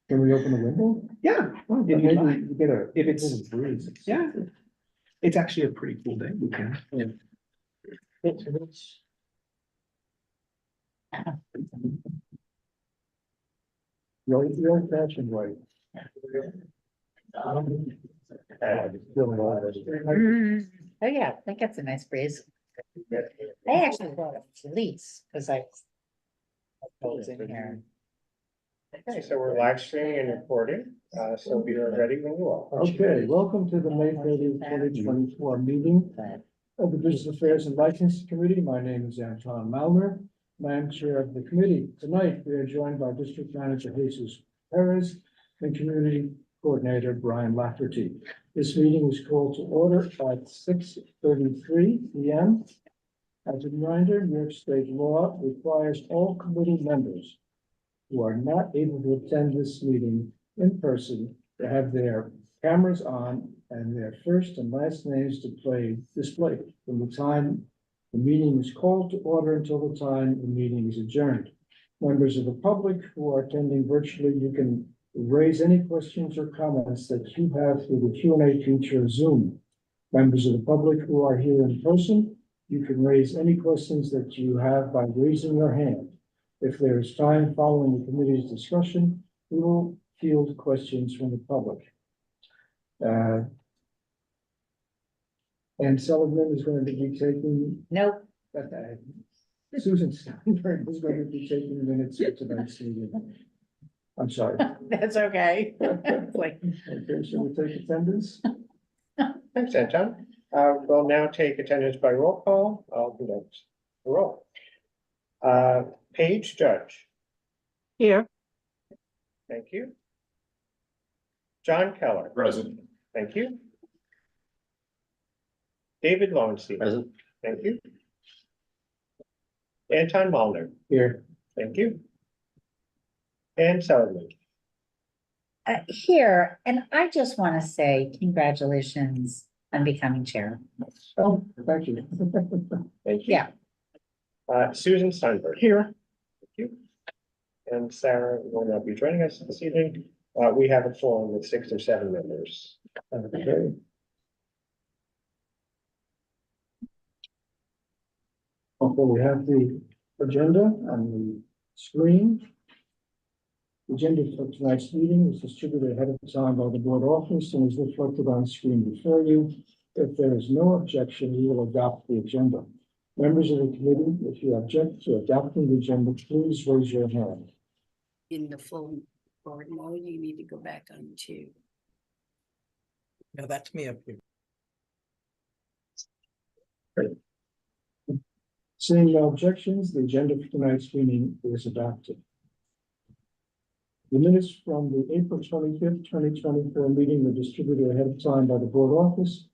Can we open the window? Yeah, Well, if you'd maybe like. you get a. If it's- little breeze. Yeah. It's actually a pretty cool day. We can. The old fashioned way. Oh, yeah, I think that's a nice breeze. I actually brought a fleece because I was in here. Okay, so we're live streaming and recording, so we are ready when you are. Okay, welcome to the May 30th, 2024 meeting of the Business Affairs and Licensing Committee. My name is Anton Malmer. I am chair of the committee. Tonight, we are joined by District Manager Jesus Perez and Community Coordinator Brian Lafferty. This meeting is called to order at 6:33 p.m. As a reminder, New York State law requires all committee members who are not able to attend this meeting in person to have their cameras on and their first and last names displayed from the time the meeting is called to order until the time the meeting is adjourned. Members of the public who are attending virtually, you can raise any questions or comments that you have through the Q&A feature of Zoom. Members of the public who are here in person, you can raise any questions that you have by raising your hand. If there is time following the committee's discussion, we will field questions from the public. And Sullivan is going to be taking, Nope, Susan Steinberg is going to be taking minutes for tonight's meeting. I'm sorry. that's okay. It's like, Okay, shall we take attendance? Thanks, Anton. We'll now take attendance by roll call. I'll conduct the roll. Paige Judge. Here. Thank you. John Keller. Present. Thank you. David Lowenstein. Present. Thank you. Anton Malner. Here. Thank you. And Sullivan. here, and I just want to say congratulations on becoming chair. Oh, thank you. Thank you. Yeah. Susan Steinberg. Here. Thank you. And Sarah will not be joining us this evening. We have a forum with 6 or 7 members. Okay. Okay, we have the agenda on the screen. The agenda for tonight's meeting is distributed ahead of time by the board office and is reflected on the screen before you. If there is no objection, we will adopt the agenda. Members of the committee, if you object to adopting the agenda, please raise your hand. In the full board mode, you need to go back on to. No, that's me up here. Seeing no objections, the agenda for tonight's meeting is adopted. The minutes from the April 25th, 2024 meeting were distributed ahead of time by the board office.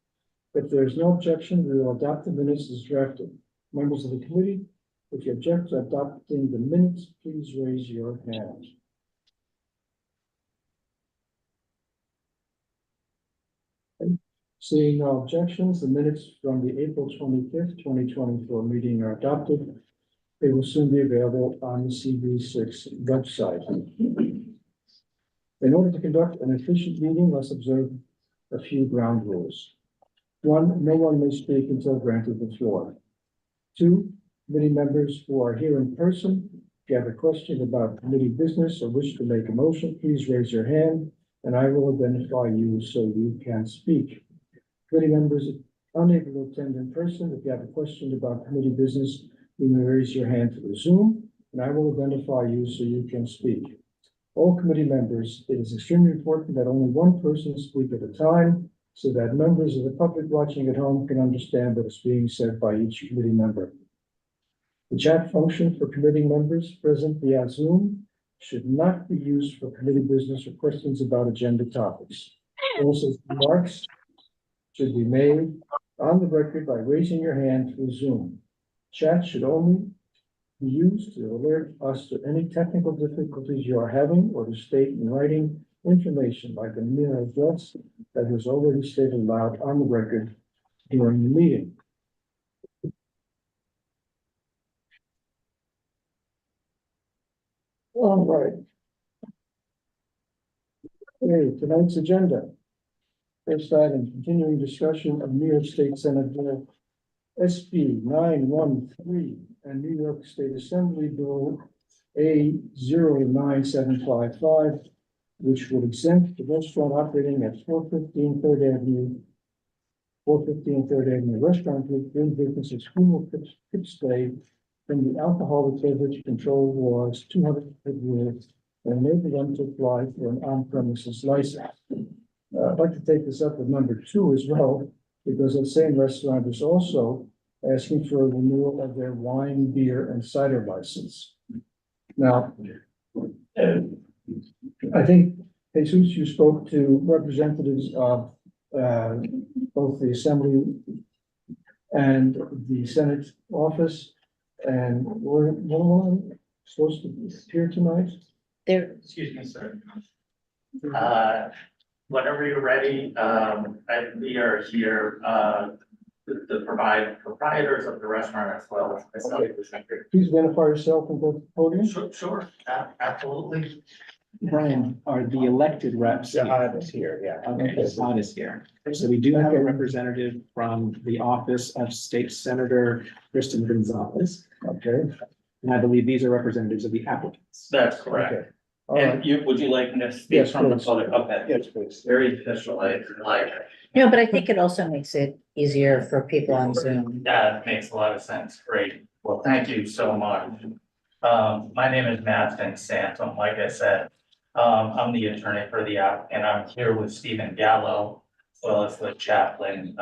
If there is no objection, we will adopt the minutes as drafted. Members of the committee, if you object to adopting the minutes, please raise your hand. Okay. Seeing no objections, the minutes from the April 25th, 2024 meeting are adopted. They will soon be available on the CB6 website. In order to conduct an efficient meeting, let's observe a few ground rules. 1, no one may speak until granted the floor. 2, committee members who are here in person, if you have a question about committee business or wish to make a motion, please raise your hand and I will identify you so you can speak. Committee members unable to attend in person, if you have a question about committee business, you may raise your hand through Zoom and I will identify you so you can speak. All committee members, it is extremely important that only one person speak at a time so that members of the public watching at home can understand what is being said by each committee member. The chat function for committee members present via Zoom should not be used for committee business or questions about agenda topics. Also, remarks should be made on the record by raising your hand through Zoom. Chat should only be used to alert us to any technical difficulties you are having or to state in writing information like a mere address that was already stated aloud on the record during the meeting. All right. Okay, tonight's agenda. First item, continuing discussion of New York State Senate Bill SB 913 and New York State Assembly Bill A 09755, which would exempt the restaurant operating at 415 Third Avenue, 415 Third Avenue Restaurant Group doing business as Funeral Pips Day from the alcoholic beverage control laws 200 years and enable them to apply for an on-premises license. I'd like to take this up with number 2 as well, because the same restaurant is also asking for a renewal of their wine, beer, and cider license. Now, I think, Jesus, you spoke to representatives of both the Assembly and the Senate office, and we're supposed to appear tonight. There, Excuse me, sir. Whenever you're ready, we are here, to provide proprietors of the restaurant as well as myself. Please identify yourself and go to the podium. Sure, absolutely. Brian, are the elected reps? here? Jihad is here, yeah. Okay, Saad is here. So we do have a representative from the office of State Senator Kristen Gonzalez. Okay, And I believe these are representatives of the applicants. That's okay. correct. All right. And would you like me to speak Yes, from the please. public? Okay. Yes, please. Very official, like, no, but I think it also makes it easier for people on Zoom. that makes a lot of sense. Great. Well, thank you so much. My name is Matt Vincent. Like I said, I'm the attorney for the applicant. I'm here with Stephen Gallo, as well as the chaplain.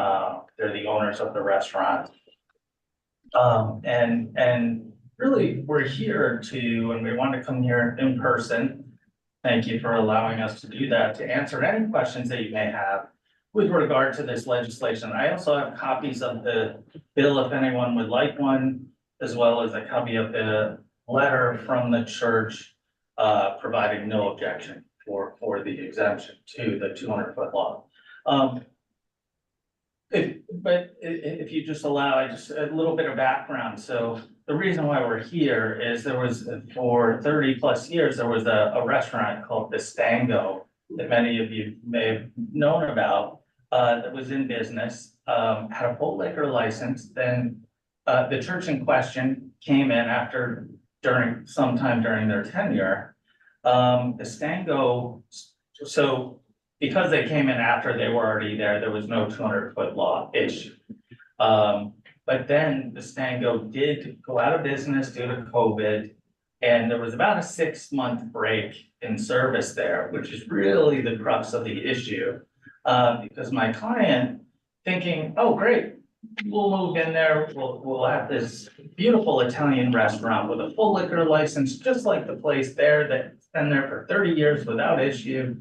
They're the owners of the restaurant. And really, we're here and we want to come here in person. Thank you for allowing us to do that, to answer any questions that you may have with regard to this legislation. I also have copies of the bill if anyone would like one, as well as a copy of the letter from the church providing no objection for the exemption to the 200-foot law. If you just allow, just a little bit of background. So the reason why we're here is there was, for 30+ years, there was a restaurant called the Stango that many of you may have known about, that was in business, had a full liquor license. Then the church in question came in sometime during their tenure. The Stango, so because they came in after they were already there was no 200-foot law issue. But then the Stango did go out of business due to COVID, and there was about a 6-month break in service there, which is really the crux of the issue. Because my client thinking, oh, great, we'll move in there, we'll have this beautiful Italian restaurant with a full liquor license, just like the place there that's been there for 30 years without issue.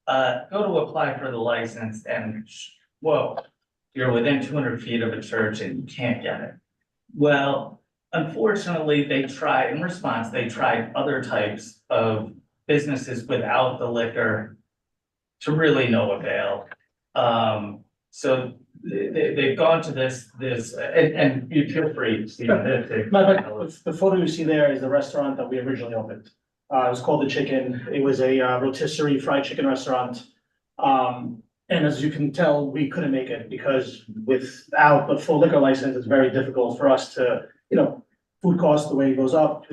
Go to apply for the license and whoa, you're within 200 feet of a church and you can't get it. Well, unfortunately, they tried other types of businesses without the liquor to really no avail. So they've gone to this, and you feel free, Stephen, to. The photo you see there is the restaurant that we originally opened. It was called The Chicken. It was a rotisserie fried chicken restaurant. And as you can tell, we couldn't make it because without the full liquor license, it's very difficult for us to, food costs, the way it goes up,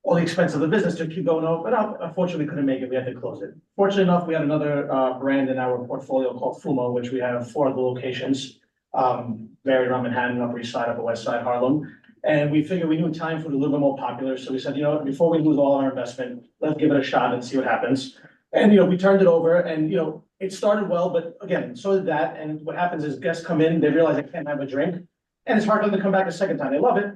all the expense of the business to keep going up, but unfortunately we couldn't make it. We had to close it. Fortunately enough, we had another brand in our portfolio called Fumo, which we have 4 other locations, buried around Manhattan, Upper East Side, Upper West Side, Harlem. And we figured we knew Italian food was a little bit more popular. So we said, before we lose all our investment, let's give it a shot and see what happens. And, we turned it over and, it started well, but again, so did that. And what happens is guests come in, they realize they can't have a drink. And it's hard for them to come back a second time. They love it.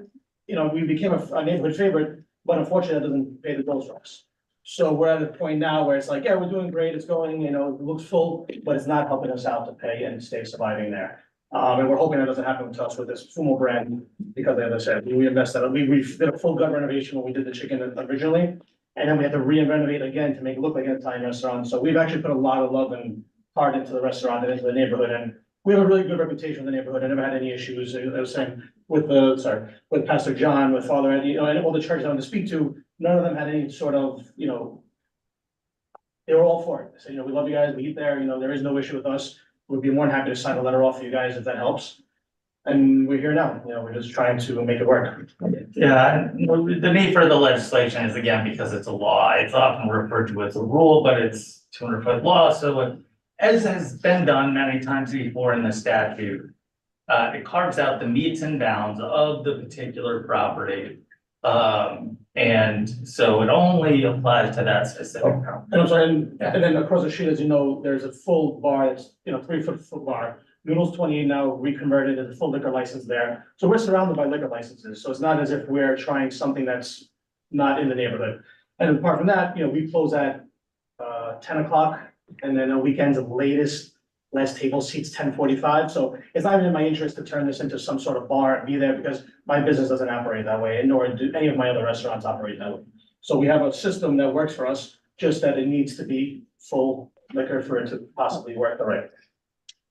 We became a neighborhood favorite, but unfortunately that doesn't pay the bills for us. So we're at a point now where it's like, yeah, we're doing great. It's going, it looks full, but it's not helping us out to pay and stay surviving there. And we're hoping that doesn't happen to us with this Fumo brand, because as I said, we invested, we did a full gut renovation when we did the chicken originally. And then we had to re-renovate again to make it look like an Italian restaurant. So we've actually put a lot of love and heart into the restaurant and into the neighborhood. And we have a really good reputation in the neighborhood. I never had any issues. I was saying with Pastor John, with Father Eddie, and all the churches I went to speak to, none of them had any sort of, they were all for it. They said, we love you guys, we eat there, there is no issue with us. We'd be more than happy to sign a letter off for you guys if that helps. And we're here now, we're just trying to make it work. Yeah, and the need for the legislation is again because it's a law. It's often referred to as a rule, but it's 200-foot law, so as has been done many times before in the statute, it carves out the metes and bounds of the particular property. And so it only applies to that specific property. And I'm sorry, and then across the street, as you know, there's a full bar, it's, 3-foot bar. Noodles 28 now reconverted as a full liquor license there. So we're surrounded by liquor licenses. So it's not as if we're trying something that's not in the neighborhood. And apart from that, we close at 10 o'clock and then on weekends, the last table seats 10:45. So it's not even in my interest to turn this into some sort of bar and be there because my business doesn't operate that way, and nor do any of my other restaurants operate that way. So we have a system that works for us, just that it needs to be full liquor for it to possibly work the right way.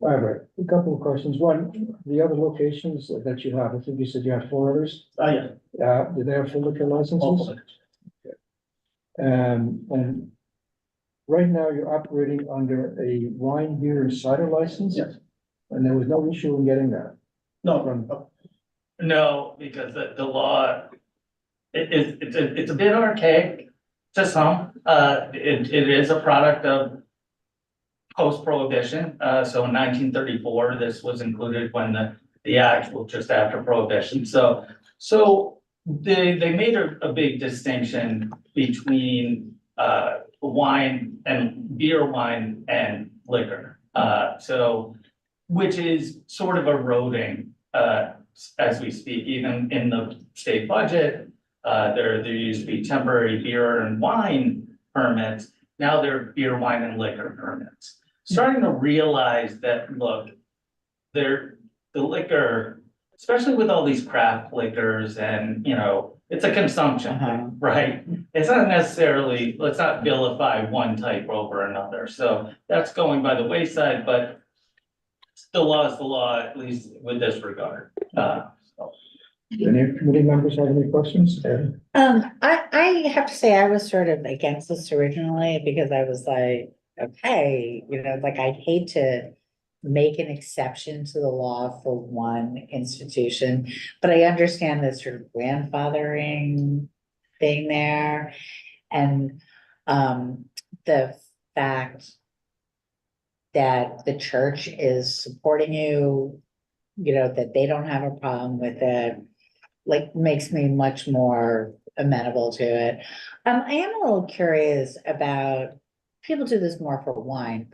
All right, a couple of questions. One, the other locations that you have, I think you said you have 4 others. Yeah. Do they have full liquor all licenses? full. And right now you're operating under a wine, beer, and cider license? Yes. And there was no issue in getting that? No, No, because the law, it's a bit archaic to some. It is a product of post-prohibition. So in 1934, this was included when the act was just after prohibition. So they made a big distinction between wine and beer, wine and liquor. So which is sort of eroding as we speak, even in the state budget. There used to be temporary beer and wine permits. Now there are beer, wine and liquor permits. Starting to realize that, look, the liquor, especially with all these craft liquors and, it's a consumption thing, right? It's not necessarily, let's not vilify one type over another. So that's going by the wayside, but the law is the law, at least with this regard. Any committee members have any questions? I have to say, I was sort of against this originally because I was like, okay, like I'd hate to make an exception to the law for one institution, but I understand the sort of grandfathering thing there. And the fact that the church is supporting you, that they don't have a problem with it, like makes me much more amenable to it. I am a little curious about, people do this more for wine,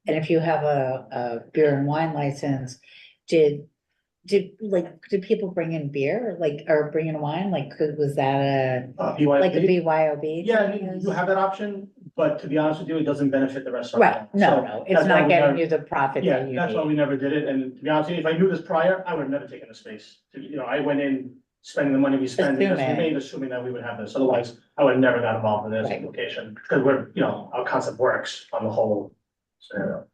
and if you have a beer and wine license, did people bring in beer, or bring in wine? Was that like a BYOB? Yeah, you have that option, but to be honest with you, it doesn't benefit the restaurant. Right, no, it's that's why not we getting never- you the profit Yeah, that you that's why need. we never did it, and to be honest with you, if I knew this prior, I would have never taken the space. I went in spending the money we spent, because we Assuming. made assuming that we would have this, otherwise I would have never got involved in this Right. application, because our concept works on the whole scenario.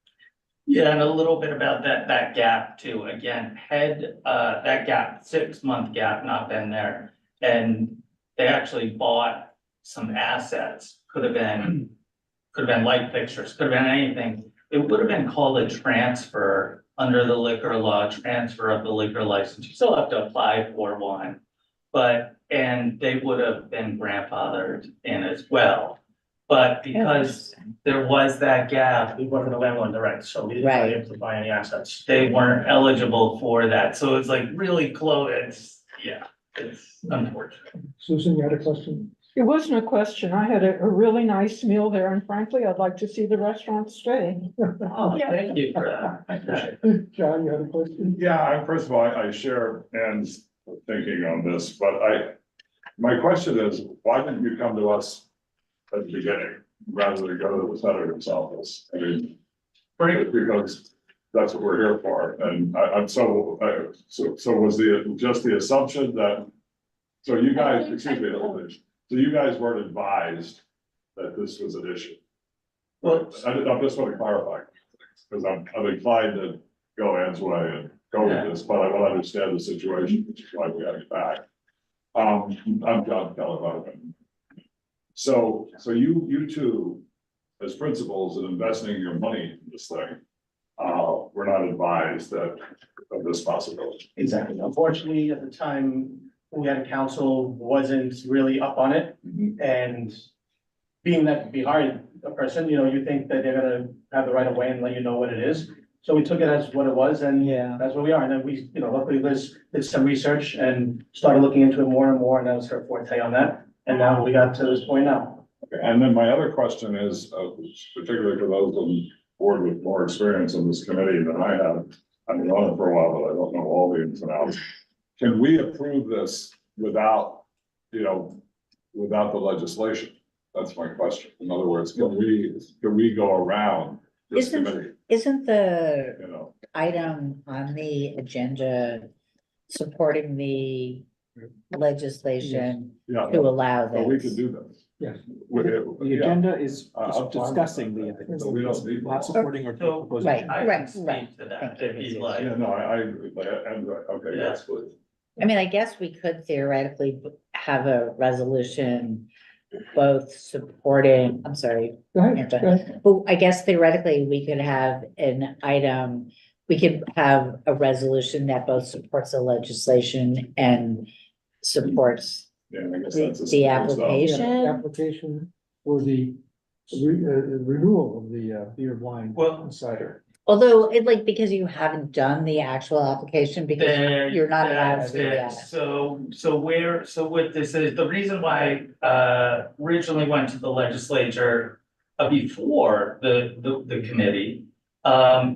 Yeah, and a little bit about that gap too. Again, had that gap, 6-month gap not been there, and they actually bought some assets, could have been light fixtures, could have been anything. It would have been called a transfer under the liquor law, transfer of the liquor license. You still have to apply for one. And they would have been grandfathered in as well. But because there was that gap, We work with the landlord direct, so we didn't Right. be able to buy any assets. they weren't eligible for that. So it's like really close. It's unfortunate. Susan, you had a question? It wasn't a question. I had a really nice meal there, and frankly, I'd like to see the restaurant stay. Oh, thank you for that. I appreciate it. John, you had a question? Yeah, first of all, I share Ann's thinking on this, but my question is, why didn't you come to us at the beginning rather than go to the senator's office? I mean, because that's what we're here for, and so was just the assumption that, so you guys, excuse me, so you guys weren't advised that this was an issue? Well, I just want to clarify, because I'm inclined to go Ann's way and go with this, but I want to understand the situation, which is why we got to get back. I'm John Kelly. So you two as principals in investing your money in this thing, we're not advised of this possibility. Exactly. Unfortunately, at the time, we had a council wasn't really up on it. And being that we hired a person, you think that they're gonna have the right of way and let you know what it is. So we took it as what it was, and that's where we are. And then we, luckily Liz did some research and started looking into it more and more, and that was her forte on that. And now we got to this point now. Okay, and then my other question is, particularly for those on board with more experience in this committee than I have. I've been on it for a while, but I don't know all the ins and outs. Can we approve this without, without the legislation? That's my question. In other words, can we go around this committee? Isn't the You know, item on the agenda supporting the legislation yeah, to allow so we can this? do that. Yes. The agenda is I'm fine discussing with the, that. items, So we don't need- not supporting or So- proposing. Right. I can speak to that Thank you. if you'd like. Yeah, no, I agree, and, okay, Yeah. that's good. I mean, I guess we could theoretically have a resolution both supporting, I'm sorry, Go ahead, go ahead. well, I guess theoretically, we could have an item, we could have a resolution that both supports the legislation and supports Yeah, I guess the that's a the slippery slope. application. Application for the renewal of the beer, wine, Well- and cider. Although because you haven't done the actual application because There, you're not allowed that's to do it. that. So what this is, the reason why originally went to the legislature before the committee.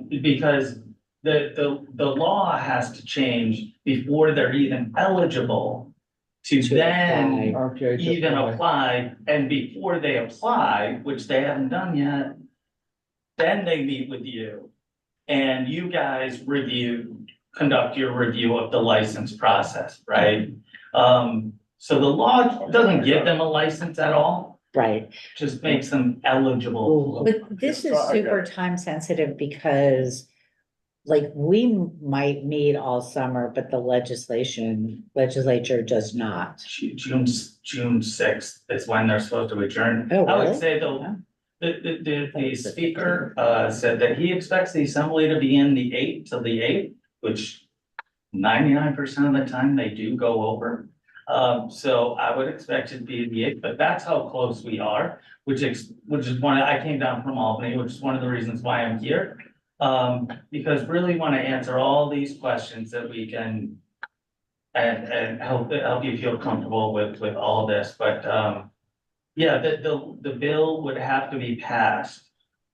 Because the law has to change before they're even eligible to To then Okay. to even apply. apply, and before they apply, which they haven't done yet, then they meet with you. And you guys conduct your review of the license process, right? So the law doesn't give them a license at all, Right, just makes them eligible. but this is Yes, I get super it. time sensitive because we might meet all summer, but the legislature does not. June sixth is when they're supposed to adjourn. Oh, I would really? say Oh. the speaker said that he expects the assembly to be in the 8th till the 8th, which 99% of the time they do go over. So I would expect it to be the 8th, but that's how close we are, which is I came down from Albany, which is one of the reasons why I'm here. Because really want to answer all these questions that we can and help you feel comfortable with all this, but yeah, the bill would have to be passed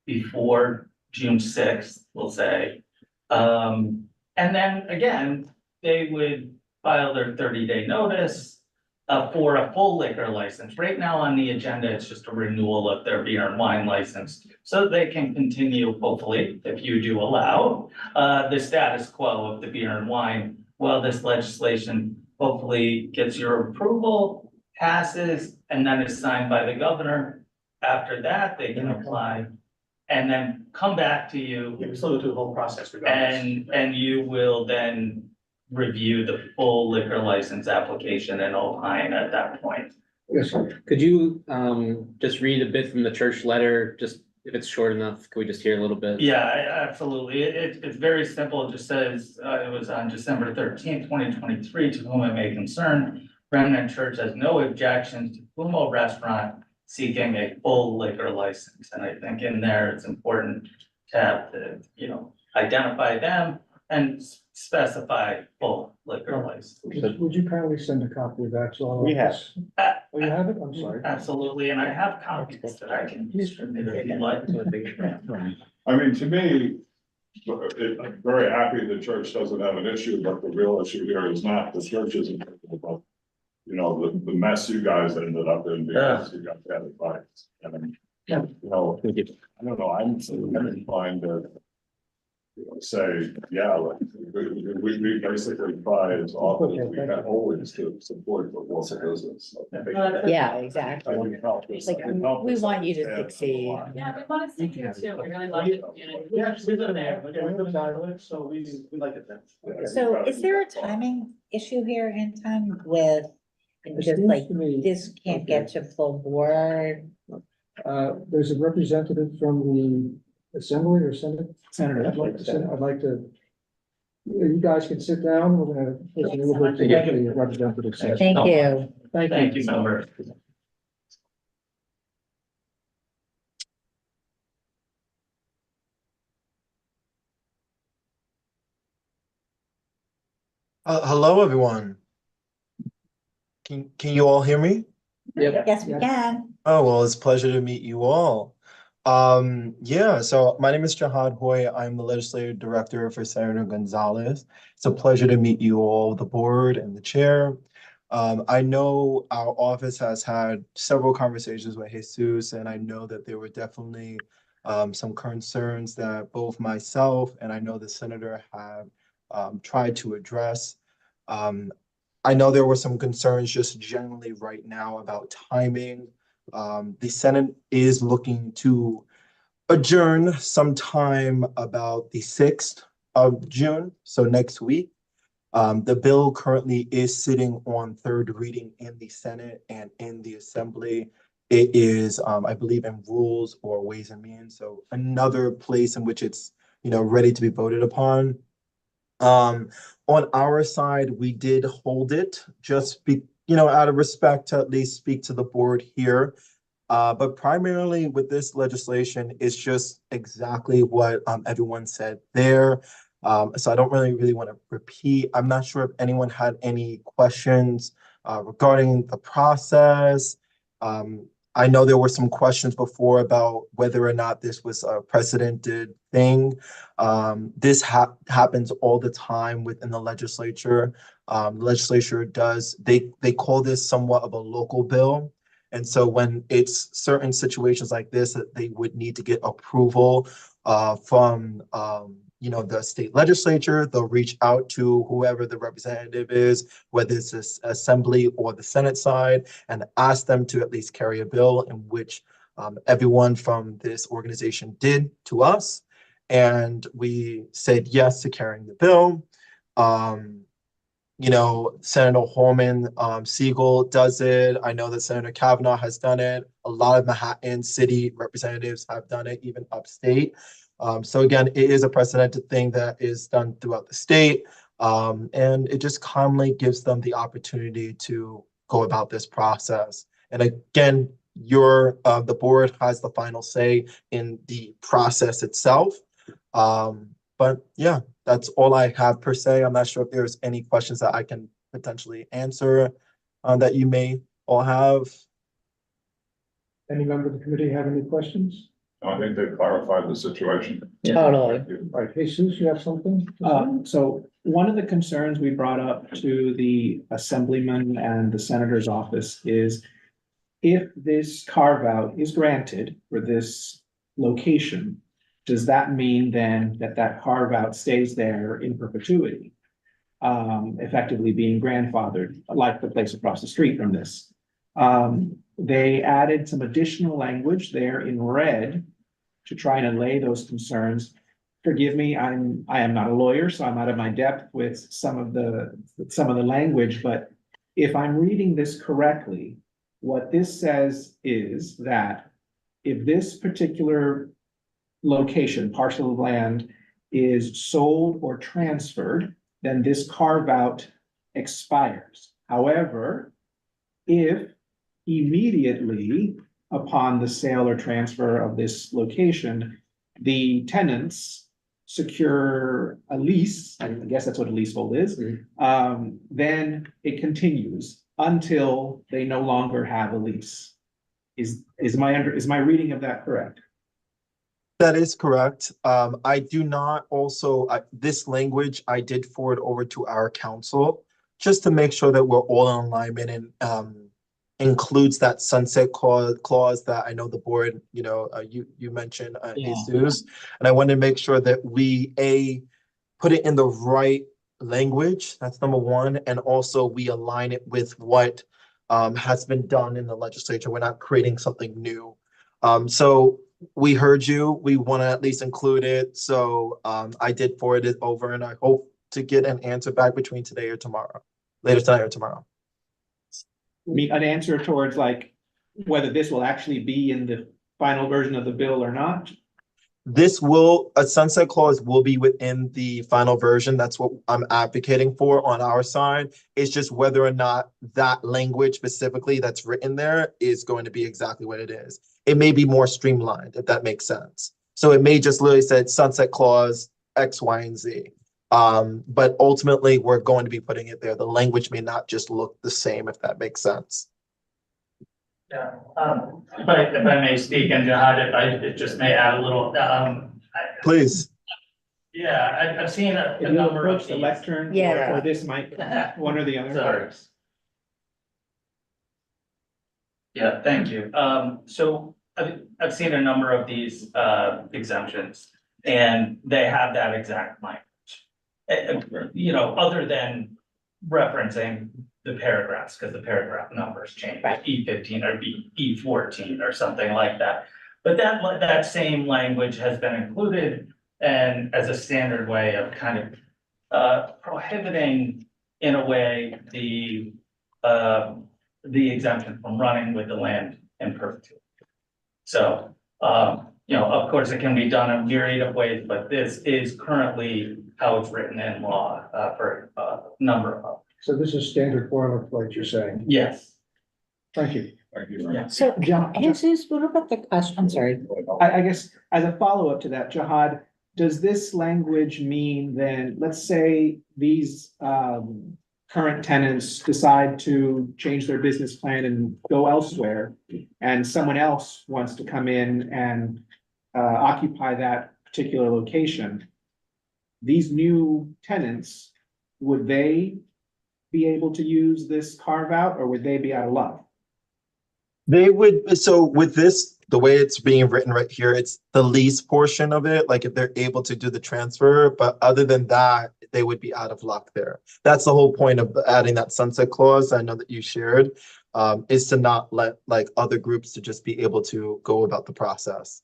before June 6th, we'll say. And then again, they would file their 30-day notice for a full liquor license. Right now on the agenda, it's just a renewal of their beer and wine license. So they can continue, hopefully, if you do allow, the status quo of the beer and wine. While this legislation hopefully gets your approval, passes, and then is signed by the governor. After that, they can apply and then come back to you. We still go through the whole process regardless. And you will then review the full liquor license application and opine at that point. Yes, sir. Could you just read a bit from the church letter, just if it's short enough, could we just hear a little bit? Yeah, absolutely. It's very simple. It just says, it was on December 13th, 2023, to whom it may concern. Remnant Church has no objections to Fumo Restaurant seeking a full liquor license. And I think in there, it's important to have identify them and specify full liquor license. Would you kindly send a copy of that to all of We have. us? Oh, you have it? I'm sorry. Absolutely, and I have copies that I can distribute if you'd like. I mean, to me, I'm very happy the church doesn't have an issue, but the real issue here is not the church isn't, but the mess you guys ended up in because you got bad advice. And, I don't know, I'm inclined to say, yeah, like, we basically try as often as we can always to support the local business. Yeah, exactly. I think help us- Like, it helps we us want you to understand succeed. a lot. Yeah, we want to see you too. We really love it. Yeah, we live there, okay, we live in Ireland, so we like it there. Yeah, So we is there a try to- timing issue here in time with It just seems like to me- this can't get to full board? There's a representative from the Assembly or Senate. Senator. I'd like to, you guys can sit down. We're gonna listen a little bit to the representative. says. Thank you. Thank you, member. Hello, everyone. Can you all hear me? Yes, we can. Oh, well, it's a pleasure to meet you all. Yeah, so my name is Jahad Hoy. I'm the legislative director for Senator Gonzalez. It's a pleasure to meet you all, the board and the chair. I know our office has had several conversations with Jesus, and I know that there were definitely some concerns that both myself and I know the senator have tried to address. I know there were some concerns just generally right now about timing. The Senate is looking to adjourn sometime about the 6th of June, so next week. The bill currently is sitting on third reading in the Senate and in the Assembly. It is, I believe, in Rules or Ways and Means, so another place in which it's, ready to be voted upon. On our side, we did hold it just out of respect to at least speak to the board here. But primarily with this legislation, it's just exactly what everyone said there. So I don't really want to repeat. I'm not sure if anyone had any questions regarding the process. I know there were some questions before about whether or not this was a precedented thing. This happens all the time within the legislature. The legislature they call this somewhat of a local bill. And so when it's certain situations like this, that they would need to get approval from the state legislature, they'll reach out to whoever the representative is, whether it's the Assembly or the Senate side, and ask them to at least carry a bill, in which everyone from this organization did to us. And we said yes to carrying the bill. Senator Holman Siegel does it. I know that Senator Kavanaugh has done it. A lot of Manhattan city representatives have done it, even upstate. So again, it is a precedented thing that is done throughout the state. And it just calmly gives them the opportunity to go about this process. And again, the board has the final say in the process itself. But yeah, that's all I have per se. I'm not sure if there's any questions that I can potentially answer that you may all have. Any member of the committee have any questions? I think they clarified the situation. Totally. All right, Jesus, you have something? So one of the concerns we brought up to the assemblyman and the senator's office is if this carve out is granted for this location, does that mean then that carve out stays there in perpetuity? Effectively being grandfathered, like the place across the street from this. They added some additional language there in red to try and allay those concerns. Forgive me, I am not a lawyer, so I'm out of my depth with some of the language, but if I'm reading this correctly, what this says is that if this particular location, parcel of land, is sold or transferred, then this carve out expires. However, if immediately upon the sale or transfer of this location, the tenants secure a lease, I guess that's what a leasehold is, then it continues until they no longer have a lease. Is my reading of that correct? That is correct. I do not this language I did forward over to our council just to make sure that we're all in alignment and includes that sunset clause that I know the board, you mentioned, Jesus. And I wanted to make sure that we put it in the right language. That's number one. And also we align it with what has been done in the legislature. We're not creating something new. So we heard you. We want to at least include it. So I did forward it over, and I hope to get an answer back between today or tomorrow, later tonight or tomorrow. An answer towards like whether this will actually be in the final version of the bill or not? A sunset clause will be within the final version. That's what I'm advocating for on our side. It's just whether or not that language specifically that's written there is going to be exactly what it is. It may be more streamlined, if that makes sense. So it may just literally say sunset clause X, Y, and Z. But ultimately, we're going to be putting it there. The language may not just look the same, if that makes sense. Yeah, but if I may speak, and Jihad, if it just may add a little, Please. yeah, I've seen a If you number of approach the these. lectern Yeah. or this mic, one or the other. Sorry. Yeah, thank you. So I've seen a number of these exemptions, and they have that exact language. You know, other than referencing the paragraphs, because the paragraph numbers change, Right. E15 or E14 or something like that. But that same language has been included and as a standard way of kind of prohibiting, in a way, the exemption from running with the land in perpetuity. So, you know, of course, it can be done in a myriad of ways, but this is currently how it's written in law for a number of. So this is standard boilerplate, you're saying? Yes. Thank you. Thank you. Yeah. So, Jesus, what about the question? I'm sorry. I guess as a follow-up to that, Jihad, does this language mean then, let's say these current tenants decide to change their business plan and go elsewhere, and someone else wants to come in and occupy that particular location? These new tenants, would they be able to use this carve out, or would they be out of luck? They would, so with this, the way it's being written right here, it's the lease portion of it, like if they're able to do the transfer, but other than that, they would be out of luck there. That's the whole point of adding that sunset clause I know that you shared, is to not let like other groups to just be able to go about the process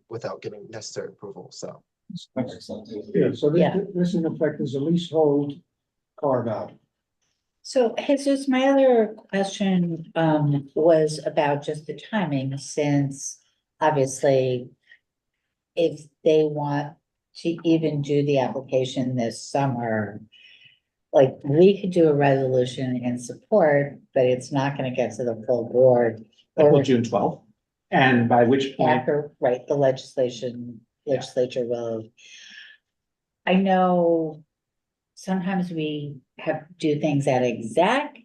without getting necessary approval, so. Yeah, so Yeah. this in effect is a leasehold carve out. So Jesus, my other question was about just the timing, since obviously if they want to even do the application this summer, like we could do a resolution in support, but it's not gonna get to the full board. Until Or June 12th, and by which point, after, right, the legislature will. I know sometimes we do things at exec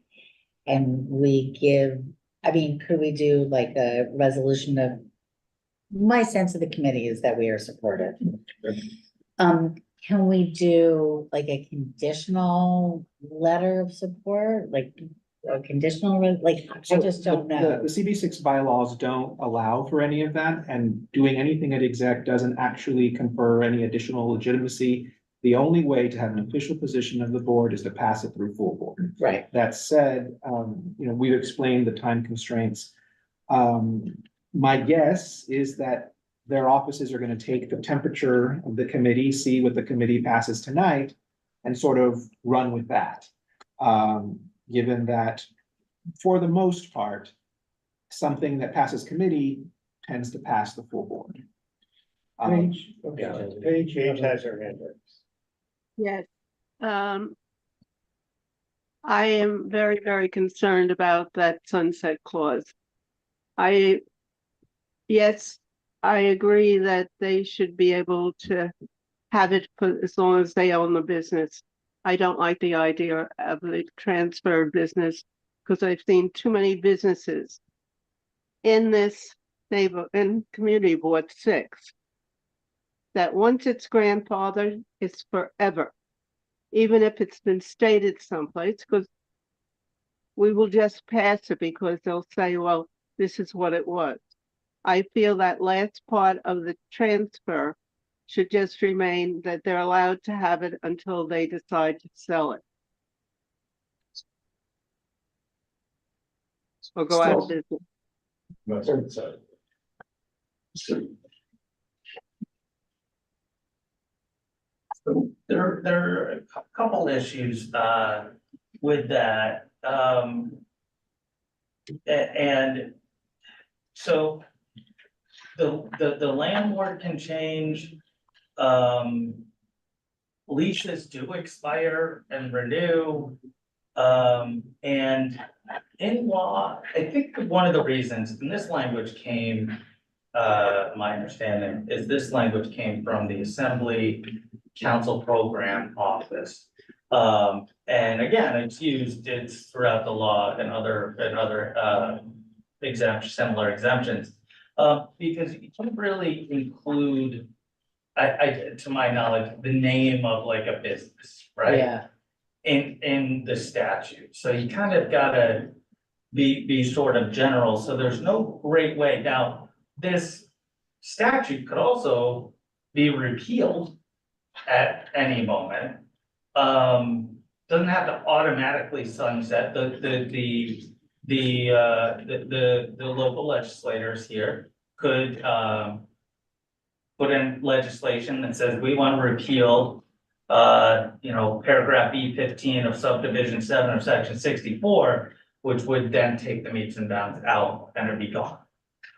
and we give, I mean, could we do like a resolution of? My sense of the committee is that we are supportive. Can we do like a conditional letter of support, like a conditional, like, I just don't know. The CB6 bylaws don't allow for any of that, and doing anything at exec doesn't actually confer any additional legitimacy. The only way to have an official position of the board is to pass it through full board. Right. That said, you know, we've explained the time constraints. My guess is that their offices are gonna take the temperature of the committee, see what the committee passes tonight, and sort of run with that. Given that, for the most part, something that passes committee tends to pass the full board. Paige, Yeah, okay, Paige Paige, has her hand raised. Yes. I am very, very concerned about that sunset clause. Yes, I agree that they should be able to have it for as long as they own the business. I don't like the idea of the transfer of business because I've seen too many businesses in this in community board 6 that once it's grandfathered, it's forever. Even if it's been stated someplace, because we will just pass it because they'll say, well, this is what it was. I feel that last part of the transfer should just remain that they're allowed to have it until they decide to sell it. Or go out of business. That's what it said. So there are a couple issues with that. And so the landlord can change. Leases do expire and renew. And in law, I think one of the reasons, and this language came, my understanding is this language came from the Assembly Council Program Office. And again, it's throughout the law and other similar exemptions. Because you can't really include, to my knowledge, the name of like a business, right? Yeah, In the statute, so you kind of gotta be sort of general, so there's no great way. Now, this statute could also be repealed at any moment. Doesn't have to automatically sunset. The local legislators here could put in legislation that says we want to repeal paragraph E15 of subdivision 7 of section 64, which would then take the meets and bounds out and it'd be gone.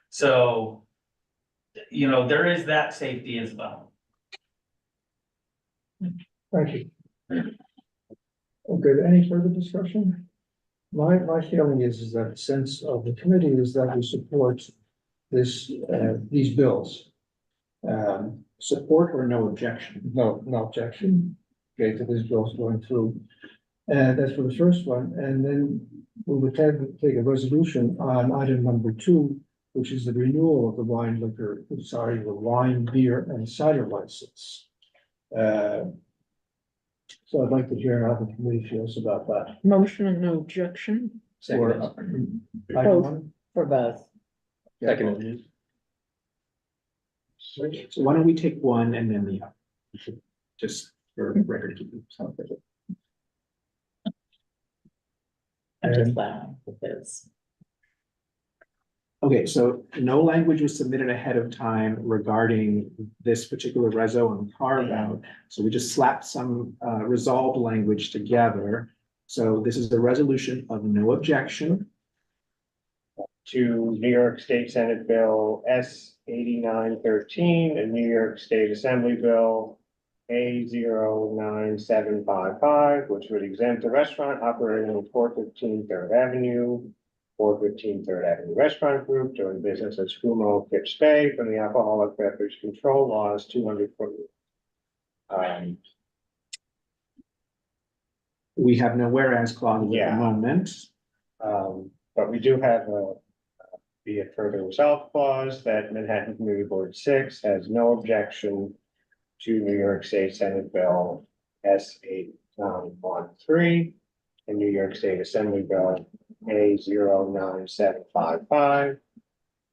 So, there is that safety as well. Thank you. Okay, any further discussion? My feeling is that the sense of the committee is that we support these bills. Support or no objection? No objection. Okay, to this bill's going through. And that's for the first one, and then we would take a resolution on item number 2, which is the renewal of the wine, beer and cider license. So I'd like to hear how the committee feels about that. Motion and no objection. For Second. item 1. for both. Second. So why don't we take one and then the other? Just for record keeping. I'm just laughing with this. Okay, so no language was submitted ahead of time regarding this particular reso and carve out. So we just slapped some resolved language together. So this is the resolution of no objection To New York State Senate Bill S 8913 and New York State Assembly Bill A 09755, which would exempt a restaurant operating on 415 Third Avenue, 415 Third Avenue Restaurant Group doing business as Fumo Fitch Bay from the Alcoholic Beverage Control Laws 200 foot. We have no whereas clause at Yeah. the moment. But we do have be it further resolved clause that Manhattan Community Board 6 has no objection to New York State Senate Bill S 8913 and New York State Assembly Bill A 09755,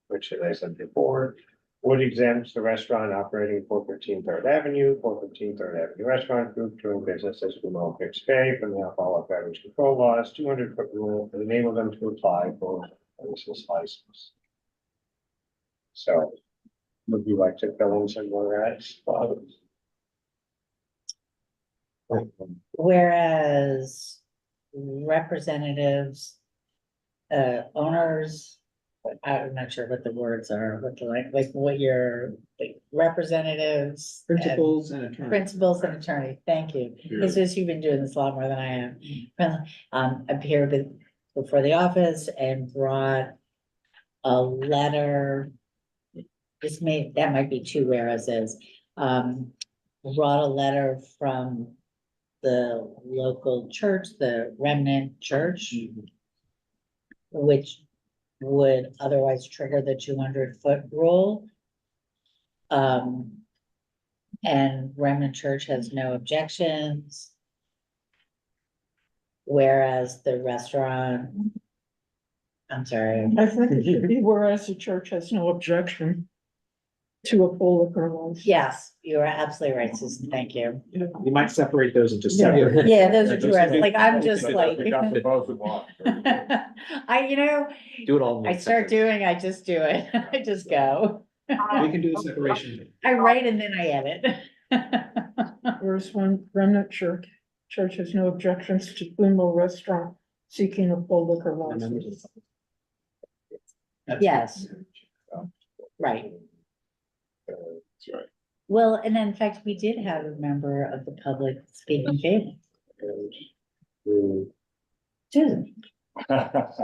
which, as I said before, would exempt the restaurant operating 415 Third Avenue, 415 Third Avenue Restaurant Group doing business as Fumo Fitch Bay from the Alcoholic Beverage Control Laws 200 foot rule and enable them to apply for a business license. So, would you like to fill in some more ads? Whereas representatives, owners, I'm not sure what the words are, what the like what your representatives. Principals and attorneys. Principals and attorney, thank you. Jesus, you've been doing this a lot more than I am. Appeared before the office and brought a letter. That might be 2 whereases. Brought a letter from the local church, the Remnant Church, which would otherwise trigger the 200-foot rule. And Remnant Church has no objections. Whereas the restaurant, I'm sorry. I think it should be whereas the church has no objection to a full liquor license. Yes, you are absolutely right, Susan, thank you. You might separate those into Yeah. separate. Yeah, those are 2 whereas, like, I'm just like. We got the both at once. Do it all. in I one start sentence. doing, I just do it, I just go. We can do the separation. I write and then I edit. Whereas one Remnant Church has no objections to Fumo Restaurant seeking a full liquor license. Yes. Right, Well, and in fact, we did have a member of the public speak in favor. Susan,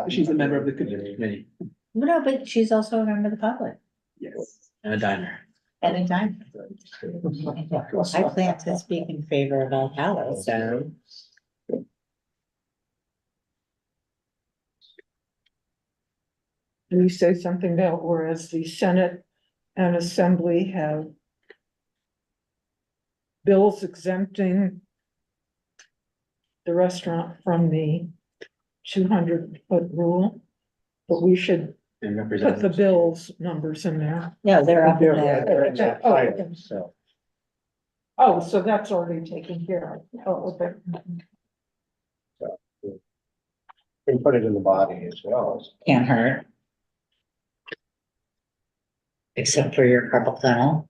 She's a member of the committee. no, but she's also a member of the public. Yes. And a diner. Anytime. I plan to speak in favor of Alcala, so. We say something about whereas the Senate and Assembly have bills exempting the restaurant from the 200-foot rule, but we should And put the representatives. bills numbers in there. No, they're up in They're- there. in that Oh, title, okay. so. Oh, so that's already taken care of. Oh, okay. We can put it in the body as well. Can't hurt. Except for your carpal tunnel.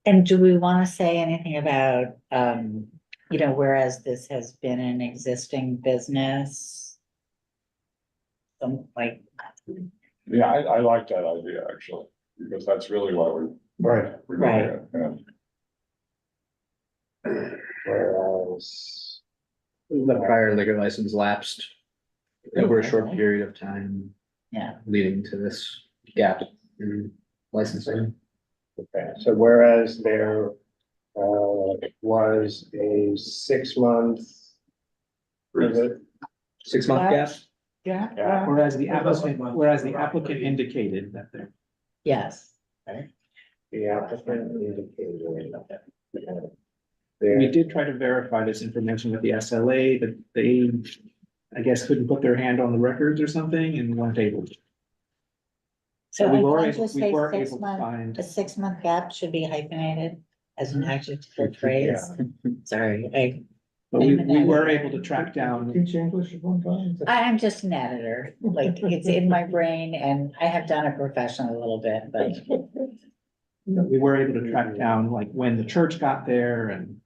And do we want to say anything about, whereas this has been an existing business? Like, Yeah, I like that idea actually, because that's really what we're Right. doing Right. it, and Whereas. The prior liquor license lapsed over a short period of time, yeah, leading to this gap in licensing. Okay, so whereas there was a 6 month. Was it? 6-month gap. Yeah. Yeah. Whereas the applicant indicated that they're. yes. The applicant indicated. We did try to verify this information with the SLA, but they, I guess, couldn't put their hand on the records or something and weren't able to. So we I were can able, just we say were 6 able to month, find. a 6-month gap should be hyphenated as an adjective phrase. Sorry, But we I'm an were editor. able to track down. Teach English at one time? I'm just an editor, like it's in my brain and I have done it professionally a little bit, but. We were able to track down like when the church got there and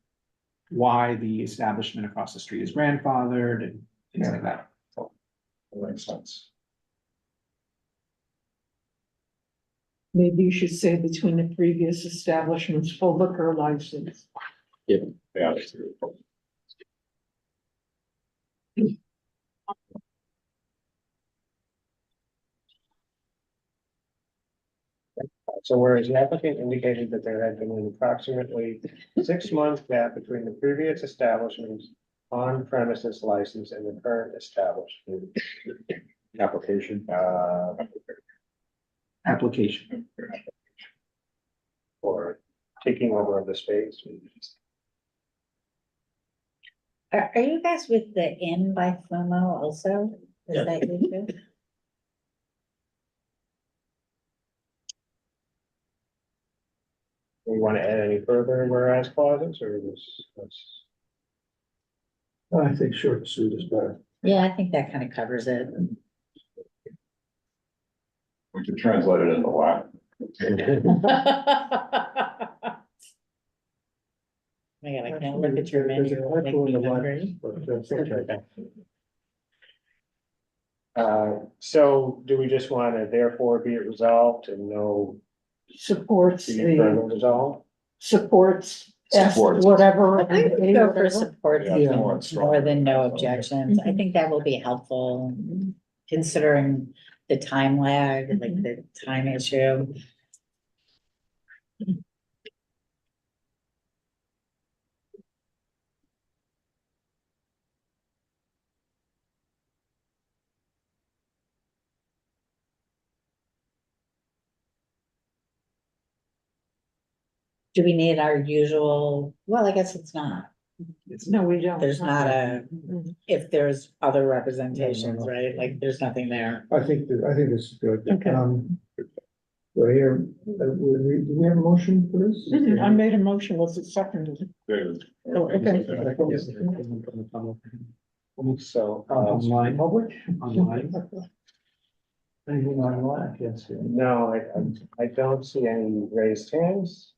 why the establishment across the street is grandfathered and things like that. that makes sense. Maybe you should say between the previous establishments full liquor license. Yeah. That's a good point. So whereas the applicant indicated that there had been an approximately 6 month gap between the previous establishment's on premises license and the current establishment. Application. Application. Or taking over of the space. Are you guys with the Inn by Fumo also? Is that you too? We want to add any further whereas clauses or this? I think short and sweet is better. Yeah, I think that kind of covers it. We could translate it into Latin. My God, I can't look at your There's a menu. It'll make typo in me the hungry. line, but that's okay. So do we just want to therefore be it resolved and no Supports be further the, resolved? supports, S Supports. whatever. I think we go for support Yeah, more and stronger. more than no objections. I think that will be helpful considering the time lag, like the time issue. Do we need our usual, well, I guess it's not. No, we don't. There's not a, Mhm. if there's other representations, No. right? Like, there's nothing there. I think this is good. Okay. So here, do we have a motion for this? I made a motion, was it seconded? David. Oh, okay. So, Online. Public? Online. Anything online? I can't see. no, I don't see any raised hands.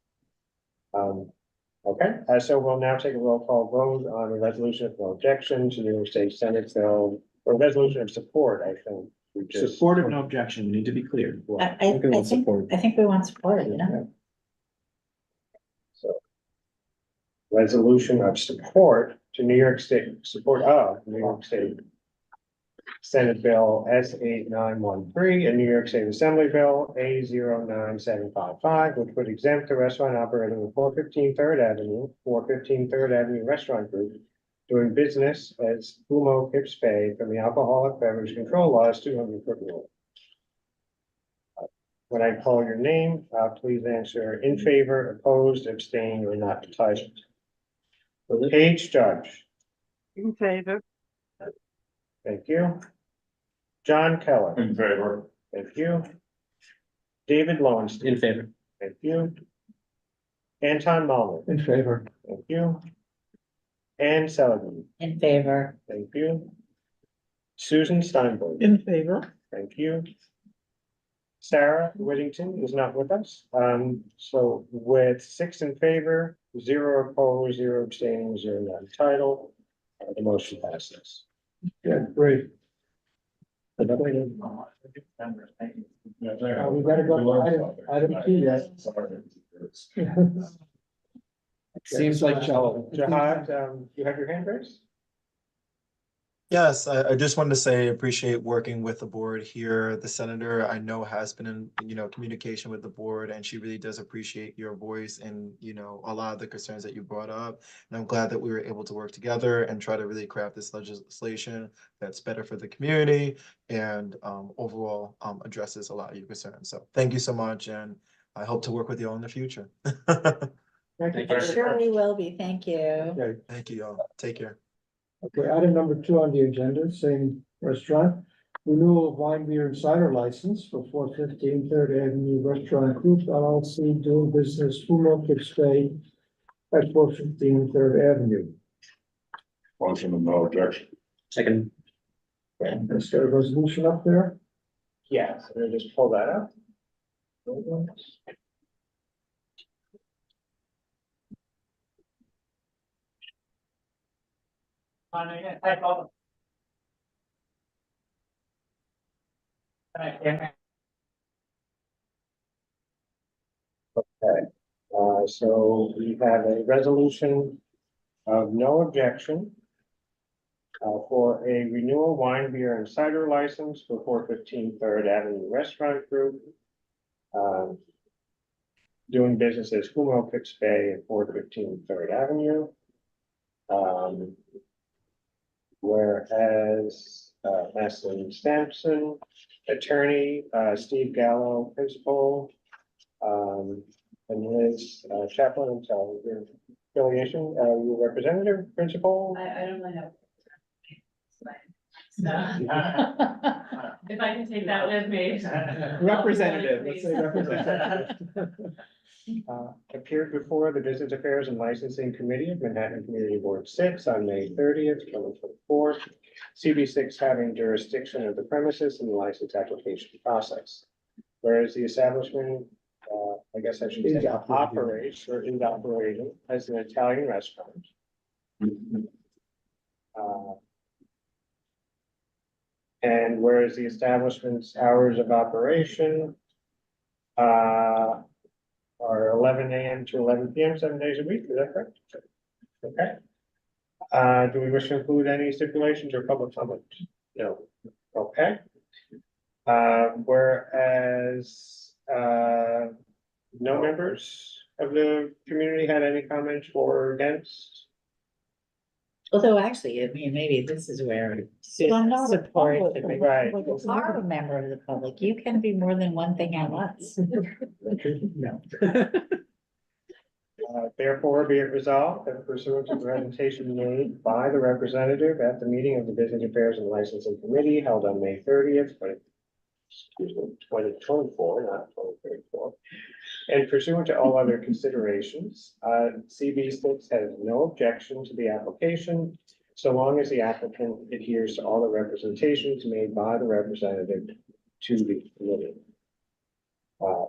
Okay, so we'll now take a roll call vote on the resolution of no objection to the New York State Senate bill, or resolution of support, I think, We just- Support or no objection, we need to be clear. I we want think, support. I think we want support, you know? So. Resolution of support to New York State, support of New York State. Senate Bill S 8913 and New York State Assembly Bill A 09755, which would exempt the restaurant operating at 415 Third Avenue, 415 Third Avenue Restaurant Group. Doing business as Fumo Kips Bay from the Alcoholic Beverage Control Laws 200-foot rule. When I call your name, please answer in favor, opposed, abstain, or not entitled. Page Judge, In favor, thank you. John Keller, In favor. thank you. David Lowenstein, In favor. thank you. Anton Mullen, In favor. thank you. Ann Seligman, In favor. thank you. Susan Steinberg, In favor. thank you. Sarah Whittington is not with us, so with 6 in favor, 0 opposed, 0 abstaining, 0 not entitled, the motion passes. Yeah, great. We gotta go to item two, yes. Seems like Jihad, you have your hand raised? Yes, I just wanted to say, appreciate working with the board here. The senator I know has been in, communication with the board, and she really does appreciate your voice and, a lot of the concerns that you brought up. And I'm glad that we were able to work together and try to really craft this legislation that's better for the community and overall addresses a lot of your concerns. So thank you so much, and I hope to work with you all in the future. Thank I'm sure we will be, thank you. Okay, Thank you all. Take care. okay, item number 2 on the agenda, same restaurant. Renewal of wine, beer, and cider license for 415 Third Avenue Restaurant Group LLC doing business Fumo Kips Bay at 415 Third Avenue. Motion and no objection. Second. Is there a resolution up there? Yes, I'm gonna just pull that up. Okay, so we have a resolution of no objection for a renewal wine, beer, and cider license for 415 Third Avenue Restaurant Group. Doing business as Fumo Kips Bay at 415 Third Avenue. Whereas Maslin Sampson, attorney, Steve Gallo, principal, and Liz Chaplin, and so your affiliation, your representative, principal. I don't really know. If I can take that with me. Representative, let's say representative. Appeared before the Business Affairs and Licensing Committee of Manhattan Community Board 6 on May 30th, 2024. CB6 having jurisdiction of the premises in the license application process. Whereas the establishment, I guess I should say, operates or is operating as an Italian restaurant. And whereas the establishment's hours of operation are 11 a.m. to 11 p.m., 7 days a week, is that correct? Okay. Do we wish to include any stipulations or public comment? No. Okay. Whereas no members of the community had any comments for or against? Although actually, I mean, maybe this is where I'm Susan not a support. public, the- Right. You are a member of the public. You can be more than one thing at once. No. Therefore, be it resolved that pursuant to the presentation made by the representative at the meeting of the Business Affairs and Licensing Committee held on May 30th, 2024, not 2034. And pursuant to all other considerations, CB6 has no objection to the application, so long as the applicant adheres to all the representations made by the representative to the committee.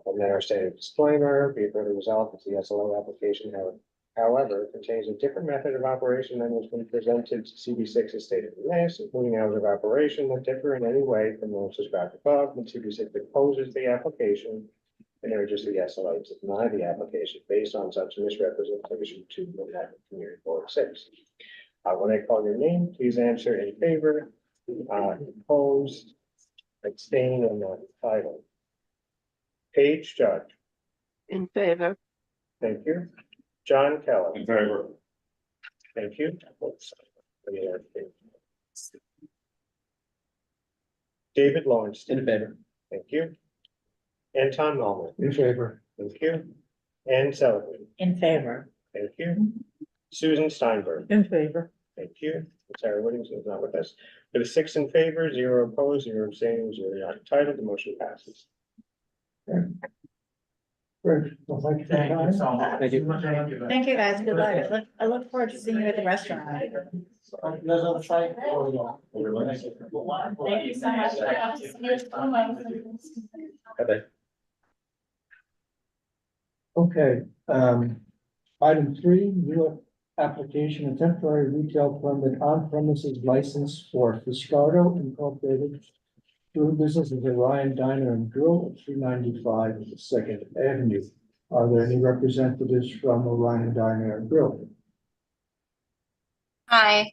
And then our standard disclaimer, be it further resolved that the SLO application However, contains a different method of operation than has been presented to CB6 as stated in this, including hours of operation that differ in any way from those described above, and CB6 opposes the application and urges the SLA to deny the application based on such misrepresentation to the Manhattan Community Board 6. When I call your name, please answer in favor, opposed, abstain, and not entitled. Paige Judge, In favor. thank you. John Keller, In favor. thank you. David Lawrence, In favor. thank you. Anton Mullen, In favor. thank you. Ann Seligman, In favor. thank you. Susan Steinberg, In favor. thank you. Sarah Williamson is not with us. With a 6 in favor, 0 opposed, 0 abstaining, 0 not entitled, the motion passes. Great. Well, thank you for your Thank you time. so much. Thank you. Thank you, guys. Good luck. I look forward to seeing you at the restaurant. There's other site. Thank you so much. I hope to see you tomorrow. Bye-bye. Okay, item 3, new application, a temporary retail permit on premises license for Fiscardo Incorporated. Doing business as Orion Diner and Grill at 395 Second Avenue. Are there any representatives from Orion Diner and Grill? Hi.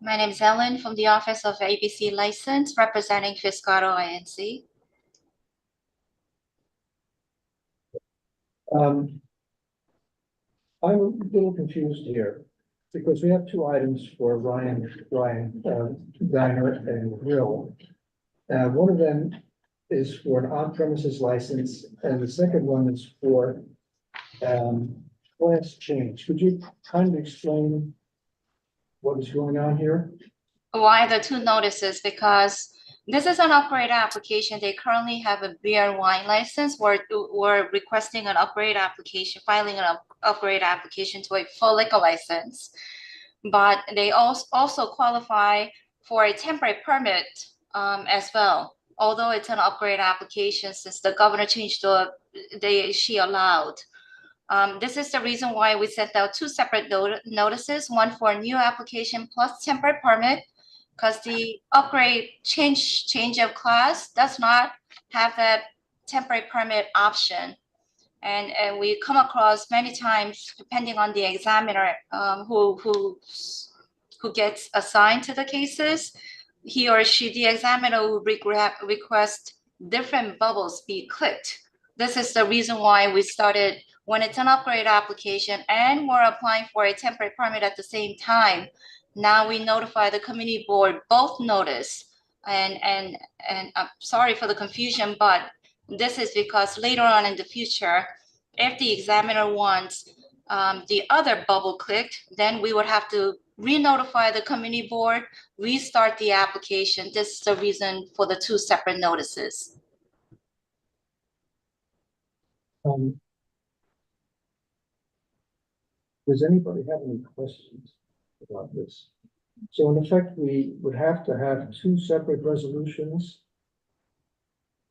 My name is Ellen from the Office of ABC License, representing Fiscardo Inc. I'm a little confused here, because we have 2 items for Ryan Diner and Grill. One of them is for an on-premises license, and the second one is for class change. Could you kind of explain what is going on here? Why the 2 notices? Because this is an upgrade application. They currently have a beer and wine license. We're requesting an upgrade application, filing an upgrade application to a full liquor license. But they also qualify for a temporary permit as well. Although it's an upgrade application, since the governor changed she allowed. This is the reason why we sent out 2 separate notices, one for a new application plus temporary permit, because the upgrade change of class does not have that temporary permit option. And we come across many times, depending on the examiner who gets assigned to the cases, he or she, the examiner, will request different bubbles be clicked. This is the reason why we started, when it's an upgrade application and we're applying for a temporary permit at the same time, now we notify the community board both notice. And I'm sorry for the confusion, but this is because later on in the future, if the examiner wants the other bubble clicked, then we would have to re-notify the community board, restart the application. This is the reason for the 2 separate notices. Does anybody have any questions about this? So in effect, we would have to have 2 separate resolutions?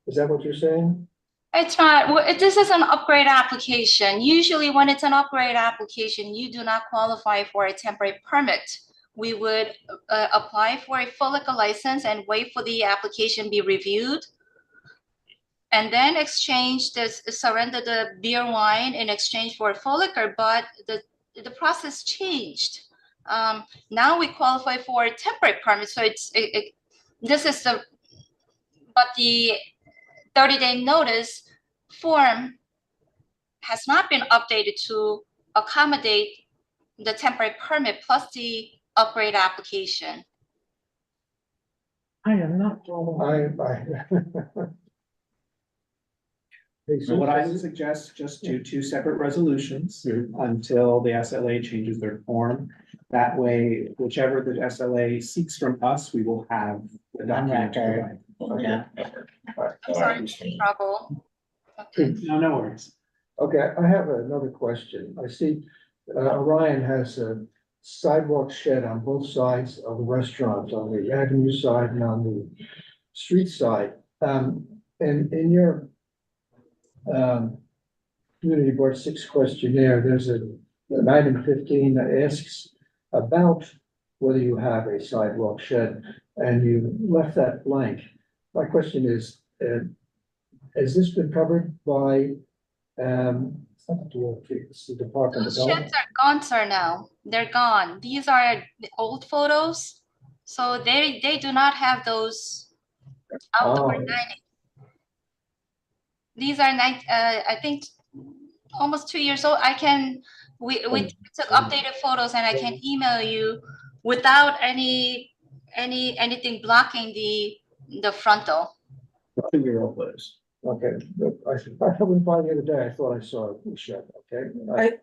Is that what you're saying? It's not, this is an upgrade application. Usually when it's an upgrade application, you do not qualify for a temporary permit. We would apply for a full liquor license and wait for the application be reviewed. And then surrender the beer wine in exchange for a full liquor, but the process changed. Now we qualify for a temporary permit. So but the 30-day notice form has not been updated to accommodate the temporary permit plus the upgrade application. I am not. So what I would suggest, just do 2 separate resolutions until the SLA changes their form. That way, whichever the SLA seeks from us, we will have the document to provide. Yeah. Sorry for the trouble. Okay. No worries. Okay, I have another question. I see Orion has a sidewalk shed on both sides of the restaurant, on the avenue side and on the street side. And in your Community Board 6 questionnaire, there's an item 15 that asks about whether you have a sidewalk shed, and you left that blank. My question is, has this been covered by, it's not the DOT, it's the Department of Those sheds Development? are gone, sir, now. They're gone. These are the old photos. So they do not have those outdoor Oh. dining. These are I think almost 2 years old. We took updated photos and I can email you without anything blocking the frontal. 2-year-old photos. Okay, look, I went by the other day, I thought I saw a shed, okay?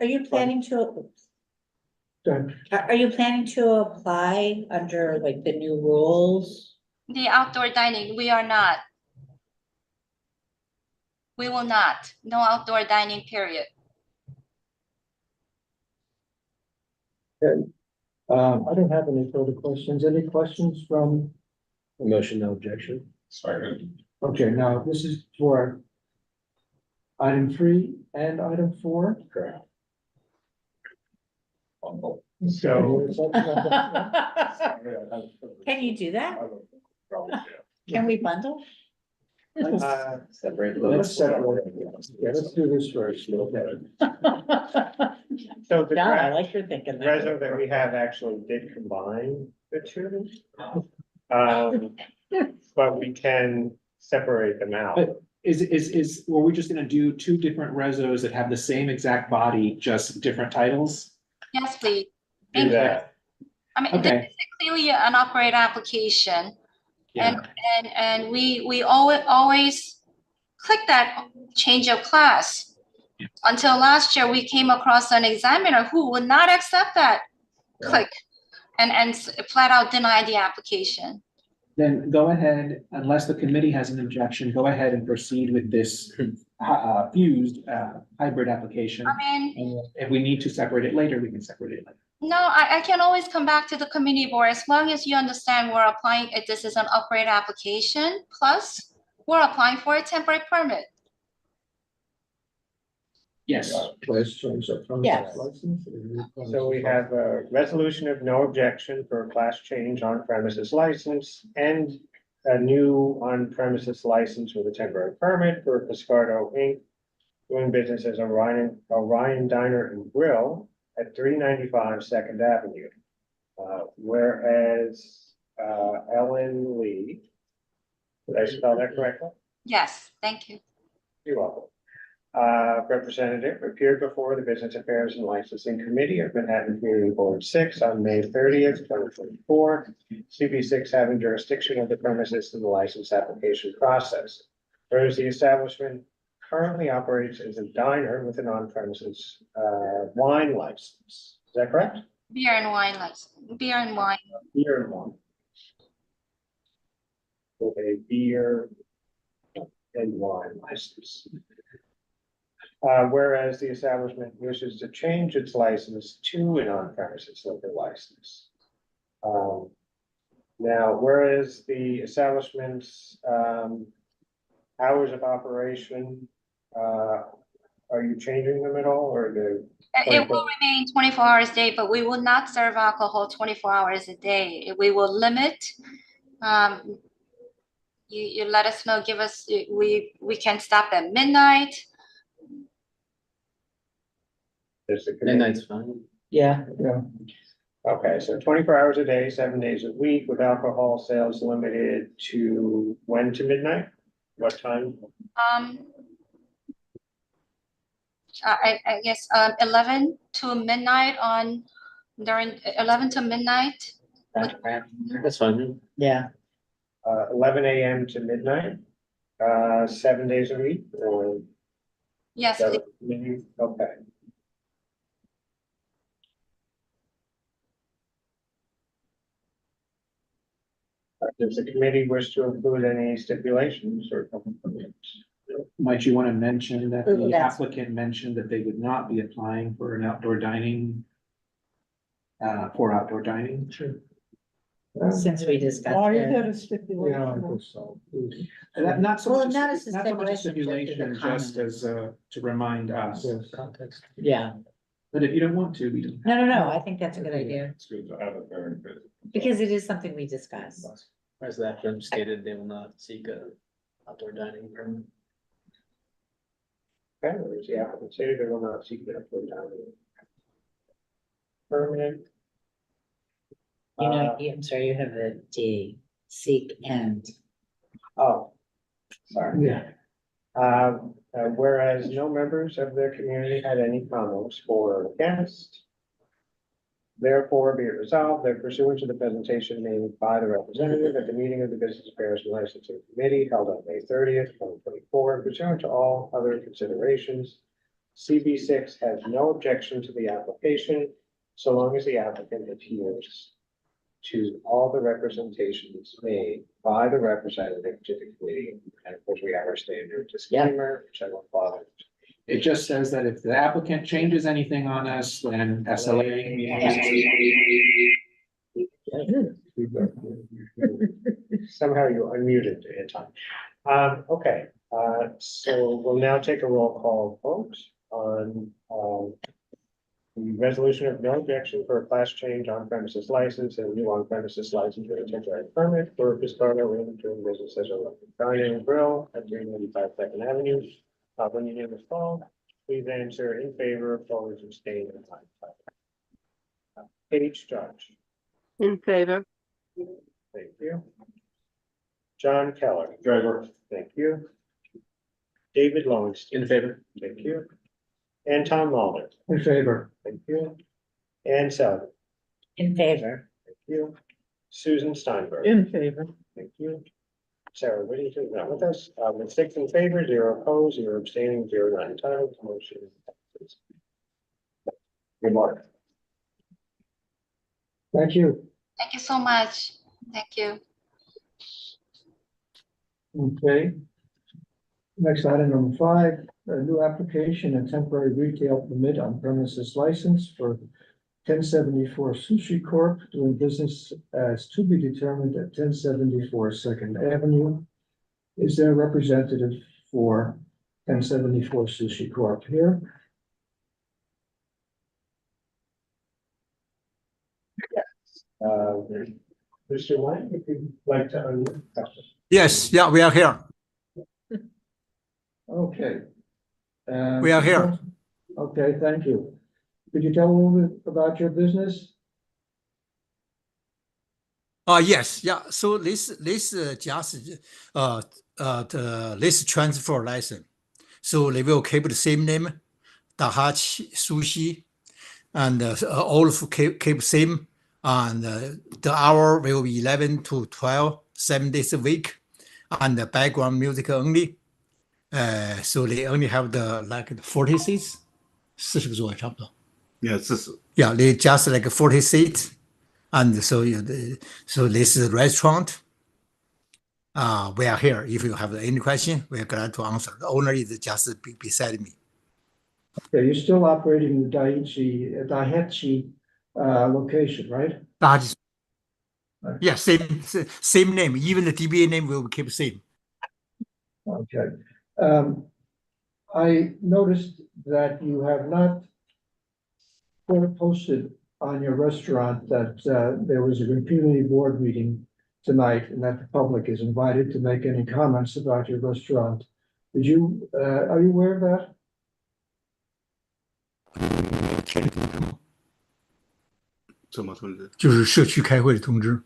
Are you planning to, Done. are you planning to apply under like the new rules? The outdoor dining, we are not. We will not. No outdoor dining, period. I don't have any further questions. Any questions from, Motion, no objection. Sorry. okay, now this is for item 3 and item 4? Correct. So, Can you do that? Can we bundle? Separate Let's those. separate. Yeah, let's do this first. Okay. so the John, I draft like your thinking. reso that we have actually did combine the two. But we can separate them out. But were we just gonna do 2 different resos that have the same exact body, just different titles? Yes, please. Do that. I mean, Okay. this is clearly an upgrade application. Yeah. And we always click that change of class. Yeah. Until last year, we came across an examiner who would not accept that click and flat out deny the application. Then go ahead, unless the committee has an objection, go ahead and proceed with this fused hybrid application. I mean, And if we need to separate it later, we can separate it later. no, I can always come back to the committee board as long as you understand we're applying, this is an upgrade application, plus we're applying for a temporary permit. Yes. Let's change that from Yes. license. So we have a resolution of no objection for a class change on premises license and a new on premises license with a temporary permit for Piscardo Inc. doing business as Orion Diner and Grill at 395 Second Avenue. Whereas Ellen Lee, did I spell that correctly? Yes, thank you. You're welcome. Representative appeared before the Business Affairs and Licensing Committee of Manhattan Community Board 6 on May 30th, 2024. CB6 having jurisdiction of the premises in the license application process. Whereas the establishment currently operates as a diner with an on-premises wine license. Is that correct? Beer and wine license, beer and wine. Beer and wine. With a beer and wine license. Whereas the establishment wishes to change its license to an on-premises liquor license. Now, whereas the establishment's hours of operation, are you changing them at all, or the? It will remain 24 hours a day, but we will not serve alcohol 24 hours a day. We will limit. You let us know, give us, we can stop at midnight. Midnight's fine. Yeah. Yeah. Okay, so 24 hours a day, 7 days a week with alcohol sales limited to when to midnight? What time? I guess 11 to midnight during 11 to midnight. That's fine. Yeah. 11 a.m. to midnight, 7 days a week, or? Yes, please. Okay. Does the committee wish to include any stipulations or? Might you want to mention that Ooh, the that's- applicant mentioned that they would not be applying for an outdoor dining? For outdoor dining? Sure. since we discussed Why is that it. a stipulation? Yeah, I think so. Not so Well, much, not a as a not so much a stipulation, stipulation, just as to remind us. Yes. Context. Yeah, But if you don't want to, we don't. no, I think that's a good idea, It's good to have it there in case. because it is something we discussed. As the applicant stated, they will not seek a outdoor dining permit. Okay, there's the applicant stated they will not seek the upward dining permit. You know, I'm sorry, you have the D, seek and. Oh, sorry. Yeah. Whereas no members of the community had any comments or against. Therefore, be it resolved that pursuant to the presentation made by the representative at the meeting of the Business Affairs and Licensing Committee held on May 30th, 2024, pursuant to all other considerations, CB6 has no objection to the application, so long as the applicant adheres to all the representations made by the representative to the committee. And of course, we have our standard disclaimer, which I won't bother. It just says that if the applicant changes anything on us, then SLA means. Somehow you unmuted, Anton. Okay, so we'll now take a roll call vote on, the resolution of no objection for a class change on premises license and a new on premises license with a temporary permit for Piscardo Inn doing business as a dining and grill at 395 Second Avenue. When your name is called, please answer in favor, opposed, abstain, and aye. Paige Judge, In favor. thank you. John Keller. Favor. Thank you. David Lowenstein. In favor. Thank you. And Tom Mulder. In favor. Thank you. Ann Sullivan. In favor. Thank you. Susan Steinberg. In favor. Thank you. Sarah Whittington, not with us. With 6 in favor, 0 opposed, 0 abstaining, 0 not entitled. Motion passes. Remark. Thank you. Thank you so much. Thank you. Okay. Next item number 5, a new application and temporary retail permit on premises license for 1074 Sushi Corp. Doing business as to be determined at 1074 Second Avenue. Is there a representative for 1074 Sushi Corp. here? Mr. White, if you'd like to unmute. Yes, yeah, we are here. Okay. We are here. Okay, thank you. Could you tell a little bit about your business? Yes, yeah. So this just this transfer license. So they will keep the same name, Dahachi Sushi, and all of keep same. And the hour will be 11 to 12, 7 days a week, and the background music only. So they only have the 40 seats, 40个座位差不多。Yeah, they just like 40 seats, and so so this is restaurant. We are here. If you have any question, we are glad to answer. The owner is just beside me. Okay, you're still operating the Daihatchi location, right? That is, yeah, same name. Even the DBA name will keep same. Okay. I noticed that you have not posted on your restaurant that there was a community board meeting tonight and that the public is invited to make any comments about your restaurant. Did you, are you aware of that? 什么通知？就是社区开会的通知。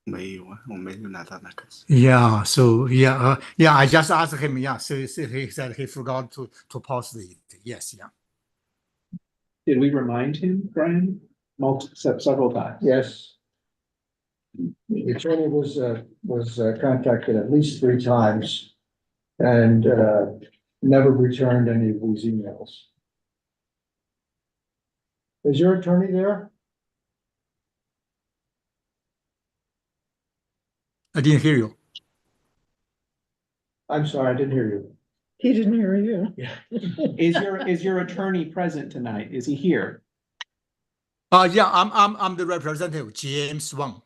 没有啊，我没有拿到那个。Yeah, so yeah, I just asked him. Yeah, so he said he forgot to post it. Yes, yeah. Did we remind him, Brian? Several times. Yes. The attorney was contacted at least 3 times and never returned any of these emails. Is your attorney there? I didn't hear you. I'm sorry, I didn't hear you. He didn't hear you. Yeah. Is your attorney present tonight? Is he here? I'm sorry, I didn't hear you. Is your attorney present tonight? Is he here? 'Cause I didn't hear you. Yeah. Is your attorney present tonight? Is he here? Yeah, I'm the representative, James Wang.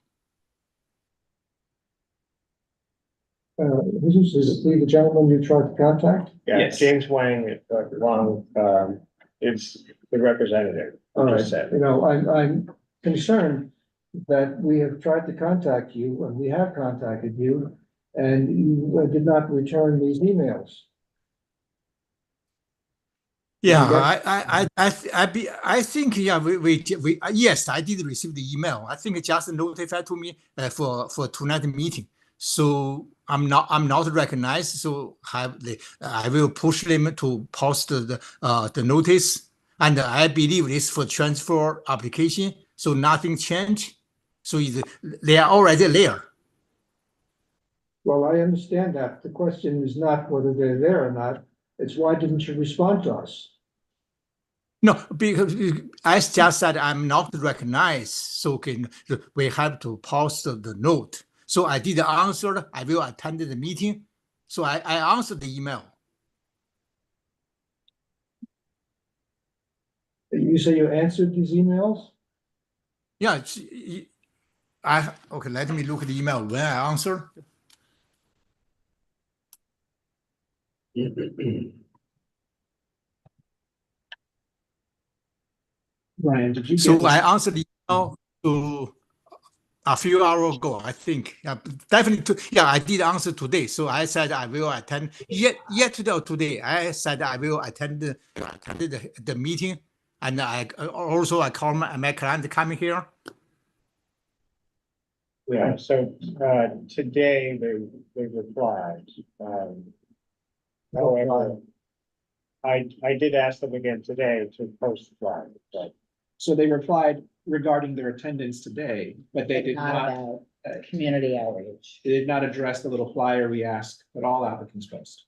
This is the gentleman you tried to contact? Yeah, Yes. James Wang, is the representative. All right, Just said. you know, I'm concerned that we have tried to contact you, and we have contacted you, and you did not return these emails. Yeah, you I think, yeah, we, yes, I did receive the email. I think it just notified to me for tonight meeting. So I'm not recognized. So I will push them to post the notice. And I believe it's for transfer application. So nothing changed. So they are already there. Well, I understand that. The question is not whether they're there or not. It's why didn't you respond to us? No, because I just said I'm not recognized, so we have to post the note. So I did answer. I will attend the meeting. So I answered the email. You say you answered these emails? Yeah, okay. Let me look at the email when I answer. Ryan, did you? So get I answered the email to a few hours ago, I think. Yeah, definitely. Yeah, I did answer today. So I said I will attend. Today, I said I will attend the meeting, and I call my client coming here. Yeah, so, today they replied, however, I did ask them again today to post the flyer, but. So they replied regarding their attendance today, but they did not, About community outreach. they did not address the little flyer we asked that all applicants post.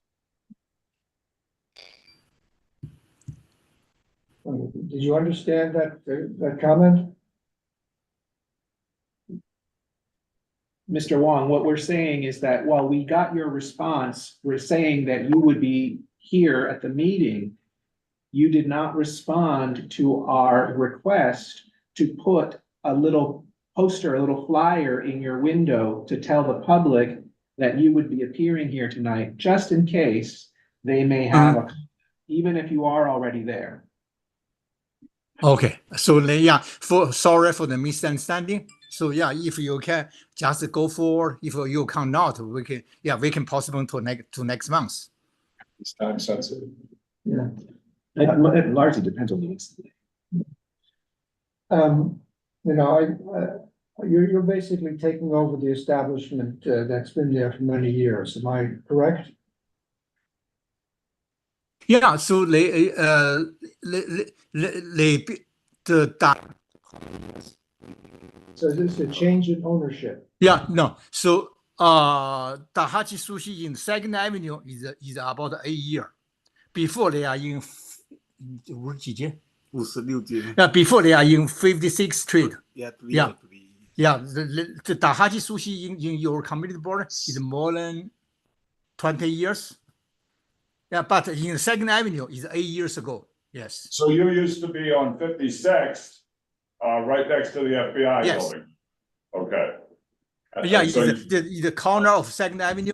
Did you understand that comment? Mr. Wong, what we're saying is that while we got your response, we're saying that you would be here at the meeting. You did not respond to our request to put a little poster, a little flyer in your window to tell the public that you would be appearing here tonight, just in case they may have even if you are already there. Okay, so yeah, sorry for the misunderstanding. So yeah, if you can just go forward, if you cannot, we can postpone to next month. It's time sensitive. Yeah. It largely depends on the incident. You know, you're basically taking over the establishment that's been there for many years. Am I correct? Yeah, so So this is a change in ownership. Yeah, no. So Dahachi Sushi in Second Avenue is about 8 years. Before they are in 56街 Yeah, before they are in 56th Street. Yeah. Yeah, the Dahachi Sushi in your community board is more than 20 years. Yeah, but in Second Avenue is 8 years ago. Yes. So you used to be on 56th, right next to the FBI Yes. building? Okay. Yeah, And so it's the corner of Second Avenue.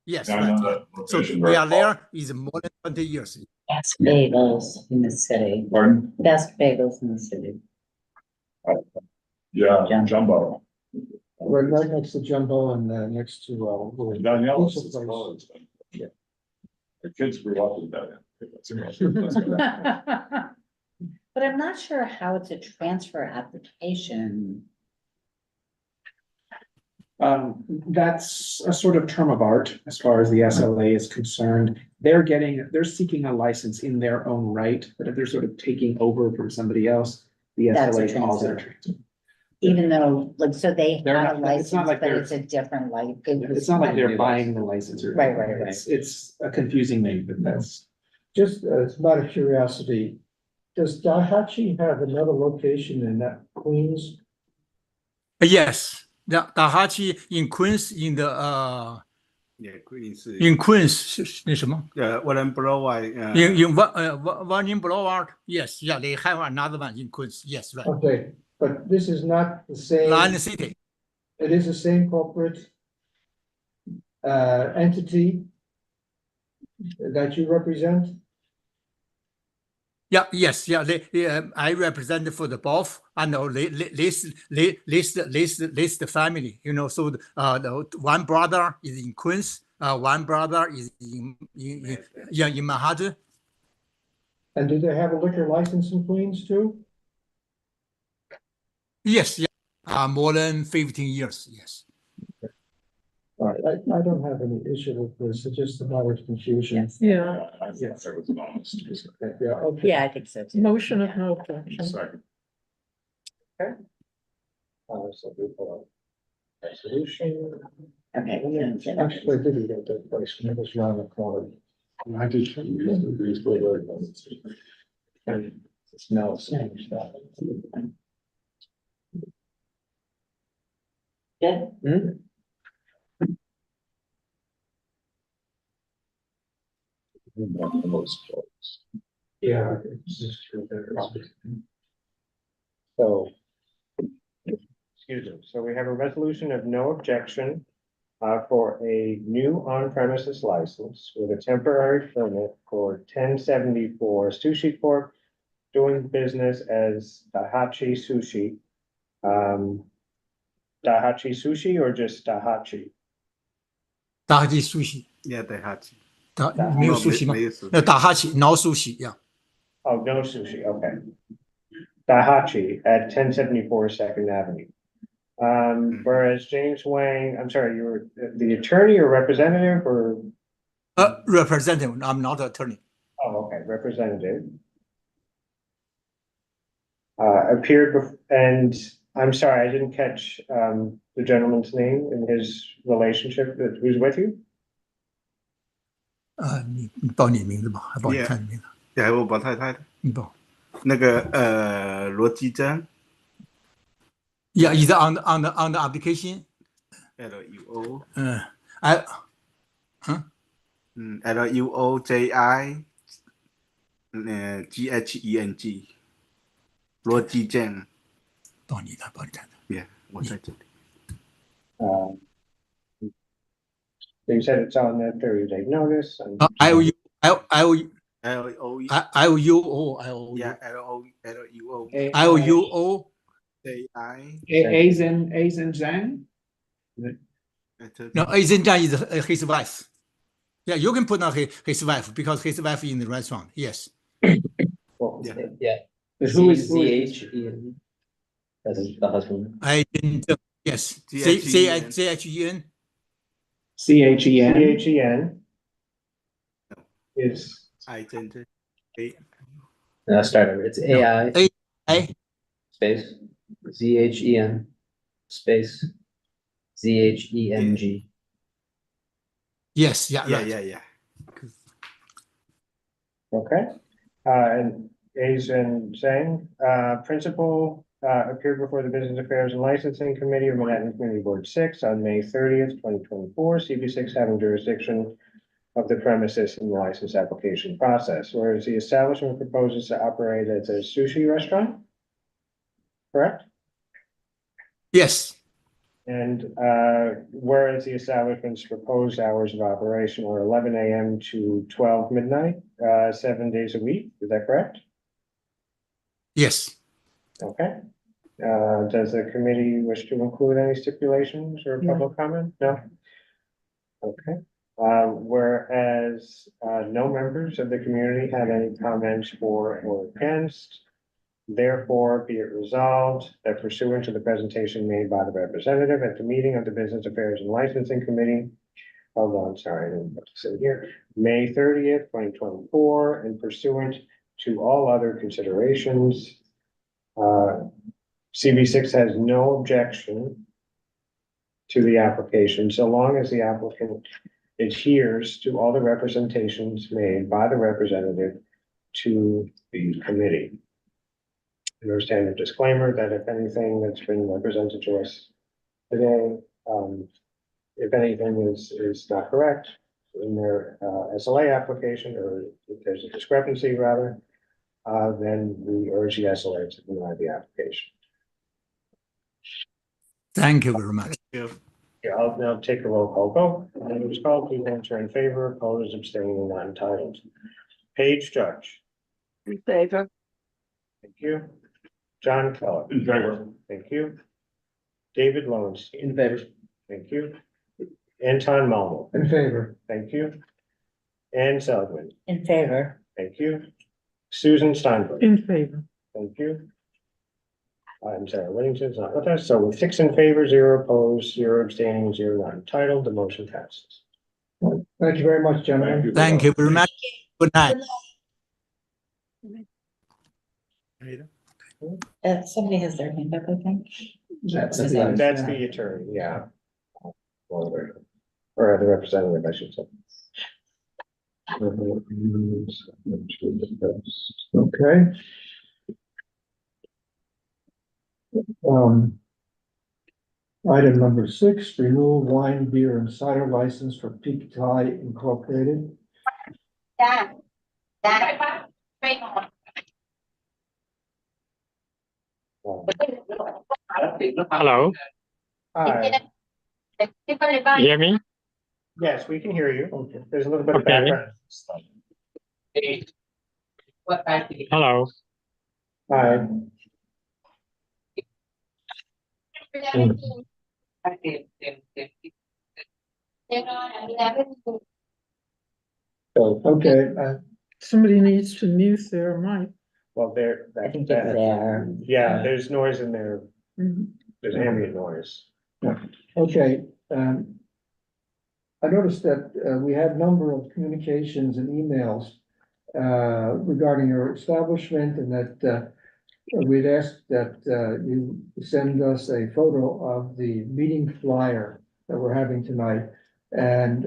Yes, I right. know that So location we very are well. there is more than 20 years. Best bagels in the city. Pardon? Best bagels in the city. Yeah, Jumbo. We're right next to Jumbo and next to Danielle's pizza is place. closed. Yeah. The kids grew up with that. But I'm not sure how it's a transfer application. That's a sort of term of art as far as the SLA is concerned. They're seeking a license in their own right, but if they're sort of taking over from somebody else, the That's a SLA calls it a transfer. transfer. Even though, like, so they They're have a not- it's not license, like but they're- it's a different like. It's not like they're buying the license or. Right. It's a confusing name, but that's. Just as a matter of curiosity, does Dahachi have another location in that Queens? Yes, the Dahachi in Queens in the Yeah, Queen 是 In Queens 是那什么 Warren Boulevard in Warning Boulevard. Yes, yeah, they have another one in Queens. Yes, right. Okay, but this is not the same. Lion City. It is the same corporate entity that you represent? Yeah, yes, yeah. I represent for the both. I know list the family. You know, so the one brother is in Queens. One brother is in Manhattan. And do they have a liquor license in Queens too? Yes, yeah. More than 15 years. Yes. All right, I don't have any issue with this. It's just a matter of confusion. Yeah, Yes. Yeah, okay. Yeah, I think so too. motion of no objection. Second. So we put a resolution. Okay. Actually, I didn't get that place. It was around the corner. I did. And it's now same stuff. Yeah. Yeah. it's just true there. So. Excuse me, so we have a resolution of no objection. For a new on-premises license with a temporary permit for 1074 Sushi Corp. Doing business as Dahachi Sushi. Dahachi Sushi or just Dahachi? Dahachi Sushi. Yeah, Daihatsu. 没有 sushi 吗？Dahachi, no sushi. Yeah. Oh, no sushi, okay. Dahachi at 1074 Second Avenue. Whereas James Wang, I'm sorry, you were the attorney or representative or? Representative. I'm not attorney. Oh, okay, representative. Appeared and I'm sorry, I didn't catch the gentleman's name and his relationship that who's with you? 你报你名字吧，还报你太太名字。对，我报太太的。你报。那个罗基珍。Yeah, is on the application. LUO. LUOJI GHENG. 罗基珍。报你的，报你太太。Yeah, 我在这里。You said it's on the 30-day notice. IOU. LOU. Yeah, LUO. IOUO. A's in Zhang? No, Asian Zhang is his wife. Yeah, you can put on his wife because his wife is in the restaurant. Yes. Yeah. Who is CHEN? That's the husband. I didn't. Yes. CHEN. CHEN. CHEN is identity. Start over. It's AI space ZHEN space ZHENG. Yes. Yeah. Right. Yeah. okay. And Asian Zhang, principal, appeared before the Business Affairs and Licensing Committee of Manhattan Community Board 6 on May 30th, 2024. CB6 having jurisdiction of the premises in the license application process, whereas the establishment proposes to operate as a sushi restaurant. Correct? Yes. And whereas the establishment's proposed hours of operation are 11 a.m. to 12 midnight, 7 days a week. Is that correct? Yes. Okay. Does the committee wish to include any stipulations or public comment? No? Okay. Whereas no members of the community have any comments for or against, therefore be it resolved that pursuant to the presentation made by the representative at the meeting of the Business Affairs and Licensing Committee, hold on, sorry, I didn't put this in here, May 30th, 2024, and pursuant to all other considerations, CB6 has no objection to the application, so long as the applicant adheres to all the representations made by the representative to the committee. Understand the disclaimer that if anything that's been represented to us today if anything is not correct in their SLA application, or if there's a discrepancy rather, then we urge the SLA to deny the application. Thank you very much. Yeah, I'll now take a roll call vote. And it was called, please answer in favor, opposed, abstaining, not entitled. Paige Judge. In favor. Thank you. John Keller. In favor. Thank you. David Lowenstein. In favor. Thank you. Anton Malmo. In favor. Thank you. Ann Seligman. In favor. Thank you. Susan Steinberg. In favor. Thank you. I'm sorry, Whittington's not with us, so with 6 in favor, 0 opposed, 0 abstaining, 0 not entitled, the motion passes. Thank you very much, gentlemen. Thank you very much. Good night. Somebody has their hand up, I think. That's the attorney, yeah. Or the representative, I should say. Okay. Item number 6, renewal wine, beer, and cider license for Peak Thai Incorporated. Hello, Hi, hear me? yes, we can hear you. There's a little bit of Okay. background. Hello, Hi. So, Okay, Somebody needs to mute their mic. well, there, I think it's there. yeah, there's noise in there, Mhm. there's ambient noise. okay. I noticed that we had a number of communications and emails regarding your establishment, and that we'd asked that you send us a photo of the meeting flyer that we're having tonight, and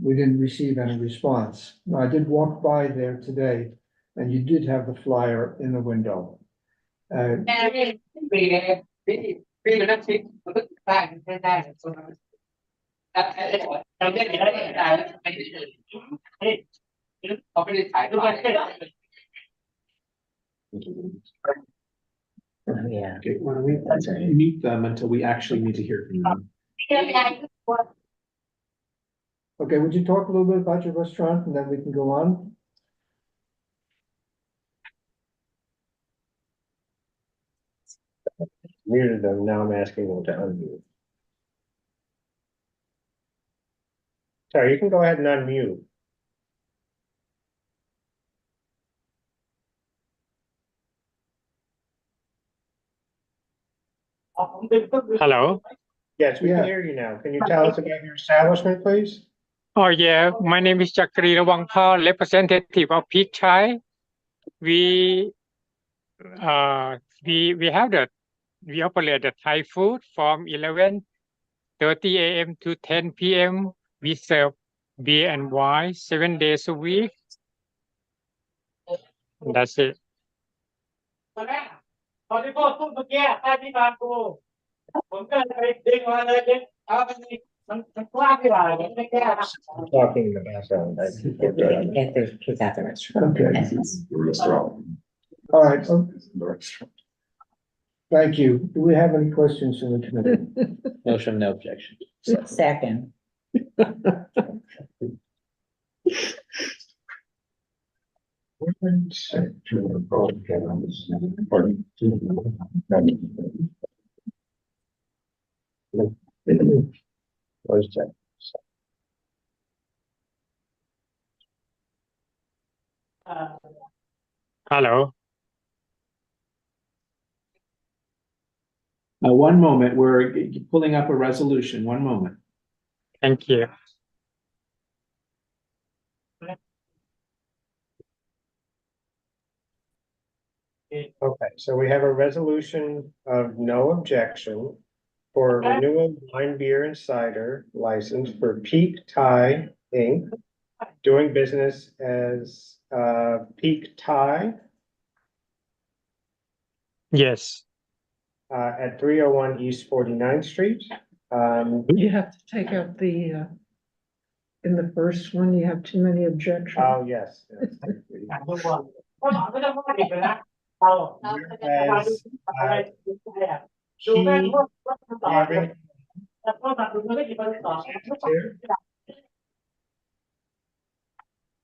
we didn't receive any response. Now, I did walk by there today, and you did have the flyer in the window. Yeah. Okay, why don't we mute them until we actually need to hear from them? Okay, would you talk a little bit about your restaurant, and then we can go on? Muted them, now I'm asking them to unmute. Sorry, you can go ahead and unmute. hello. Yes, we can hear you now. Can you tell us about your establishment, please? Oh yeah, my name is Chakri Rawangpa, representative of Peak Thai. We have we operate the Thai food from 11:30 a.m. to 10 p.m. We serve beer and wine 7 days a week. That's it. I'm talking in the background. He's at the restaurant. Okay. All right. Thank you. Do we have any questions from the committee? Motion, no objection. Second. Where's that? Hello. One moment, we're pulling up a resolution, one moment. Thank you. Okay, so we have a resolution of no objection for renewal wine, beer, and cider license for Peak Thai Inc. Doing business as Peak Thai Yes. at 301 East 49th Street, You have to take out the, in the first one, you have too many objections. oh, yes. Yes, I agree. Whereas,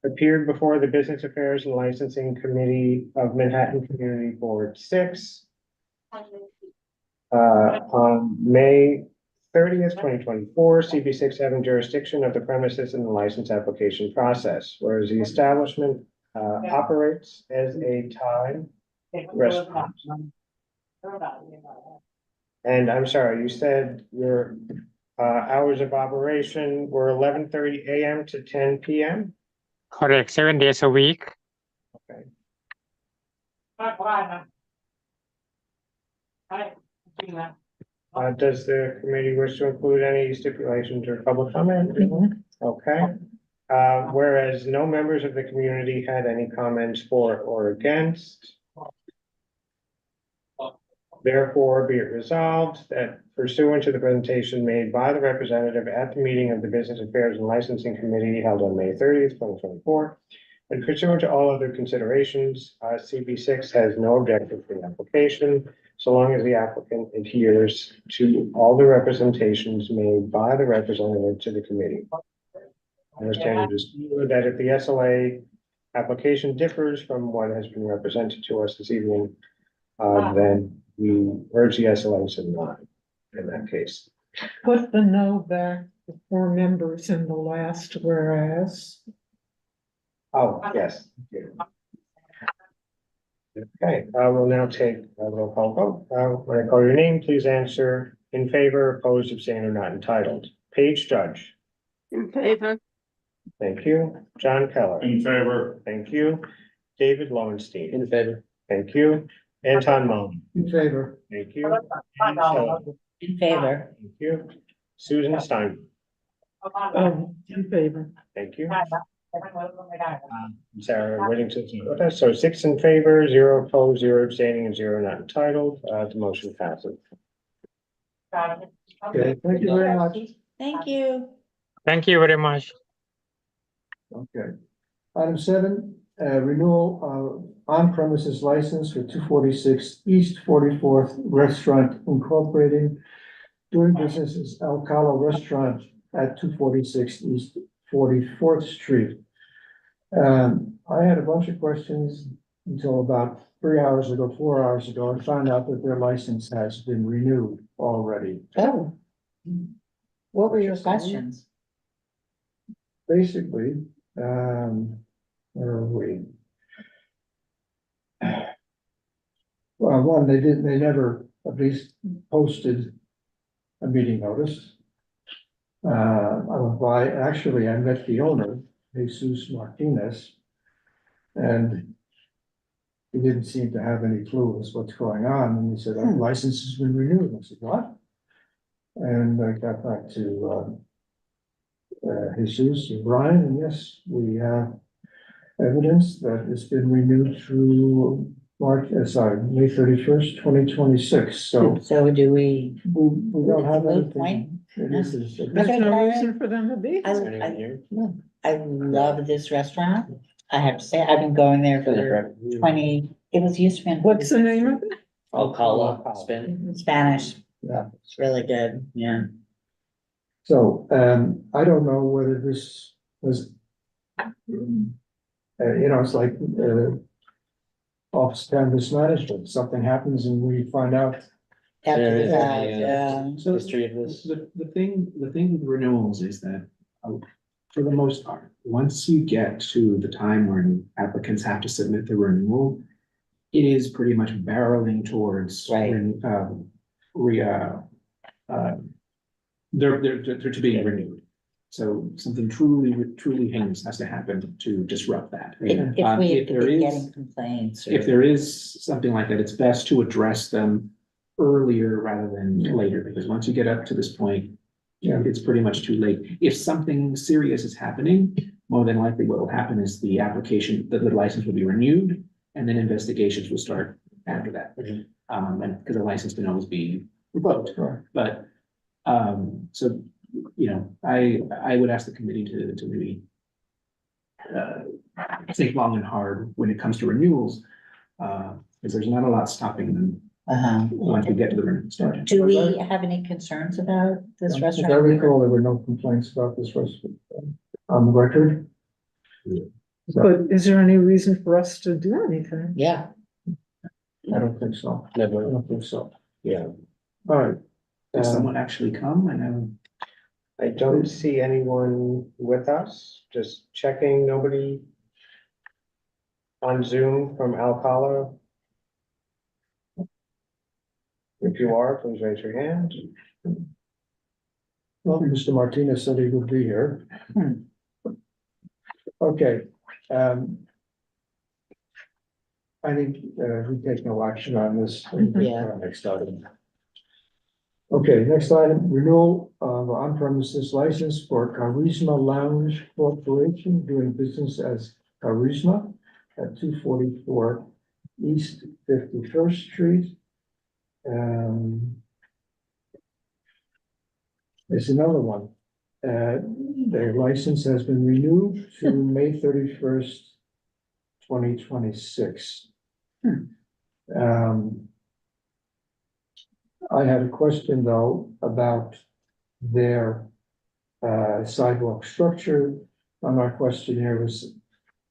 appeared before the Business Affairs and Licensing Committee of Manhattan Community Board 6 on May 30th, 2024, CB6 having jurisdiction of the premises in the license application process, whereas the establishment operates as a Thai restaurant. And I'm sorry, you said your hours of operation were 11:30 a.m. to 10 p.m.? Correct, 7 days a week. Okay. Does the committee wish to include any stipulations or public comment? Okay. Whereas no members of the community had any comments for or against. Therefore, be it resolved that pursuant to the presentation made by the representative at the meeting of the Business Affairs and Licensing Committee held on May 30th, 2024, and pursuant to all other considerations, CB6 has no objection to the application, so long as the applicant adheres to all the representations made by the representative to the committee. I understand it is clear that if the SLA application differs from what has been represented to us this evening, then we urge the SLA to deny in that case. Put the no back, the 4 members in the last whereas. Oh, yes. Okay, I will now take a roll call vote. When I call your name, please answer in favor, opposed, abstained, or not entitled. Paige Judge. In favor. Thank you. John Keller. In favor. Thank you. David Lowenstein. In favor. Thank you. Anton Mullen. In favor. Thank you. Ann Schiller. In favor. Thank you. Susan Stein. In favor. Thank you. Sarah Whittington. Okay, so 6 in favor, 0 opposed, 0 abstaining, and 0 not entitled. The motion passes. Okay, thank you very much. Thank you. Thank you very much. Okay. Item 7, renewal of on-premises license for 246 East 44th Restaurant Incorporated, doing business as Alcala Restaurant at 246 East 44th Street. I had a bunch of questions until about 3 hours ago, 4 hours ago, and found out that their license has been renewed already. Oh. What were your questions? Basically, where are we? Well, one, they never at least posted a meeting notice. Actually, I met the owner, Jesus Martinez, and he didn't seem to have any clue as what's going on, and he said, our license has been renewed. I said, what? And I got back to Jesus and Brian, and yes, we have evidence that it's been renewed through May 31st, 2026, so. So do we? We don't have Moot point? anything. This is. There's no reason for them to be. I love this restaurant. I have to say, I've been going there for 20, it was used to be. What's the name of it? Alcala, Spain. Spanish. Yeah. It's really good, yeah. So, I don't know whether this was, it's like, office canvas management, something happens and we find out. After the fact, yeah. So History of this. the thing with renewals is that, for the most part, once you get to the time when applicants have to submit the renewal, it is pretty much barreling towards. Right. They're to be renewed. So something truly heinous has to happen to disrupt that. If we have been getting complaints. If there is something like that, it's best to address them earlier rather than later, because once you get up to this point, it's pretty much too late. If something serious is happening, more than likely what will happen is the license will be renewed, and then investigations will start after that. And because the license can always be revoked, but So, you know, I would ask the committee to maybe think long and hard when it comes to renewals, because there's not a lot stopping them once we get to the renewal stage. Do we have any concerns about this As I restaurant? recall, there were no complaints about this restaurant on the record. But is there any reason for us to do anything? Yeah. I don't think so. I don't think so. Yeah, All right. Does someone actually come? I know. I don't see anyone with us, just checking, nobody on Zoom from Alcala. If you are, please raise your hand. Well, Mr. Martinez said he would be here. Okay. I think we take no action on this. Yeah. Next item. Okay, next item, renewal of on-premises license for Charisma Lounge Corporation doing business as Charisma at 244 East 51st Street. There's another one. Their license has been renewed to May 31st, 2026. I had a question though about their sidewalk structure. On our questionnaire was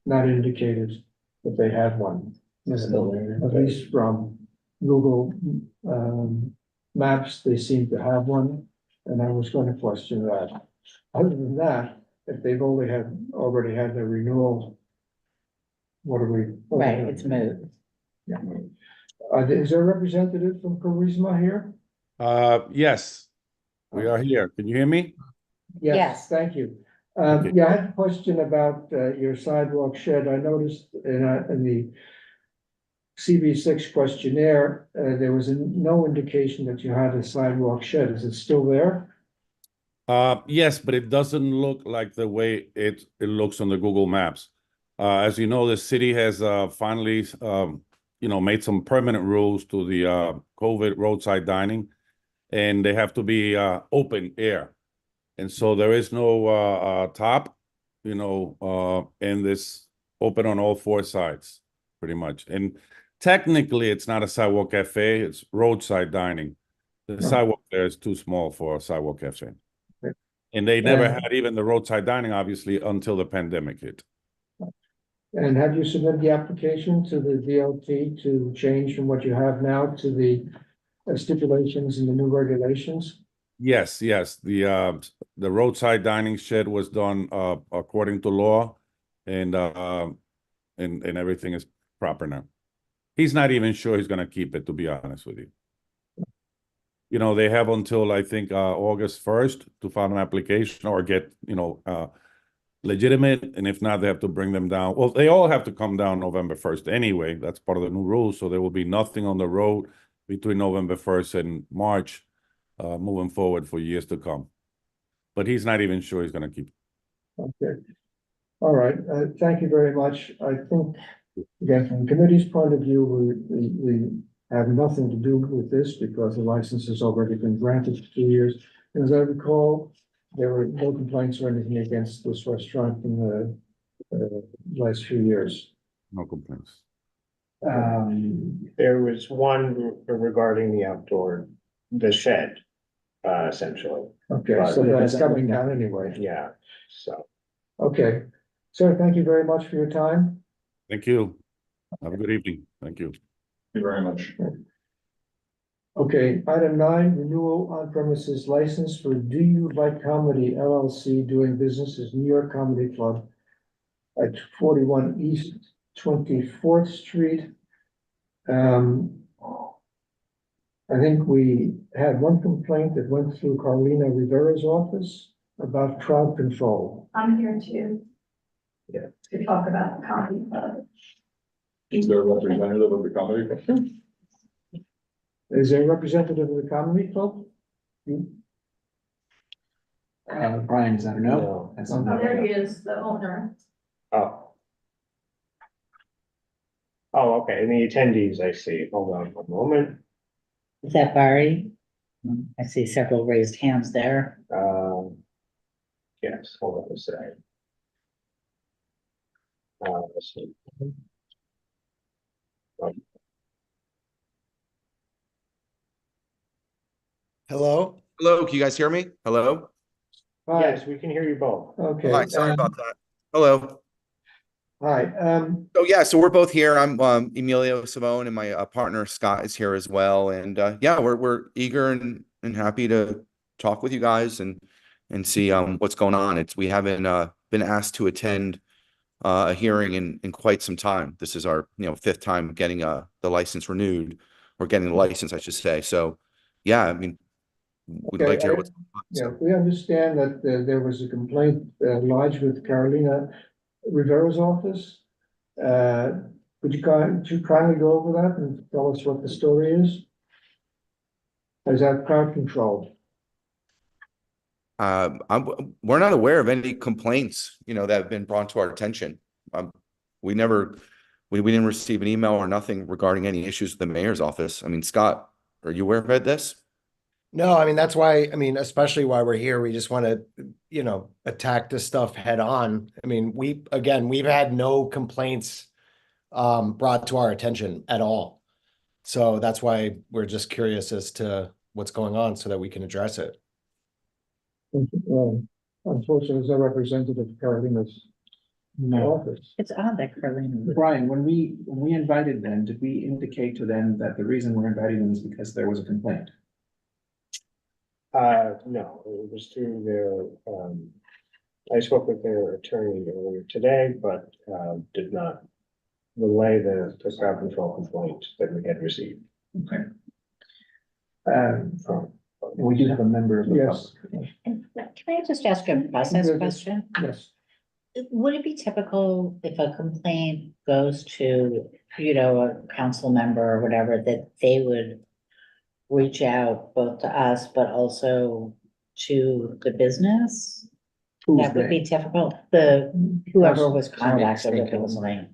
not indicated that they had one. At least from Google Maps, they seem to have one, and I was going to question that. Other than that, if they've already had their renewal, what are we? Right, it's moved. Yeah. Is there a representative from Charisma here? Yes, we are here. Can you hear me? Yes. Thank you. Okay. Yeah, I had a question about your sidewalk shed. I noticed in the CV6 questionnaire, there was no indication that you had a sidewalk shed. Is it still there? Yes, but it doesn't look like the way it looks on the Google Maps. As you know, the city has finally made some permanent rules to the COVID roadside dining, and they have to be open air. And so there is no top, and this open on all four sides, pretty much. And technically, it's not a sidewalk cafe, it's roadside dining. The sidewalk there is too small for a sidewalk cafe. Okay. And they never had even the roadside dining, obviously, until the pandemic hit. And have you submitted the application to the DLT to change from what you have now to the stipulations and the new regulations? Yes. The roadside dining shed was done according to law, and everything is proper now. He's not even sure he's gonna keep it, to be honest with you. They have until I think August 1st to file an application or get legitimate, and if not, they have to bring them down. Well, they all have to come down November 1st anyway. That's part of the new rules. So there will be nothing on the road between November 1st and March, moving forward for years to come. But he's not even sure he's going to keep it. Okay. All right. Thank you very much. I think, again, from the committee's point of view, we have nothing to do with this because the license has already been granted for 2 years. And as I recall, there were no complaints or anything against this restaurant in the last few years. No complaints. There was one regarding the shed, essentially. Okay, so that's coming down anyway. Yeah, so. Okay. Sir, thank you very much for your time. Thank you. Have a good evening. Thank you. Thank you very much. Okay, item 9, renewal on premises license for Do You Like Comedy LLC doing business as New York Comedy Club at 41 East 24th Street. I think we had one complaint that went through Carlina Rivera's office about crowd control. I'm here too. Yeah. To talk about the comedy club. Is there a representative of the comedy club? Is there a representative of the comedy club? Brian, is that a no? No. That's Oh, a no. there he is, the owner. Oh, okay, and the attendees I see. Hold on one moment. Is that Barry? I see several raised hands there. Yes, hold on a second. Let's see. Hello? Hello, can you guys hear me? Hello? Yes, we can hear you both. Okay. Hi, sorry about that. Hello. Hi, So yeah, so we're both here. I'm Emilio Savone and my partner Scott is here as well. And yeah, we're eager and happy to talk with you guys and see what's going on. We haven't been asked to attend a hearing in quite some time. This is our fifth time getting the license renewed, or getting the license, I should say. So yeah, I mean, we'd like to hear what's going on. yeah, we understand that there was a complaint lodged with Carolina Rivera's office. Would you kindly go over that and tell us what the story is? Is that crowd control? We're not aware of any complaints, that have been brought to our attention. We didn't receive an email or nothing regarding any issues with the mayor's office. I mean, Scott, are you aware of this? No, I mean, that's why, I mean, especially why we're here, we just want to, attack this stuff head on. I mean, we've had no complaints brought to our attention at all. So that's why we're just curious as to what's going on so that we can address it. Unfortunately, there's no representative of Carolina's office. It's odd that Carolina. Brian, when we invited them, did we indicate to them that the reason we're inviting them is because there was a complaint? No, it was through their, I spoke with their attorney earlier today, but did not relay the crowd control complaint that we had received. Okay. We do have a member of the Yes. public. And can I just ask a process question? Yes. Would it be typical if a complaint goes to, a council member or whatever, that they would reach out both to us, but also to the business? That would be typical, whoever was contacted with the complaint.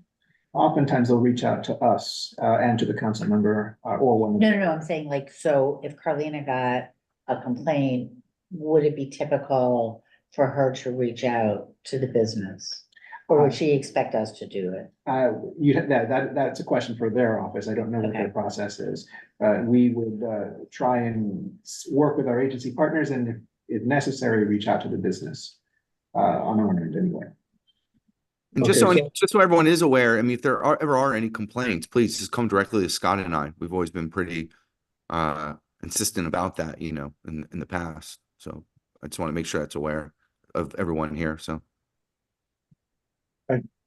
Oftentimes they'll reach out to us and to the council member or one. No, I'm saying like, so if Carolina got a complaint, would it be typical for her to reach out to the business? Or would she expect us to do it? That's a question for their office. I don't know what their process is. We would try and work with our agency partners, and if necessary, reach out to the business on our end anyway. And just so everyone is aware, I mean, if there ever are any complaints, please just come directly to Scott and I. We've always been pretty insistent about that, in the past. So I just want to make sure that's aware of everyone here. So.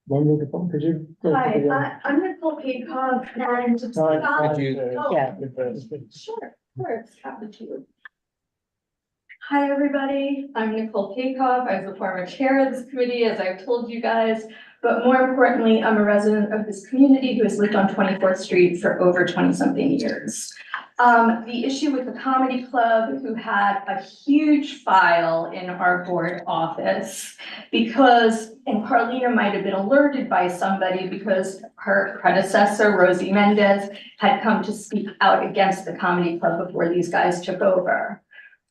One more, could you? Hi, I'm Nicole Peacock and. Could you? Yeah. Sure, of course, happy to. Hi, everybody. I'm Nicole Peacock. I was the former chair of this committee, as I've told you guys. But more importantly, I'm a resident of this community who has lived on 24th Street for over 20-something years. The issue with the comedy club, who had a huge file in our board office because, and Carolina might have been alerted by somebody because her predecessor, Rosie Mendez, had come to speak out against the comedy club before these guys took over.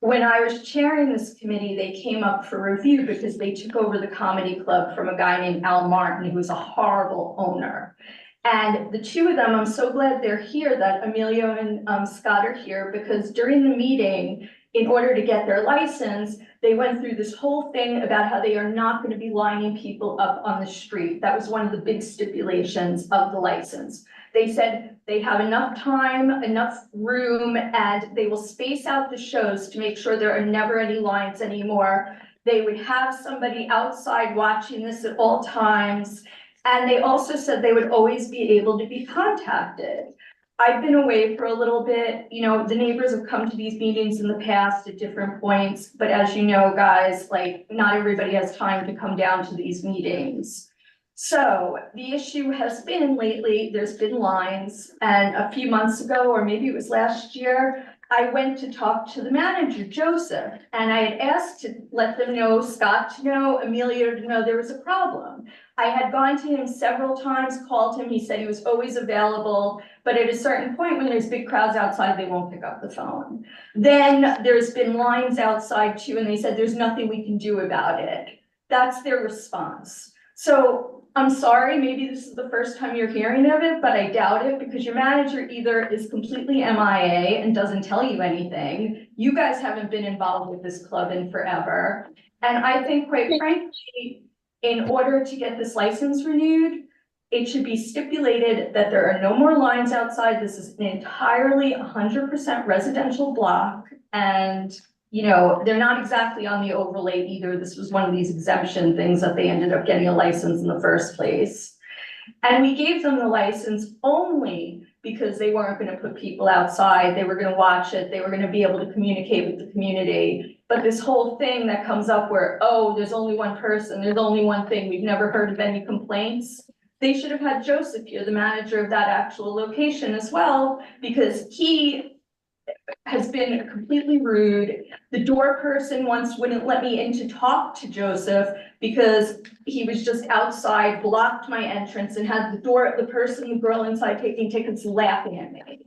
When I was chairing this committee, they came up for review because they took over the comedy club from a guy named Al Martin, who was a horrible owner. And the two of them, I'm so glad they're here, that Emilio and Scott are here, because during the meeting, in order to get their license, they went through this whole thing about how they are not going to be lining people up on the street. That was one of the big stipulations of the license. They said they have enough time, enough room, and they will space out the shows to make sure there are never any lines anymore. They would have somebody outside watching this at all times. And they also said they would always be able to be contacted. I've been away for a little bit. The neighbors have come to these meetings in the past at different points. But as you know, guys, like not everybody has time to come down to these meetings. So the issue has been lately, there's been lines, and a few months ago, or maybe it was last year, I went to talk to the manager, Joseph, and I had asked to let them know, Scott to know, Amelia to know there was a problem. I had gone to him several times, called him, he said he was always available, but at a certain point, when there's big crowds outside, they won't pick up the phone. Then there's been lines outside too, and they said there's nothing we can do about it. That's their response. So I'm sorry, maybe this is the first time you're hearing of it, but I doubt it because your manager either is completely MIA and doesn't tell you anything. You guys haven't been involved with this club in forever. And I think quite frankly, in order to get this license renewed, it should be stipulated that there are no more lines outside. This is an entirely 100% residential block. And you know, they're not exactly on the overlay either. This was one of these exemption things that they ended up getting a license in the first place. And we gave them the license only because they weren't going to put people outside. They were going to watch it. They were going to be able to communicate with the community. But this whole thing that comes up where, oh, there's only one person, there's only one thing, we've never heard of any complaints. They should have had Joseph here, the manager of that actual location as well, because he has been completely rude. The door person once wouldn't let me in to talk to Joseph because he was just outside, blocked my entrance and had the girl inside taking tickets laughing at me.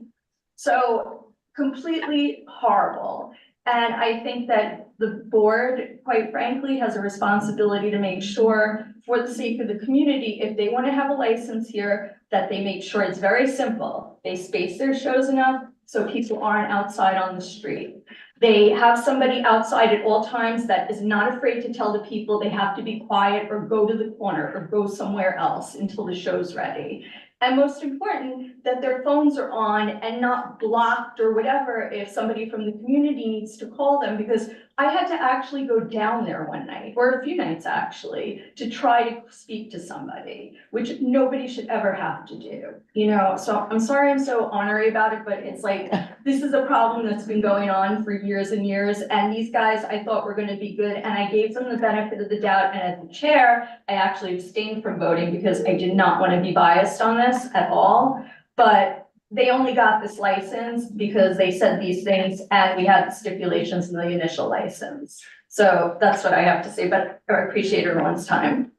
So completely horrible. And I think that the board, quite frankly, has a responsibility to make sure for the sake of the community, if they want to have a license here, that they make sure it's very simple. They space their shows enough so people aren't outside on the street. They have somebody outside at all times that is not afraid to tell the people they have to be quiet or go to the corner or go somewhere else until the show's ready. And most important, that their phones are on and not blocked or whatever if somebody from the community needs to call them, because I had to actually go down there one night, or a few nights actually, to try to speak to somebody, which nobody should ever have to do, you know? So I'm sorry I'm so ornery about it, but it's like, this is a problem that's been going on for years and years, and these guys I thought were gonna be good, and I gave them the benefit of the doubt, and as the chair, I actually abstained from voting because I did not want to be biased on this at all, but they only got this license because they said these things and we had the stipulations in the initial license. So that's what I have to say, but I appreciate everyone's time.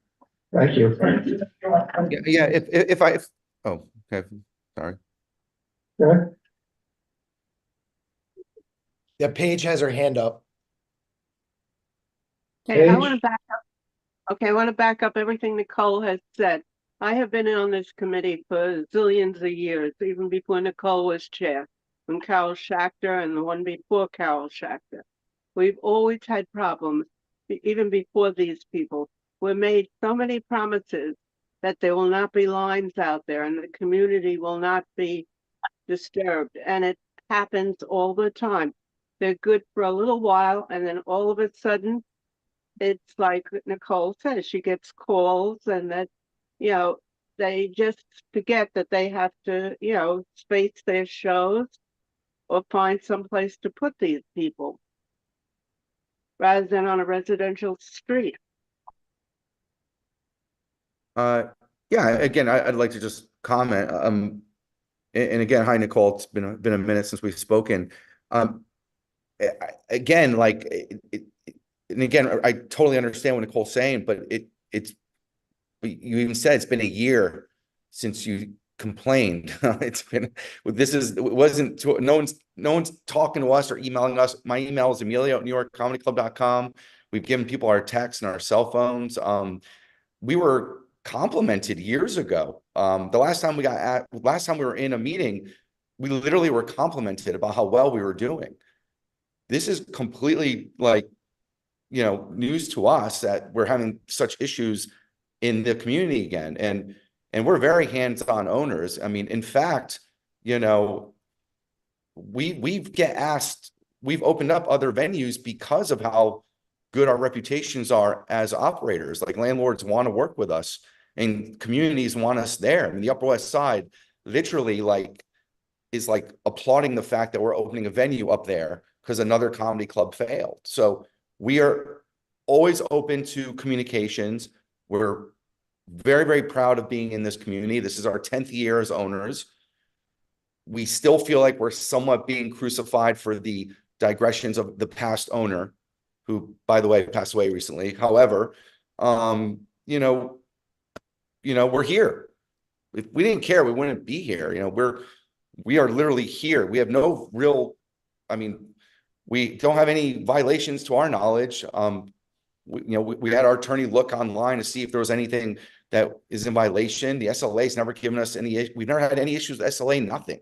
Thank you. Yeah, oh, okay, sorry. Good. Yeah, Paige has her hand up. Okay, I Paige? want to back up. Okay, I want to back up everything Nicole has said. I have been on this committee for zillions of years, even before Nicole was chair, when Carol Schachter and the one before Carol Schachter. We've always had problems, even before these people. We made so many promises that there will not be lines out there and the community will not be disturbed. And it happens all the time. They're good for a little while and then all of a sudden, it's like Nicole says, she gets calls and that, you know, they just forget that they have to, you know, space their shows or find someplace to put these people rather than on a residential street. Yeah, again, I'd like to just comment. And again, hi, Nicole. It's been a minute since we've spoken. Again, like, and again, I totally understand what Nicole's saying, but it's, you even said it's been a year since you complained. It's been, no one's talking to us or emailing us. My email is Amelia@NewYorkComedyClub.com. We've given people our texts and our cell phones. We were complimented years ago. The last time we were in a meeting, we literally were complimented about how well we were doing. This is completely like, you know, news to us that we're having such issues in the community again. And we're very hands-on owners. I mean, in fact, you know, we've opened up other venues because of how good our reputations are as operators. Like, landlords want to work with us and communities want us there. I mean, the Upper West Side literally is applauding the fact that we're opening a venue up there because another comedy club failed. So we are always open to communications. We're very, very proud of being in this community. This is our 10th year as owners. we still feel like we're somewhat being crucified for the digressions of the past owner, who, by the way, passed away recently. However, you know, we're here. If we didn't care, we wouldn't be here. You know, we are literally here. We have no real, I mean, we don't have any violations to our knowledge. We had our attorney look online to see if there was anything that is in violation. The SLA's never given us we've never had any issues with SLA, nothing.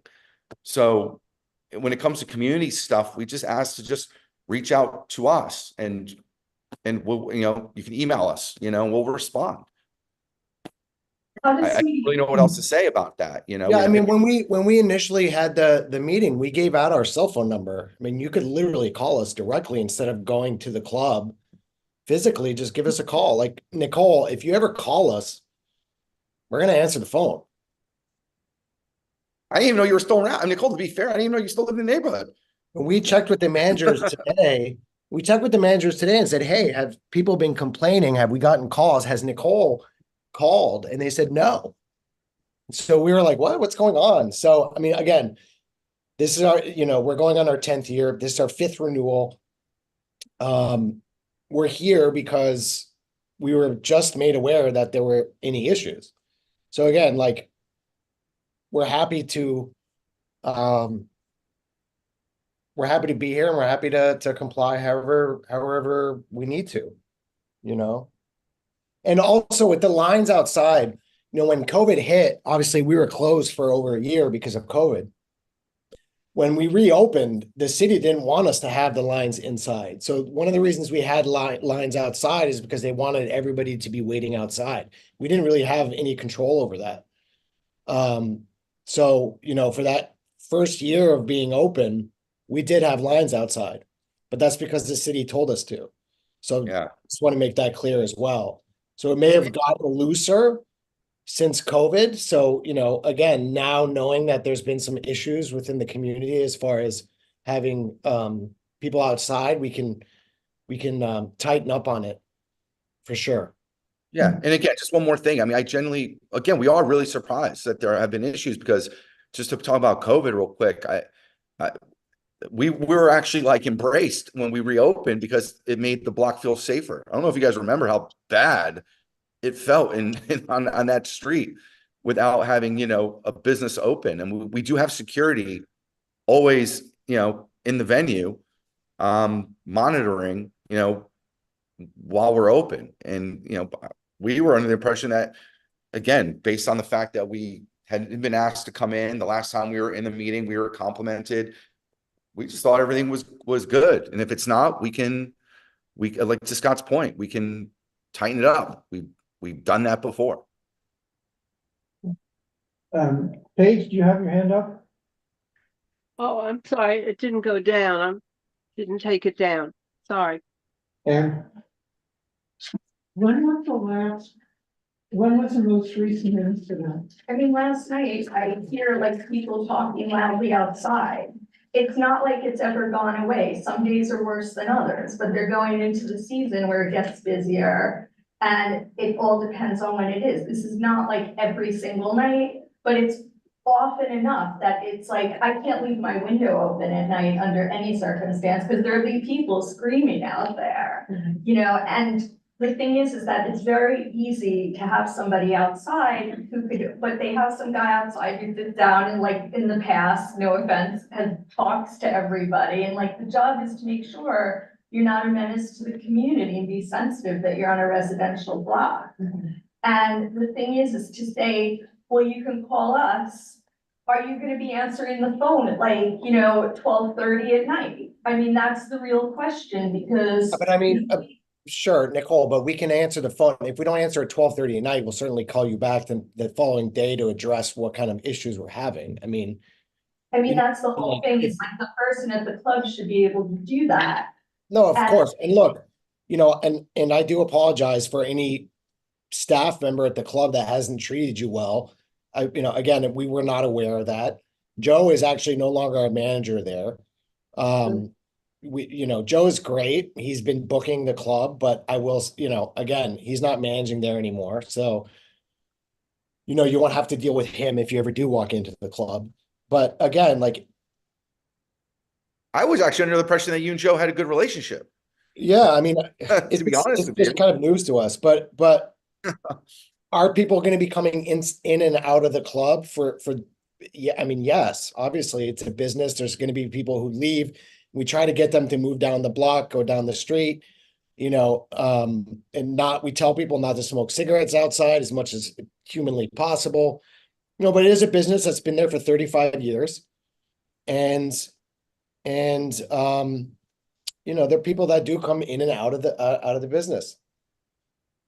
So when it comes to community stuff, we just ask to just reach out to us and we'll, you can email us, we'll respond. I don't really know what else to say about that, Yeah, I mean, when we initially had the meeting, we gave out our cell phone number. I mean, you could literally call us directly instead of going to the club physically. Just give us a call. Like, Nicole, if you ever call us, we're gonna answer the phone. I didn't even know you were still around. I mean, Nicole, to be fair, I didn't even know you still lived in the neighborhood. We checked with the managers today. We checked with the managers today and said, hey, have people been complaining? Have we gotten calls? Has Nicole called? And they said no. So we were like, what's going on? So, I mean, again, this is our, we're going on our 10th year. This is our 5th renewal. We're here because we were just made aware that there were any issues. So again, like, we're happy to be here, and we're happy to comply however we need to, And also with the lines outside, when COVID hit, obviously we were closed for over a year because of COVID. When we reopened, the city didn't want us to have the lines inside. So one of the reasons we had lines outside is because they wanted everybody to be waiting outside. We didn't really have any control over that. So, for that first year of being open, we did have lines outside, but that's because the city told us to. So yeah, just want to make that clear as well. So it may have gotten looser since COVID. So, again, now knowing that there's been some issues within the community as far as having people outside, we can tighten up on it for sure. Yeah. And again, just one more thing. I mean, we are really surprised that there have been issues, because just to talk about COVID real quick, we were actually like embraced when we reopened because it made the block feel safer. I don't know if you guys remember how bad it felt on that street without having, a business open. And we do have security always, in the venue, monitoring, while we're open. And, we were under the impression that, again, based on the fact that we hadn't been asked to come in, the last time we were in the meeting, we were complimented. We just thought everything was good. And if it's not, we like to Scott's point, we can tighten it up. We've done that before. Paige, do you have your hand up? Oh, I'm sorry. It didn't go down. I didn't take it down. Sorry. And When was the most recent incident? I mean, last night I hear like people talking loudly outside. It's not like it's ever gone away. Some days are worse than others, but they're going into the season where it gets busier. And it all depends on when it is. This is not like every single night, but it's often enough that it's like, I can't leave my window open at night under any circumstance because there'll be people screaming out there, and the thing is that it's very easy to have somebody outside but they have some guy outside who sits down and like in the past, no offense, talks to everybody. And like, the job is to make sure you're not a menace to the community and be sensitive that you're on a residential block. And the thing is to say, well, you can call us. Are you gonna be answering the phone at like, 12:30 at night? I mean, that's the real question, because. But I mean, sure, Nicole, but we can answer the phone. If we don't answer at 12:30 at night, we'll certainly call you back the following day to address what kind of issues we're having. I mean, that's the whole thing. It's like the person at the club should be able to do that. No, of course. And look, and I do apologize for any staff member at the club that hasn't treated you well. Again, we were not aware of that. Joe is actually no longer our manager there. Joe's great. He's been booking the club, but I will, again, he's not managing there anymore. So, you won't have to deal with him if you ever do walk into the club. But again, like, I was actually under the impression that you and Joe had a good relationship. yeah, I mean, To be honest it's with you. just kind of news to us, but are people going to be coming in and out of the club yeah, I mean, yes, obviously it's a business. There's going to be people who leave. We try to get them to move down the block, go down the street, you know, and we tell people not to smoke cigarettes outside as much as humanly possible. You know, but it is a business that's been there for 35 years. And you know, there are people that do come in and out of the business.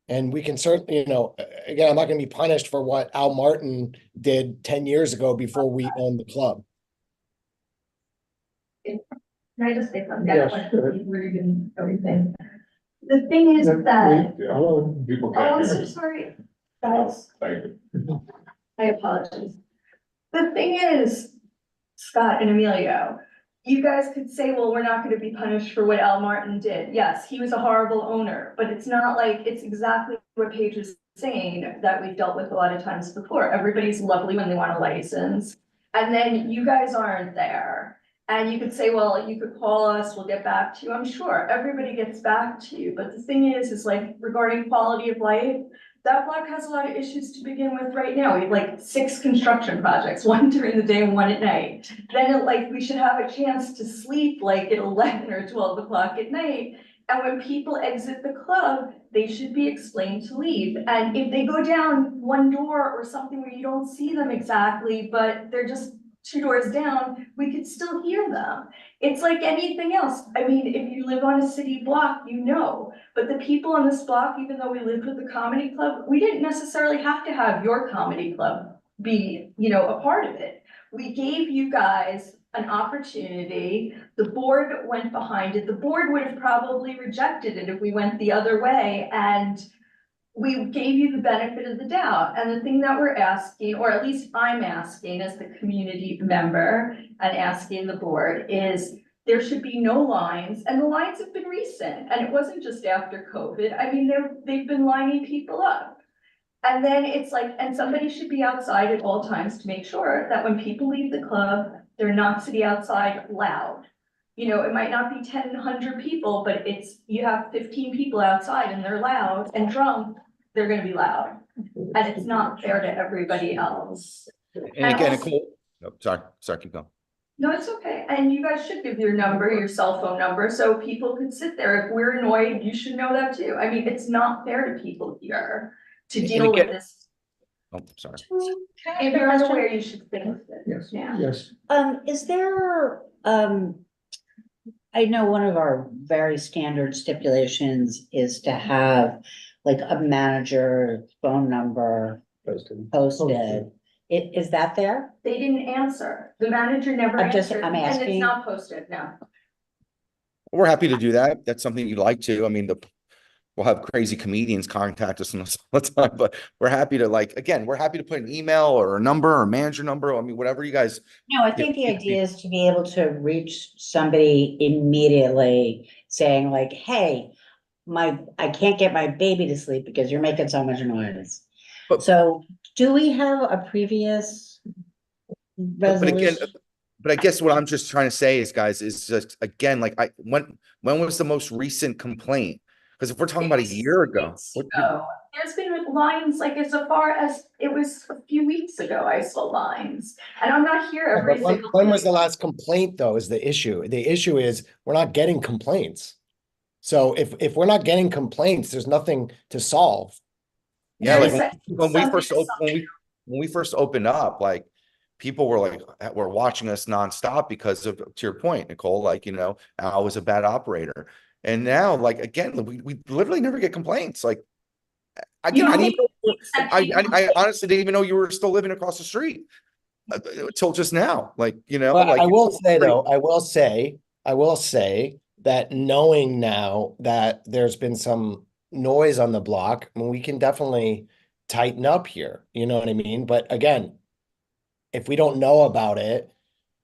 And we can certainly, you know, again, I'm not going to be punished for what Al Martin did 10 years ago before we owned the club. Can I just say something? Yes, I go ahead. want to read and everything. The thing is that, Hello, people oh, I'm can't so hear. sorry, guys, Thank you. I apologize. The thing is, Scott and Emilio, you guys could say, well, we're not gonna be punished for what Al Martin did. Yes, he was a horrible owner, but it's not like, it's exactly what Paige is saying that we've dealt with a lot of times before. Everybody's lovely when they want a license, and then you guys aren't there. And you could say, well, you could call us, we'll get back to you. I'm sure everybody gets back to you, but the thing is like regarding quality of life, that block has a lot of issues to begin with right now. We have like 6 construction projects, 1 during the day and 1 at night. Then we should have a chance to sleep like at 11 or 12 o'clock at night. And when people exit the club, they should be explained to leave. And if they go down one door or something where you don't see them exactly, but they're just 2 doors down, we could still hear them. It's like anything else. I mean, if you live on a city block, you know, but the people on this block, even though we lived with the comedy club, we didn't necessarily have to have your comedy club be, you know, a part of it. We gave you guys an opportunity. The board went behind it. The board would have probably rejected it if we went the other way, and we gave you the benefit of the doubt. And the thing that we're asking, or at least I'm asking as the community member and asking the board, is there should be no lines, and the lines have been recent, and it wasn't just after COVID. I mean, they've been lining people up. And then it's like, and somebody should be outside at all times to make sure that when people leave the club, they're not sitting outside loud. You know, it might not be 10, 100 people, but you have 15 people outside and they're loud and drunk, they're gonna be loud. And it's not fair to everybody else. And again, Nicole, no, sorry, keep going. No, it's okay. And you guys should give your number, your cell phone number, so people could sit there. If we're annoyed, you should know that too. I mean, it's not fair to people here to deal with this. Oh, sorry. If you're unaware, you should think of it. Yes, Yeah. yes. Is there, I know one of our very standard stipulations is to have like a manager phone number posted. Is that there? They didn't answer. The manager never answered. I'm And it's asking. not posted, no. We're happy to do that. That's something you'd like to. I mean, we'll have crazy comedians contact us all the time, but we're happy to we're happy to put an email or a number or a manager number. I mean, whatever you guys. No, I think the idea is to be able to reach somebody immediately saying like, hey, I can't get my baby to sleep because you're making so much noise. So do we have a previous resolution? But I guess what I'm just trying to say is, guys, is just, again, like when was the most recent complaint? Because if we're talking about a year ago. There's been lines like as far as it was a few weeks ago, I saw lines. And I'm not here every But single. when was the last complaint though is the issue. The issue is we're not getting complaints. So if we're not getting complaints, there's nothing to solve. Yeah, like when we first opened up, like people were watching us nonstop because of, to your point, Nicole, like, you know, Al was a bad operator. And now, like, again, we literally never get complaints. Like, I honestly didn't even know you were still living across the street until just now. Like, you know, But like I will say though, I will say that knowing now that there's been some noise on the block, I mean, we can definitely tighten up here. You know what I mean? But again, if we don't know about it,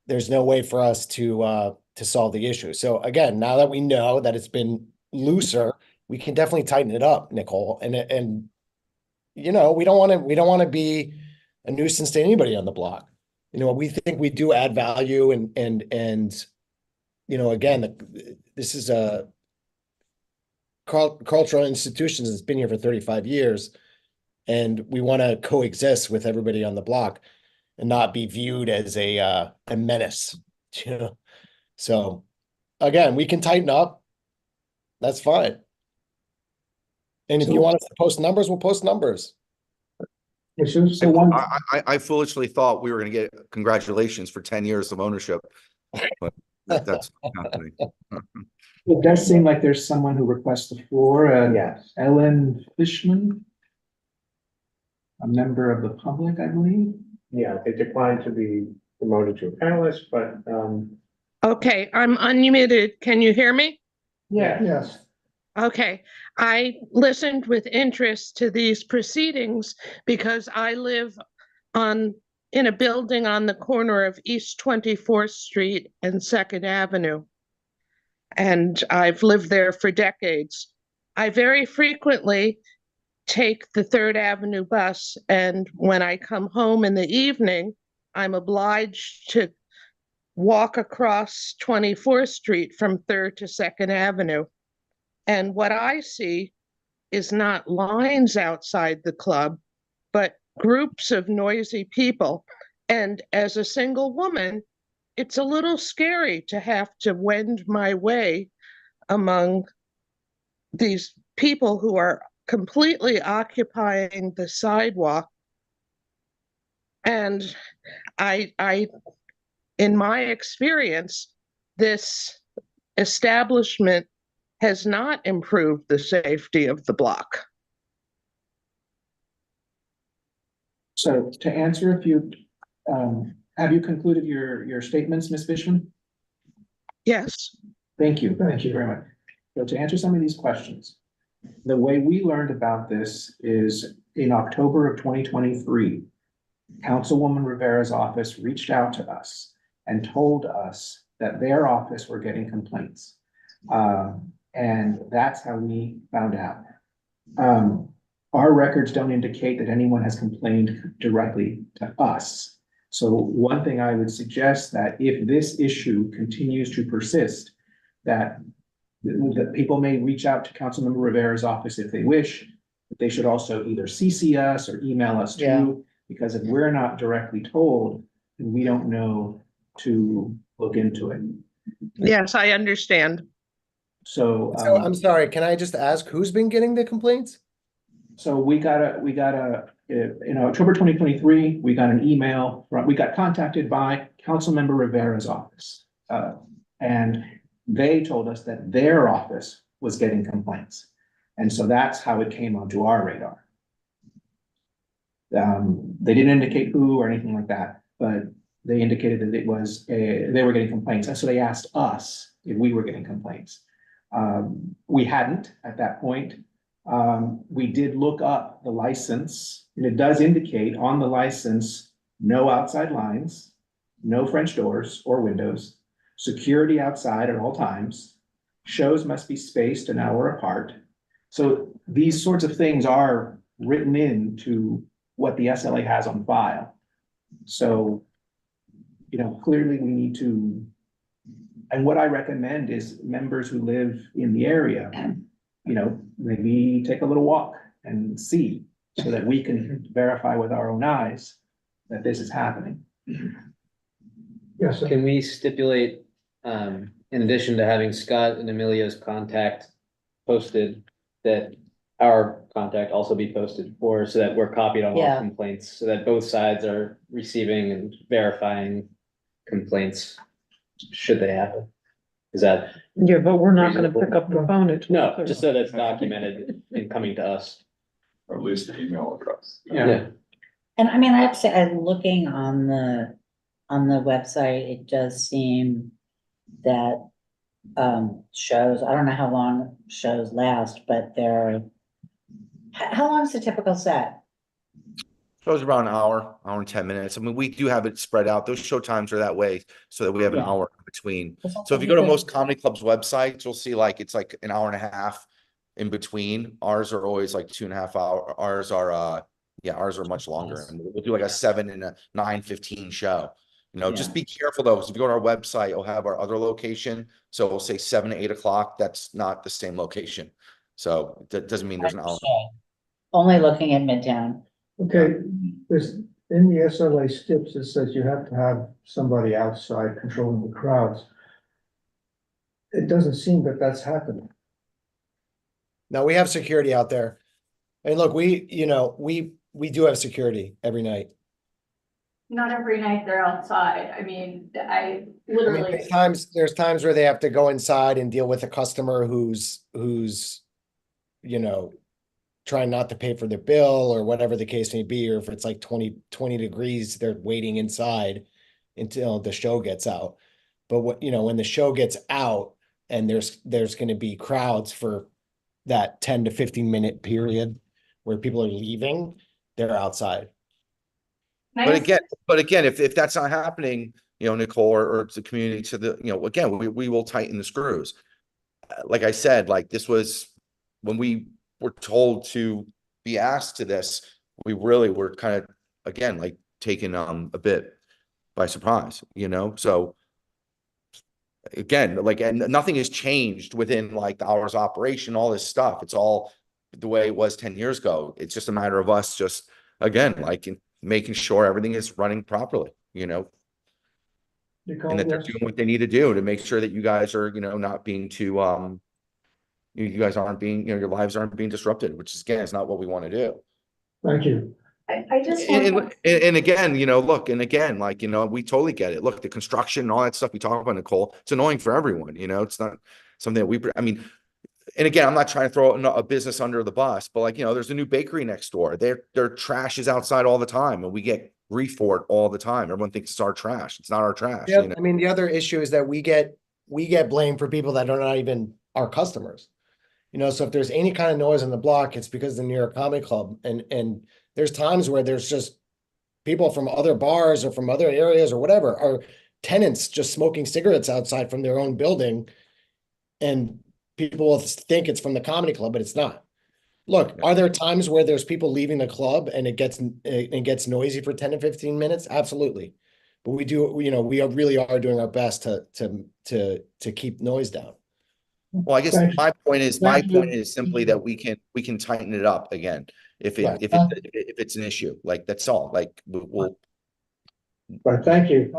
there's no way for us to solve the issue. So again, now that we know that it's been looser, we can definitely tighten it up, Nicole. And you know, we don't want to be a nuisance to anybody on the block. You know, we think we do add value and, you know, again, this is a cultural institution that's been here for 35 years. And we want to coexist with everybody on the block and not be viewed as a menace, you know? So again, we can tighten up. That's fine. And if you want us to post numbers, we'll post numbers. So one, I foolishly thought we were gonna get congratulations for 10 years of ownership. But that's not happening. it does seem like there's someone who requests the floor, Yes. Ellen Fishman, a member of the public, I believe. Yeah, they declined to be promoted to a panelist, but, Okay, I'm unmuted. Can you hear me? Yes. Okay, I listened with interest to these proceedings because I live in a building on the corner of East 24th Street and Second Avenue. And I've lived there for decades. I very frequently take the Third Avenue bus, and when I come home in the evening, I'm obliged to walk across 24th Street from Third to Second Avenue. And what I see is not lines outside the club, but groups of noisy people. And as a single woman, it's a little scary to have to wend my way among these people who are completely occupying the sidewalk. And in my experience, this establishment has not improved the safety of the block. So to answer a few, have you concluded your statements, Ms. Fishman? Yes. Thank you. Thank you very much. So to answer some of these questions, the way we learned about this is in October of 2023, Councilwoman Rivera's office reached out to us and told us that their office were getting complaints. And that's how we found out. Our records don't indicate that anyone has complained directly to us. So one thing I would suggest that if this issue continues to persist, that people may reach out to Councilmember Rivera's office if they wish, but they should also either CC us or email us too, because if we're not directly told, then we don't know to look into it. Yes, I understand. So I'm sorry, can I just ask who's been getting the complaints? So we got in October 2023, we got an email we got contacted by Councilmember Rivera's office. And they told us that their office was getting complaints. And so that's how it came onto our radar. They didn't indicate who or anything like that, but they indicated that they were getting complaints. And so they asked us if we were getting complaints. We hadn't at that point. We did look up the license, and it does indicate on the license, no outside lines, no French doors or windows, security outside at all times, shows must be spaced an hour apart. So these sorts of things are written into what the SLA has on file. So, you know, clearly we need to, and what I recommend is members who live in the area, you know, maybe take a little walk and see so that we can verify with our own eyes that this is happening. Yes. Can we stipulate, in addition to having Scott and Emilio's contact posted, that our contact also be posted for, so that we're copied on all complaints, so that both sides are receiving and verifying complaints should they happen? Is that? Yeah, but we're not gonna pick up the phone. No, just so that's documented and coming to us. Or at least the email address. Yeah. And I mean, I have to say, I'm looking on the website, it does seem that shows, I don't know how long shows last, but how long is the typical set? Shows around an hour and 10 minutes. I mean, we do have it spread out. Those show times are that way so that we have an hour in between. So if you go to most comedy clubs' websites, you'll see like it's like an hour and a half in between. Ours are always like 2.5 hours. Ours are Yeah, ours are much longer, and we'll do like a 7 and a 9:15 show. You know, just Yeah. be careful though, because if you go to our website, you'll have our other location. So we'll say 7 to 8 o'clock. That's not the same location. So that doesn't mean there's an hour. Only looking at Midtown. Okay, there's, in the SLA steps, it says you have to have somebody outside controlling the crowds. It doesn't seem that that's happening. No, we have security out there. And look, we do have security every night. Not every night they're outside. I mean, I mean, literally. there's times where they have to go inside and deal with a customer who's, trying not to pay for their bill or whatever the case may be, or if it's like 20 degrees, they're waiting inside until the show gets out. But when the show gets out and there's going to be crowds for that 10 to 15 minute period where people are leaving, they're outside. But again, if that's not happening, Nicole, or it's the community to the, again, we will tighten the screws. Like I said, like this was when we were told to be asked to this, we really were kind of, again, like taken a bit by surprise, so again, like, and nothing has changed within like the hours of operation, all this stuff. It's all the way it was 10 years ago. It's just a matter of us just, again, like making sure everything is running properly, Nicole, and that they're doing what they need to do to make sure that you guys are, not being too, you guys aren't being, your lives aren't being disrupted, which is, again, is not what we want to do. Thank you. I just. And again, look, and again, like, we totally get it. Look, the construction and all that stuff we talk about, Nicole, it's annoying for everyone, it's not something that I mean, and again, I'm not trying to throw a business under the bus, but like, there's a new bakery next door. Their trash is outside all the time and we get grief for it all the time. Everyone thinks it's our trash. It's not our trash. Yeah, I mean, the other issue is that we get blamed for people that are not even our customers. So if there's any kind of noise on the block, it's because of the New York Comedy Club. And there's times where there's just people from other bars or from other areas or whatever, are tenants just smoking cigarettes outside from their own building. And people will think it's from the comedy club, but it's not. Look, are there times where there's people leaving the club and it gets noisy for 10 to 15 minutes? Absolutely. But we do, we really are doing our best to keep noise down. Well, I guess my point is simply that we can tighten it up again if it's an issue. Like, that's all. Like, we'll. But thank you.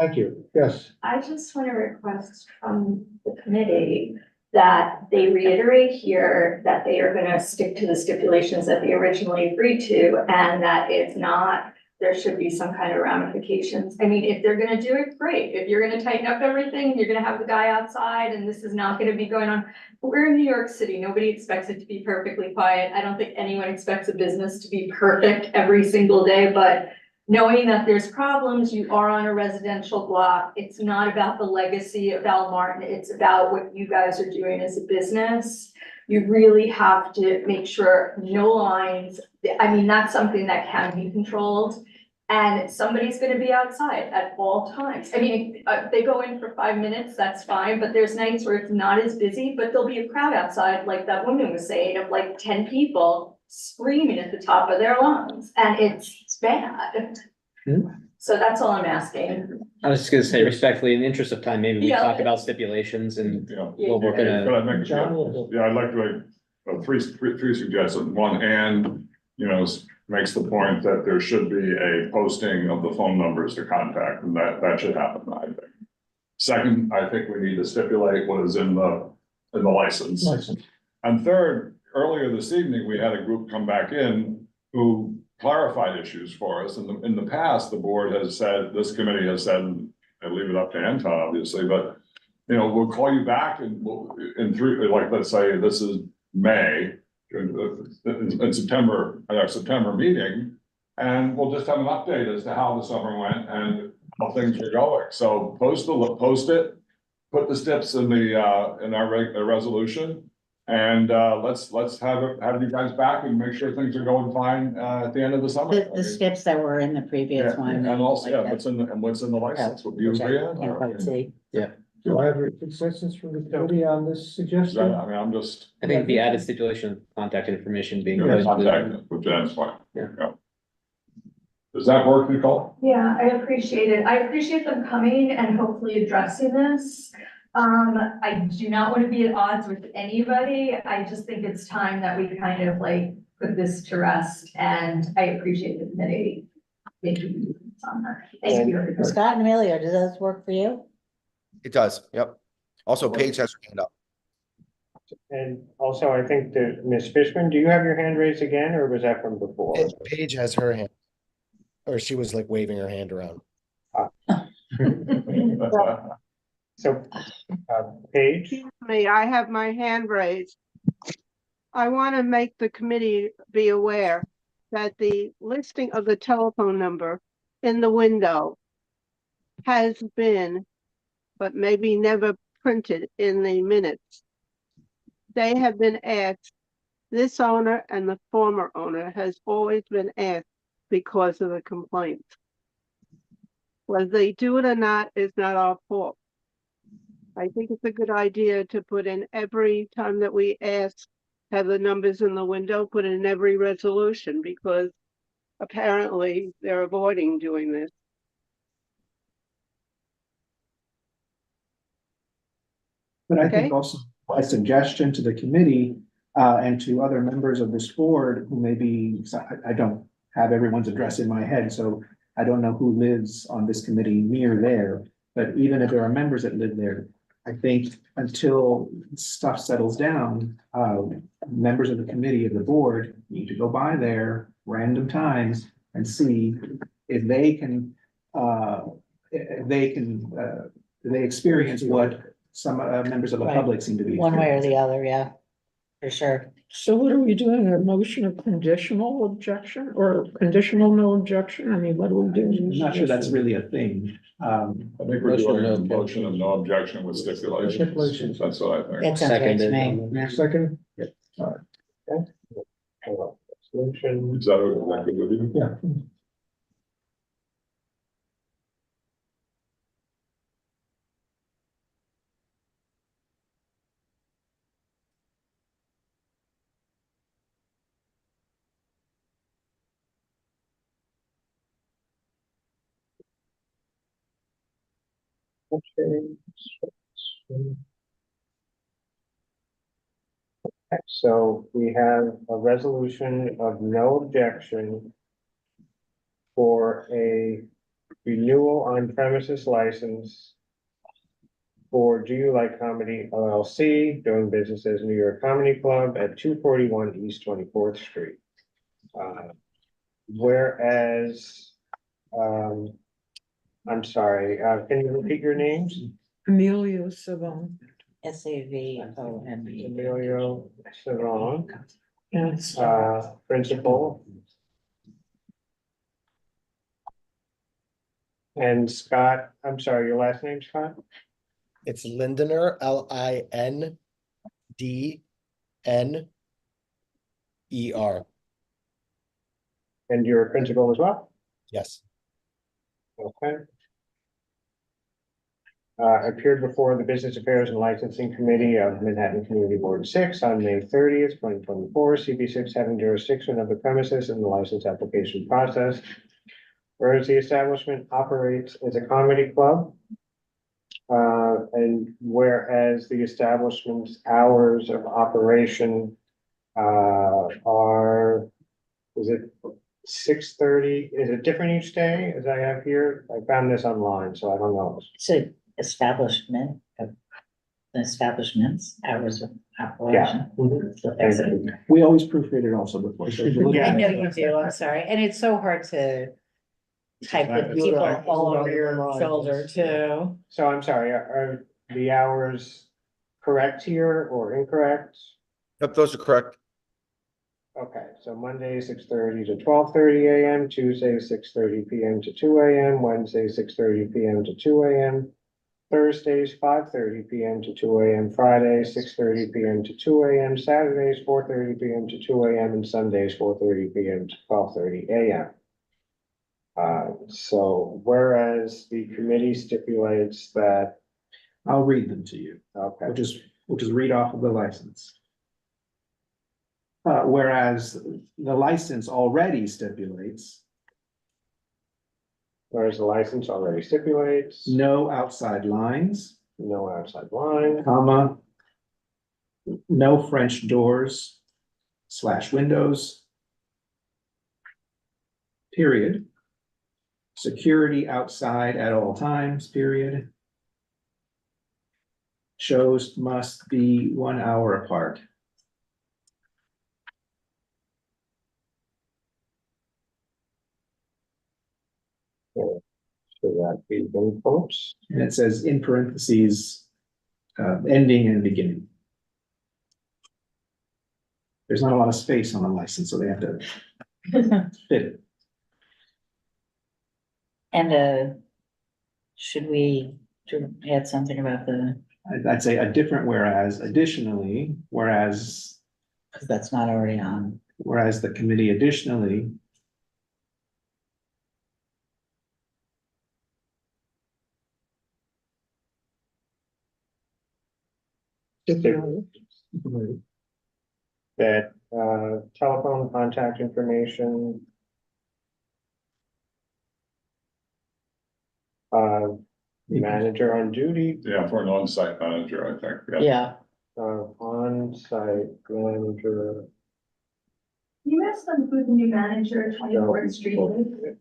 Yes. I just want to request from the committee that they reiterate here that they are going to stick to the stipulations that they originally agreed to, and that if not, there should be some kind of ramifications. I mean, if they're going to do it, great. If you're going to tighten up everything, you're going to have the guy outside and this is not going to be going on. We're in New York City. Nobody expects it to be perfectly quiet. I don't think anyone expects a business to be perfect every single day, but knowing that there's problems, you are on a residential block. It's not about the legacy of Al Martin. It's about what you guys are doing as a business. You really have to make sure no lines. I mean, that's something that can be controlled. And somebody's gonna be outside at all times. I mean, if they go in for 5 minutes, that's fine, but there's nights where it's not as busy, but there'll be a crowd outside, like that woman was saying, of like 10 people screaming at the top of their lungs, and it's bad. So that's all I'm asking. I was just gonna say respectfully, in the interest of time, maybe we Yeah. talk about stipulations and what we're Could I gonna. make I'd like to make three suggestions. One, and, makes the point that there should be a posting of the phone numbers to contact, and that should happen, I think. Second, I think we need to stipulate what is in the license. And third, earlier this evening, we had a group come back in who clarified issues for us. In the past, the board has said, this committee has said, and I leave it up to Anton, obviously, but, we'll call you back and like, let's say this is May, in September, at our September meeting, and we'll just have an update as to how the summer went and how things are going. So post it, put the steps in our resolution, and let's have you guys back and make sure things are going fine at the end of the summer. The skips that were in the previous one. And also, like what's in the license, would you which I agree can't on? quite see. Yeah. Do I have a consensus from the committee on this suggestion? I mean, I'm just. I think the added stipulation of contact information being. Contact, which that's fine. Yeah. Does that work, Nicole? Yeah, I appreciate it. I appreciate them coming and hopefully addressing this. I do not want to be at odds with anybody. I just think it's time that we kind of like put this to rest, and I appreciate the committee making movements on that. Thank you. everybody. Scott and Amelia, does this work for you? It does, yep. Also, Paige has her hand up. And also, I think that Ms. Fishman, do you have your hand raised again, or was that from before? Paige has her hand, or she was like waving her hand around. So, Paige? Excuse me, I have my hand raised. I want to make the committee be aware that the listing of the telephone number in the window has been, but maybe never printed in the minutes. They have been asked, this owner and the former owner has always been asked because of the complaints. Whether they do it or not is not our fault. I think it's a good idea to put in every time that we ask, have the numbers in the window, put in every resolution, because apparently they're avoiding doing this. But I Okay. think also a suggestion to the committee and to other members of this board who may be, I don't have everyone's address in my head, so I don't know who lives on this committee near there. But even if there are members that live there, I think until stuff settles down, members of the committee of the board need to go by there random times and see if they can, they experience what some members of the Right. public seem to be. One way or the other, yeah, for sure. So what are we doing? A motion of conditional objection or conditional no objection? I mean, what do we do? I'm not sure that's really a thing. I think we're doing a motion of no objection with stipulations. Stipulations. That's what I think. That sounds right to me. Second? Solution. Is that good with you? Yeah. So we have a resolution of no objection for a renewal on premises license for Do You Like Comedy LLC, doing business as New York Comedy Club at 241 East 24th Street. Whereas, I'm sorry, can you repeat your names? Emilio Savon. SAVON. Emilio Savon, Yes. principal. And Scott, I'm sorry, your last name, Scott? It's Lindener, LINDNER. And you're a principal as well? Yes. Okay. Appeared before the Business Affairs and Licensing Committee of Manhattan Community Board 6 on May 30th, 2024, CB6 having jurisdiction of the premises in the license application process. Whereas the establishment operates as a comedy club. And whereas the establishment's hours of operation are, is it 6:30? Is it different each day as I have here? I found this online, so I don't know. It's an establishment, establishments, hours of operation. So that's it. We always proofread it also before. So if you look I at know it- you do, I'm sorry, and it's so hard to type with It's people right. all over It's your online. shoulder too. So I'm sorry, are the hours correct here or incorrect? Yep, those are correct. Okay, so Monday, 6:30 to 12:30 AM, Tuesday, 6:30 PM to 2 AM, Wednesday, 6:30 PM to 2 AM. Thursdays, 5:30 PM to 2 AM, Fridays, 6:30 PM to 2 AM, Saturdays, 4:30 PM to 2 AM, and Sundays, 4:30 PM to 12:30 AM. So whereas the committee stipulates that, I'll read them to you. okay, We'll just read off of the license. Whereas the license already stipulates whereas the license already stipulates no outside lines, no outside line, comma, no French doors / windows, period. Security outside at all times, period. Shows must be 1 hour apart. should that be in quotes? And it says in parentheses, ending and beginning. There's not a lot of space on a license, so they have to fit it. And should we add something about I'd say a different whereas, additionally, whereas, because that's not already on. whereas the committee additionally That telephone contact information. Manager on duty, Yeah, for an on-site manager, I think. Yeah. on-site manager. You asked them who the new manager at 24th Street is.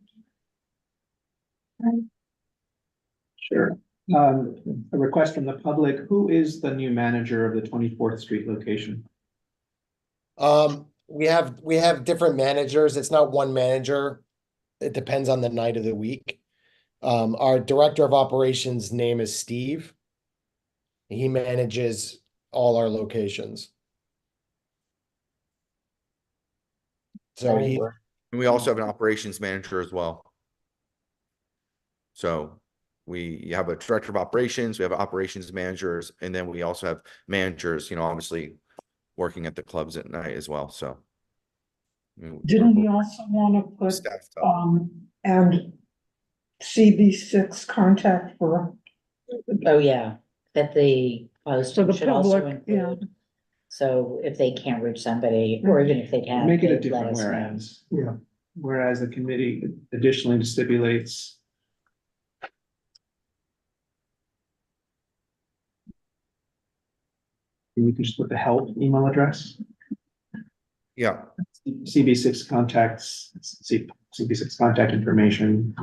Sure. A request from the public, who is the new manager of the 24th Street location? We have different managers. It's not one manager. It depends on the night of the week. Our director of operations name is Steve. He manages all our locations. So he, And we also have an operations manager as well. So we have a director of operations, we have operations managers, and then we also have managers, obviously working at the clubs at night as well, so. Didn't he also want to put, Staffed up. and CB6 contact for, Oh, yeah, that the for posting the should also public, yeah. include. So if they can't reach somebody, or even if they can. Make it a they let different us know. whereas. Yeah. Whereas the committee additionally stipulates. You can just put the help email address, Yeah, CB6 contacts, CB6 contact information.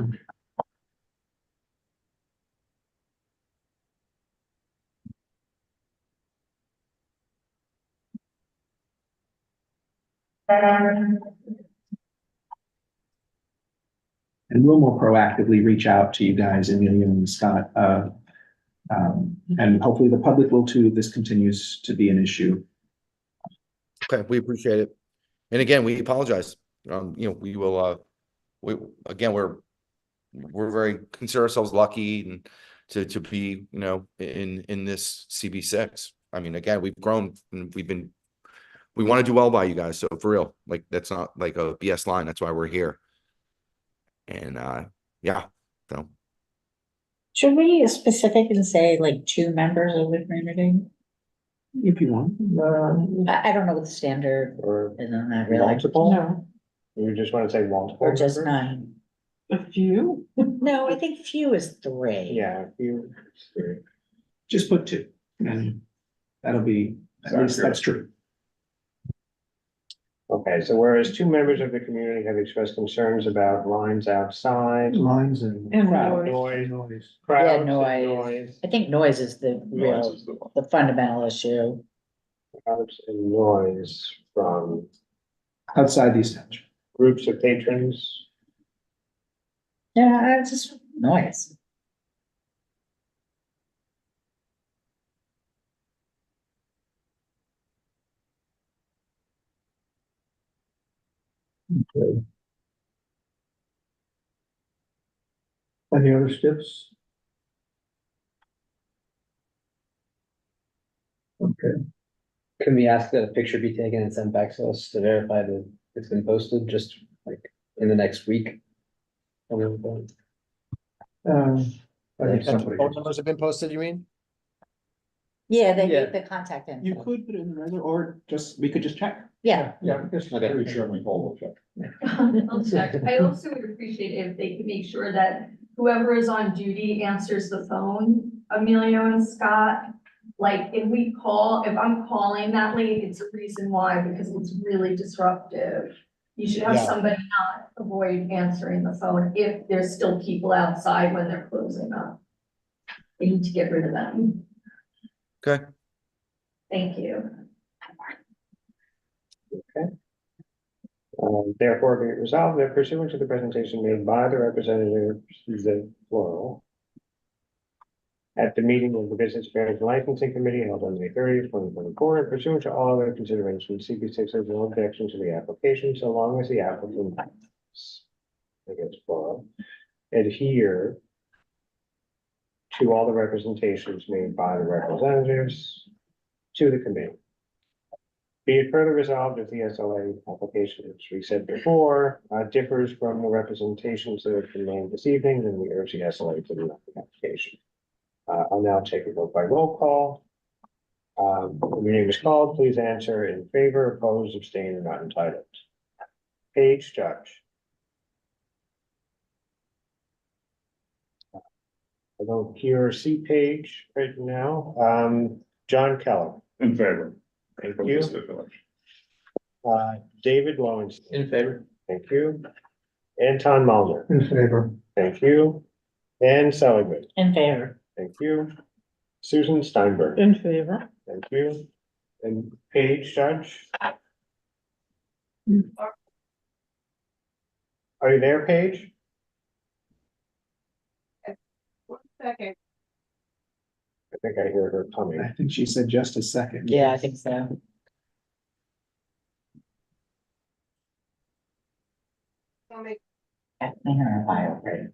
And we'll more proactively reach out to you guys, Amelia and Scott. And hopefully the public will too, if this continues to be an issue. okay, we appreciate it. And again, we apologize. We will, we're very, consider ourselves lucky and to be, in this CB6. I mean, again, we've grown and we want to do well by you guys. So for real, like, that's not like a BS line. That's why we're here. And, yeah, so. Should we specifically say like 2 members of the community? If you want. I don't know what the standard Or is on that really. multiple? No, You just want to say multiple? Or just members? 9. a few. No, I think few is 3. Yeah, you. Just put 2, and that'll be, at least that's true. Okay, so whereas 2 members of the community have expressed concerns about lines outside. Lines and And crowd noise. noise. Crowds Yeah, and noise. I think noise is the Noise real, is the one. the fundamental issue. Crowds and noise from Outside the establishment. groups of patrons. Yeah, it's just noise. Okay. Any other steps? Okay, Can we ask that a picture be taken and sent back to us to verify that it's been posted, just like in the next week? I think And somebody. phone numbers have been posted, you mean? Yeah, they Yeah. need the contact info. You could put it in the regular, or just, we could just check. Yeah. Yeah, just Okay. pretty sure we hold it. I'll check. I also would appreciate if they could make sure that whoever is on duty answers the phone, Emilio and Scott. Like, if I'm calling that late, it's a reason why, because it's really disruptive. You should have Yeah. somebody not avoid answering the phone if there's still people outside when they're closing up. They need to get rid of them. Okay. Thank you. Therefore, be it resolved that pursuant to the presentation made by the representatives, the plural, at the meeting of the Business Affairs and Licensing Committee held on May 30th, 2024, and pursuant to all other considerations, CP6 has no objection to the application, so long as the applicant, I guess, plural, adhere to all the representations made by the representatives to the committee. Be it further resolved that the SLA application, as we said before, differs from the representations that have been made this evening, then we urge the SLA to the application. I'll now take a vote by roll call. When your name is called, please answer in favor, opposed, abstain, or not entitled. Page Judge. I don't hear or see Page right now. John Keller. In favor. Thank Of you. the stipulation. David Lowenstein. In favor. Thank you. Anton Mulder. In favor. Thank you. Ann Seligman. In favor. Thank you. Susan Steinberg. In favor. Thank you. And Page Judge. Are you there, Paige? Second. I think I hear her coming. I think she said just a second. Yeah, I think so. Kathleen or Ohio, right?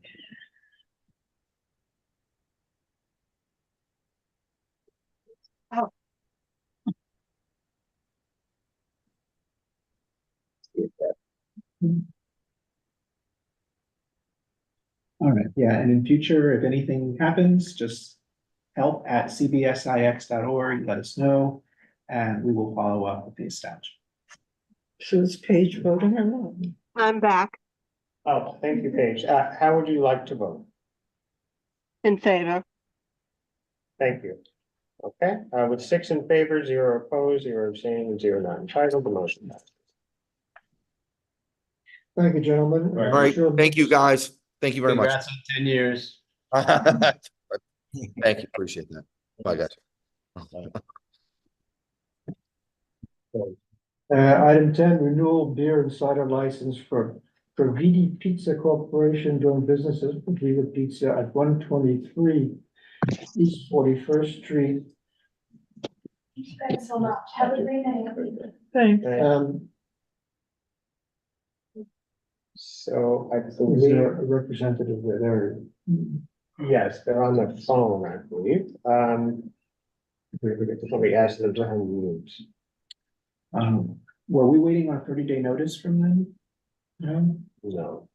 All right, yeah, and in future, if anything happens, just help@cbsix.org, let us know, and we will follow up with the establishment. So is Paige voting or not? I'm back Oh, thank you, Paige. How would you like to vote? in favor. Thank you. Okay, with 6 in favor, 0 opposed, 0 abstaining, and 0 not entitled, the motion passes. Thank you, gentlemen. All right, thank you, guys. Thank you very much. Congrats on 10 years. Thank you, appreciate that. Bye, guys. Item 10, renewal beer and cider license for Vidi Pizza Corporation doing business as Viva Pizza at 123 East 41st Street. Thanks so much. Have a great night. Thanks. So I Is believe, there a representative there? yes, they're on the phone, I believe. Let me ask them to unmute. Were we waiting on a 30-day notice from them? No. No.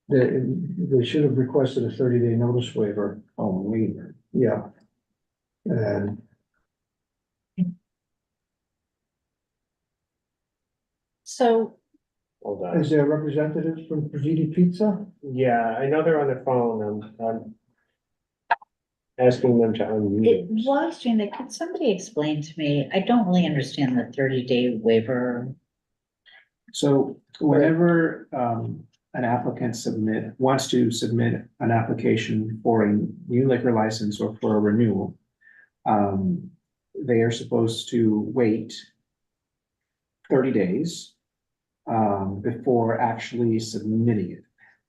They should have requested a 30-day notice waiver. Oh, waiver. Yeah. And So Hold on. is there a representative from Vidi Pizza? Yeah, I know they're on the phone. I'm asking them to it unmute. was, Gina, could somebody explain to me? I don't really understand the 30-day waiver. So whenever an applicant wants to submit an application for a new liquor license or for a renewal, they are supposed to wait 30 days before actually submitting it.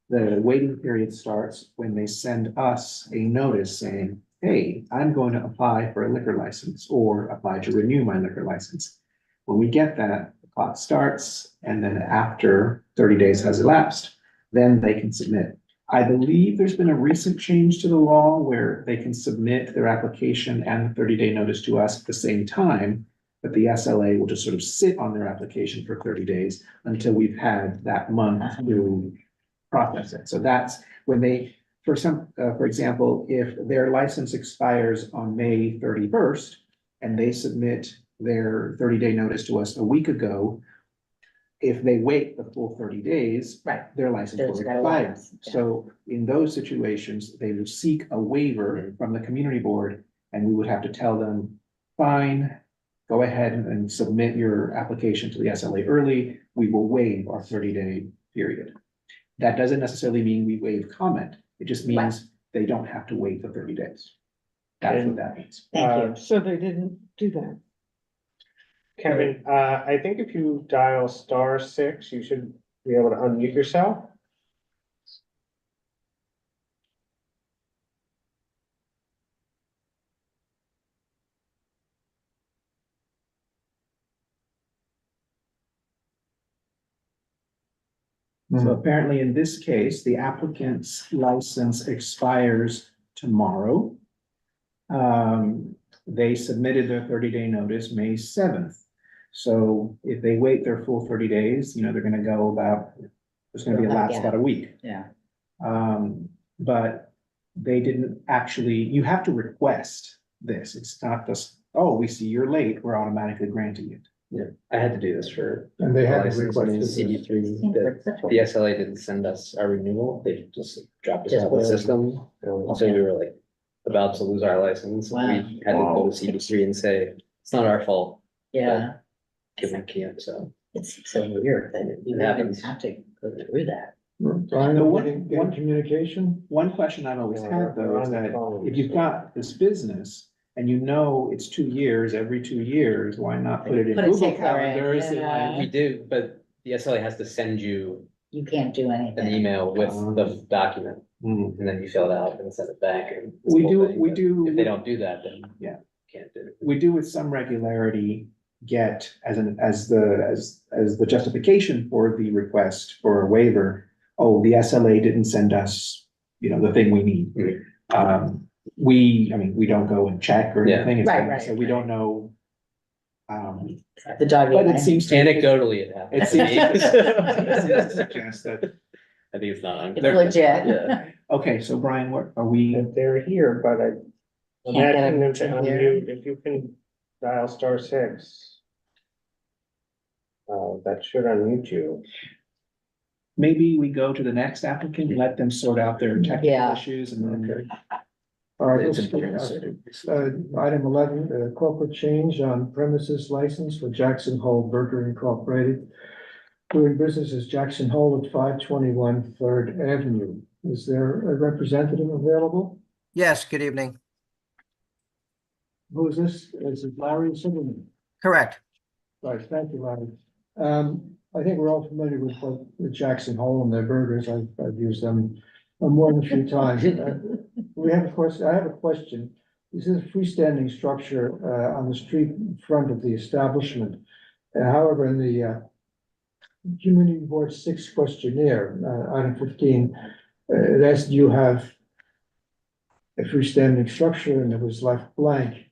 The waiting period starts when they send us a notice saying, hey, I'm going to apply for a liquor license or apply to renew my liquor license. When we get that, the clock starts, and then after 30 days has elapsed, then they can submit. I believe there's been a recent change to the law where they can submit their application and the 30-day notice to us at the same time, but the SLA will just sort of sit on their application for 30 days until we've had that month to process it. So that's when they, for example, if their license expires on May 31st and they submit their 30-day notice to us a week ago, if they wait the full 30 days, Right. their license There's will gotta expire. lapse, yeah. So in those situations, they would seek a waiver from the community board, and we would have to tell them, fine, go ahead and submit your application to the SLA early. We will waive our 30-day period. That doesn't necessarily mean we waive comment. It just means they don't have to wait the 30 days. That's what that means. So they didn't do that. Kevin, I think if you dial *6, you should be able to unmute yourself. So apparently in this case, the applicant's license expires tomorrow. They submitted their 30-day notice May 7th. So if they wait their full 30 days, they're gonna go about, there's gonna be a lapse about a week. Yeah. But they didn't actually, you have to request this. It's not just, oh, we see you're late, we're automatically granting it. Yeah, I had to do this for. And they had license requested in this. CD3, the SLA didn't send us our renewal, they just dropped us Just out of the wait. system. So we were like about to lose our license, Wow. we had to go to CD3 and say, it's not our fault. Yeah, Give them key up, so. it's so weird that you It happens. even have to go through that. Brian, The one- getting one- communication? One question I've always Yeah, had though they're is on the that phone, if you've so- got this business and it's 2 years, every 2 years, why not put it in Put it Google somewhere, calendars and yeah. We do, but the SLA has to send you You can't do an anything. email with the document, Hmm. and then you fill it out and send it back. And it's We the whole do, thing, we but do. If they don't do that, then. Yeah. Can't do it. We do with some regularity get as the justification for the request for a waiver. Oh, the SLA didn't send us, the thing we need. We don't go and check or Yeah. anything. It's Right, been- right, So we don't know. The dog. But it seems to. Anecdotally, it happens. It seems to suggest that. I think it's not. It's legit. Yeah. Okay, so Brian, what are we? They're here, but I Can't get imagine them them to to hear. unmute, if you can dial *6. That should unmute you. Maybe we go to the next applicant, and let them sort out their technical Yeah. issues and then. All right, It's let's important. item 11, corporate change on premises license for Jackson Hole Burger Incorporated. Doing business as Jackson Hole at 521 Third Avenue. Is there a representative available? Yes, good evening. Who is this? Is it Larry Silverman? Correct. Right, thank you, Larry. I think we're all familiar with Jackson Hole and their burgers. I've used them more than a few times. We have, of course, I have a question. This is a freestanding structure on the street in front of the establishment. However, in the Community Board 6 questionnaire, item 15, it asked, do you have a freestanding structure, and it was left blank.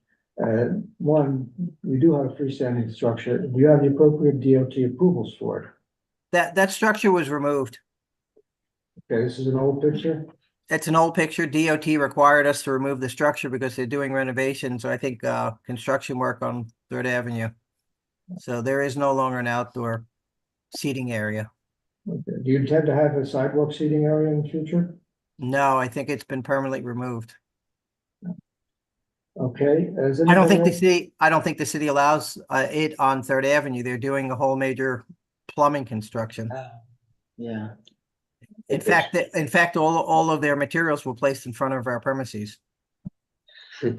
One, we do have a freestanding structure. Do you have the appropriate DOT approvals for it? That structure was removed. Okay, this is an old picture. It's an old picture. DOT required us to remove the structure because they're doing renovations, or I think construction work on Third Avenue. So there is no longer an outdoor seating area. Okay. Do you intend to have a sidewalk seating area in the future? No, I think it's been permanently removed. Okay. I don't think the city allows it on Third Avenue. They're doing a whole major plumbing construction. Yeah. In fact, all of their materials were placed in front of our premises. Well,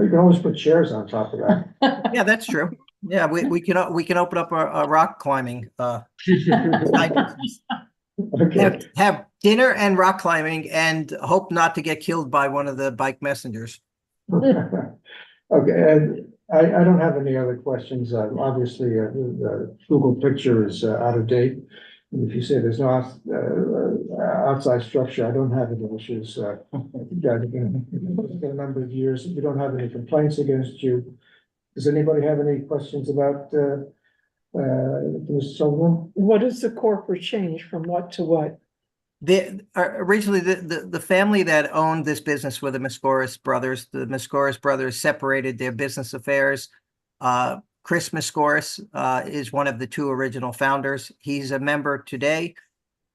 you can always put chairs on top of that. Yeah, that's true. Yeah, we can open up a rock climbing. Okay. Have dinner and rock climbing and hope not to get killed by one of the bike messengers. Okay, and I don't have any other questions. Obviously, the Google picture is out of date. And if you say there's no outside structure, I don't have any issues. It's been a number of years. We don't have any complaints against you. Does anybody have any questions about Mr. Sullivan? What is the corporate change from what to what? Originally, the family that owned this business were the Mascoris brothers. The Mascoris brothers separated their business affairs Chris Mascoris is one of the two original founders. He's a member today.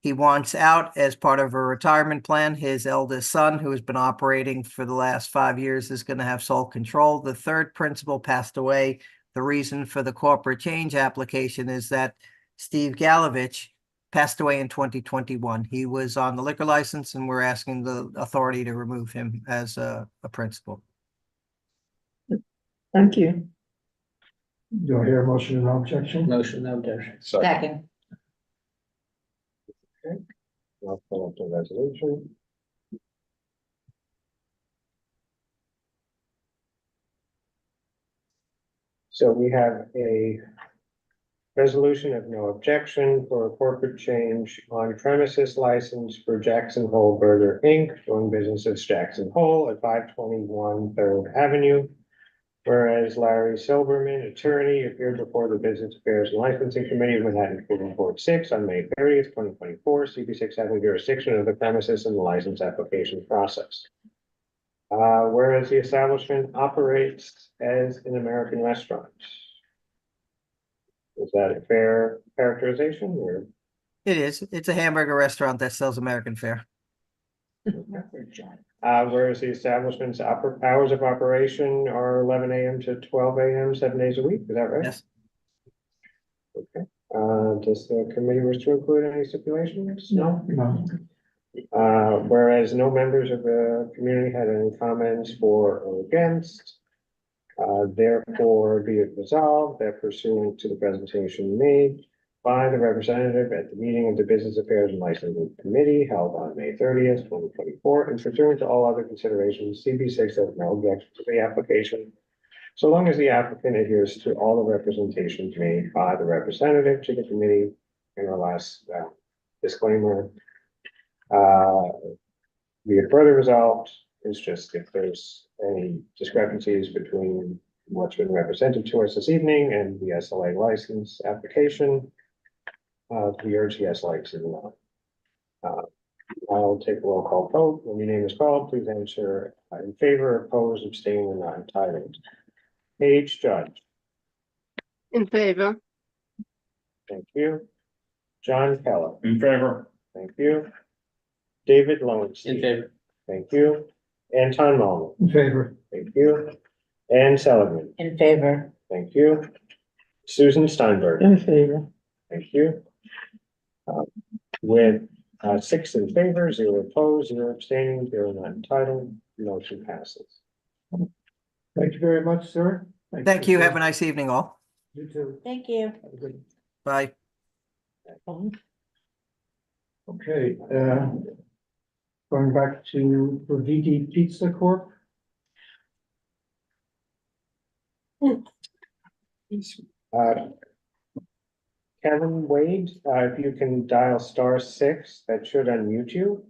He wants out as part of a retirement plan. His eldest son, who has been operating for the last 5 years, is going to have sole control. The third principal passed away. The reason for the corporate change application is that Steve Galovich passed away in 2021. He was on the liquor license, and we're asking the authority to remove him as a principal. Thank you. Do I hear a motion and no objection? Motion, no objection. Second. Okay, I'll pull up the resolution. So we have a resolution of no objection for a corporate change on premises license for Jackson Hole Burger, Inc., doing business as Jackson Hole at 521 3rd Avenue. Whereas Larry Silberman, attorney, appeared before the Business Affairs and Licensing Committee of Manhattan Planning Board 6 on May 30th, 2024, CB6 having jurisdiction of the premises and the license application process. Whereas the establishment operates as an American restaurant. Is that a fair characterization or? It is. It's a hamburger restaurant that sells American fare. Whereas the establishment's hours of operation are 11 a.m. to 12 a.m. 7 days a week, is that right? Yes. Okay, does the committee wish to include any stipulations? No. Whereas no members of the community had any comments for or against. Therefore, be it resolved that pursuant to the presentation made by the representative at the meeting of the Business Affairs and Licensing Committee held on May 30th, 2024, and pursuant to all other considerations, CB6 has no objection to the application, so long as the applicant adheres to all the representations made by the representative to the committee in our last disclaimer. Be it further resolved, it's just if there's any discrepancies between what's been represented to us this evening and the SLA license application, we urge the SLA to deny. I'll take a roll call vote. When your name is called, please answer in favor, opposed, abstaining, or not entitled. Paige Judge. In favor. Thank you. John Keller. In favor. Thank you. David Lowenstein. In favor. Thank you. Anton Mullen. In favor. Thank you. Ann Seligman. In favor. Thank you. Susan Steinberg. In favor. Thank you. With 6 in favor, 0 opposed, 0 abstaining, 0 not entitled, motion passes. Thank you very much, sir. Thank you. Have a nice evening, all. You too. Thank you. Have a good. Bye. Okay, going back to Praviti Pizza Corp. Kevin Wade, if you can dial *6, that should unmute you.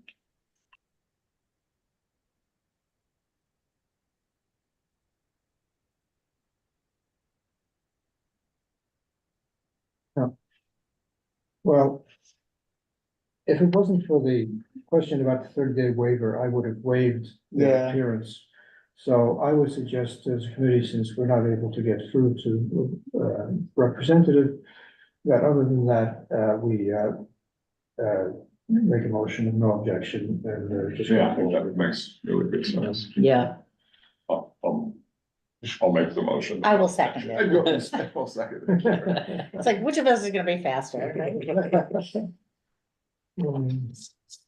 Well, if it wasn't for the question about the 30-day waiver, I would have waived their Yeah. appearance. So I would suggest as a committee, since we're not able to get through to representative, that other than that, we make a motion of no objection and just. Yeah, I think that makes really good sense. Yeah, I'll make the motion. I will second it. I'll second it. It's like, which of us is gonna be faster? right? Right.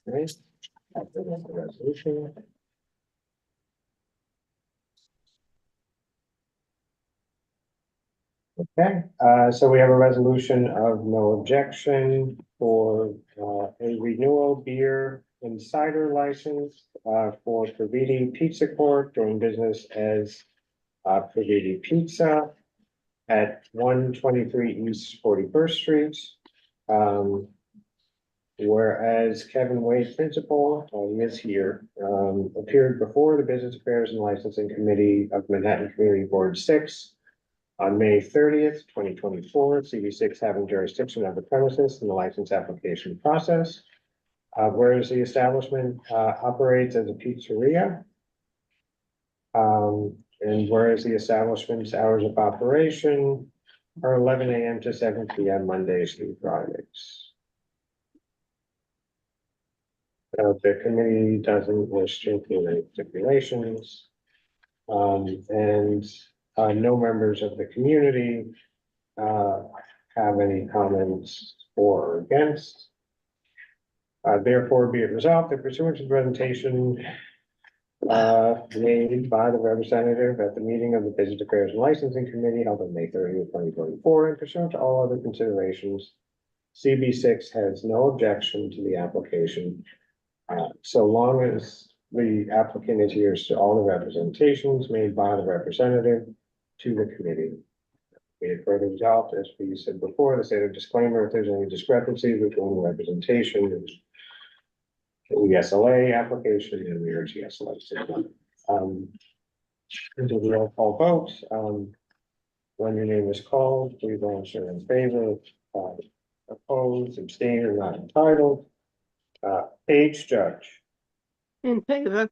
That's the resolution. Okay, so we have a resolution of no objection for a renewal beer and cider license for Praviti Pizza Corp. Doing business as Praviti Pizza at 123 East 41st Street. Whereas Kevin Wade, principal, he is here, appeared before the Business Affairs and Licensing Committee of Manhattan Community Board 6 on May 30th, 2024, CB6 having jurisdiction of the premises and the license application process. Whereas the establishment operates as a pizzeria. And whereas the establishment's hours of operation are 11 a.m. to 7 p.m. Mondays through Fridays. The committee doesn't wish to include any stipulations. And no members of the community have any comments for or against. Therefore, be it resolved that pursuant to the presentation made by the representative at the meeting of the Business Affairs and Licensing Committee held on May 30th, 2024, and pursuant to all other considerations, CB6 has no objection to the application. So long as the applicant adheres to all the representations made by the representative to the committee. Be it further resolved, as we said before, the stated disclaimer, if there's any discrepancy between the representation and the SLA application and the RGSLA. Into the roll call vote, when your name is called, please answer in favor, opposed, abstain, or not entitled. H. Judge. In favor.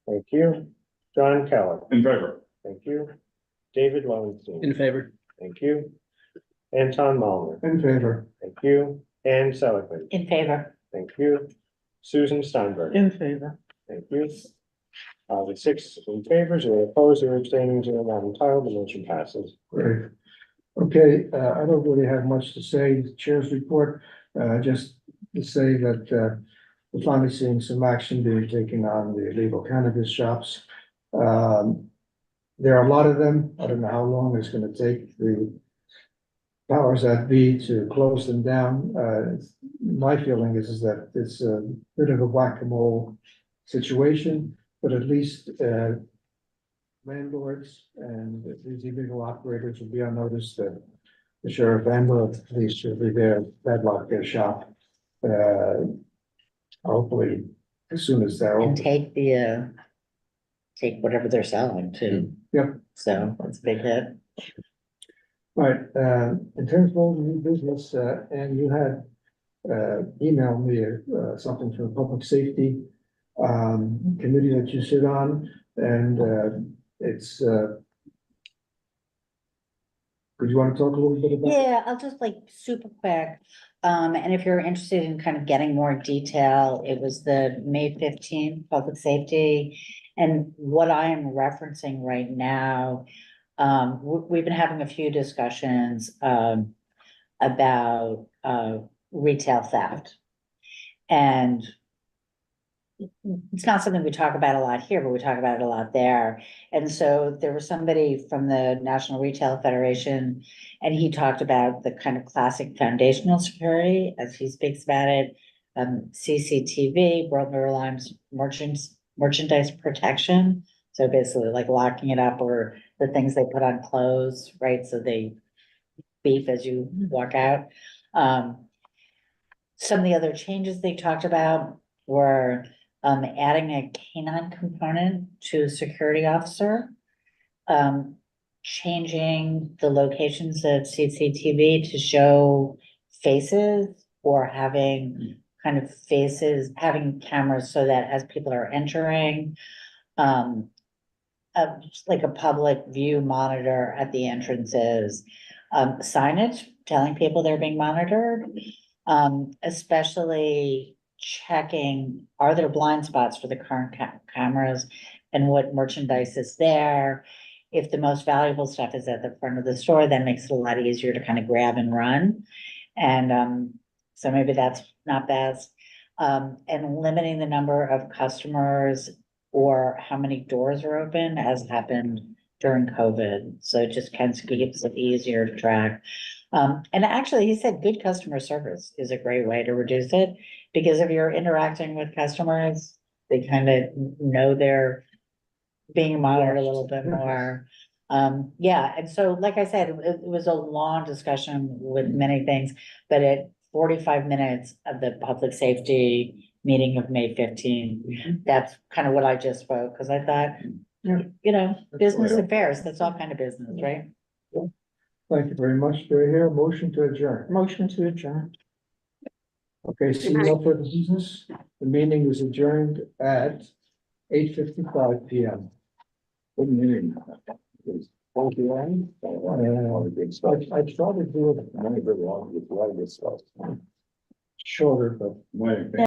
Thank you. John Keller. In favor. Thank you. David Lowenstein. In favor. Thank you. Anton Mulliner. In favor. Thank you. Ann Seligman. In favor. Thank you. Susan Steinberg. In favor. Thank you. With 6 in favor, 0 opposed, 0 abstaining, 0 not entitled, the motion passes. Great. Okay, I don't really have much to say, the chair's report, just to say that, we're finally seeing some action being taken on the illegal cannabis shops. There are a lot of them. I don't know how long it's gonna take the powers that be to close them down. My feeling is that it's a bit of a whack-a-mole situation, but at least, landlords and these illegal operators will be on notice that the sheriff and the police will be there, padlock their shop. Hopefully, as soon as they're And open. take whatever they're selling too. Yep. So that's a big hit. Right, in terms of all new business, and you had emailed me something from the public safety committee that you sit on, and it's could you want to talk a little bit about? Yeah, I'll just like super quick. And if you're interested in kind of getting more detail, it was the May 15th public safety. And what I am referencing right now, we've been having a few discussions about retail theft. And it's not something we talk about a lot here, but we talk about it a lot there. And so there was somebody from the National Retail Federation, and he talked about the kind of classic foundational security, as he speaks about it, CCTV, burglar alarms, merchandise protection. So basically like locking it up, or the things they put on clothes, right? So they beep as you walk out. Some of the other changes they talked about were adding a canine component to a security officer, changing the locations of CCTV to show faces, or having kind of faces, having cameras so that as people are entering, like a public view monitor at the entrances, signage telling people they're being monitored, especially checking, are there blind spots for the current cameras and what merchandise is there? If the most valuable stuff is at the front of the store, that makes it a lot easier to kind of grab and run. And so maybe that's not best. And limiting the number of customers or how many doors are open, as happened during COVID. So it just kind of keeps it easier to track. And actually, he said good customer service is a great way to reduce it, because if you're interacting with customers, they kind of know they're being monitored a little bit more. Yeah, and so like I said, it was a long discussion with many things, but at 45 minutes of the public safety meeting of May 15, that's kind of what I just spoke, because I thought, you know, business affairs, that's all kind of business, right? Thank you very much. Do I hear a motion to adjourn? Motion to adjourn. Okay, seeing no further business, the meeting was adjourned at 8:55 PM. Good meeting. Thank you, Ann. I tried to do it. Shorter, but.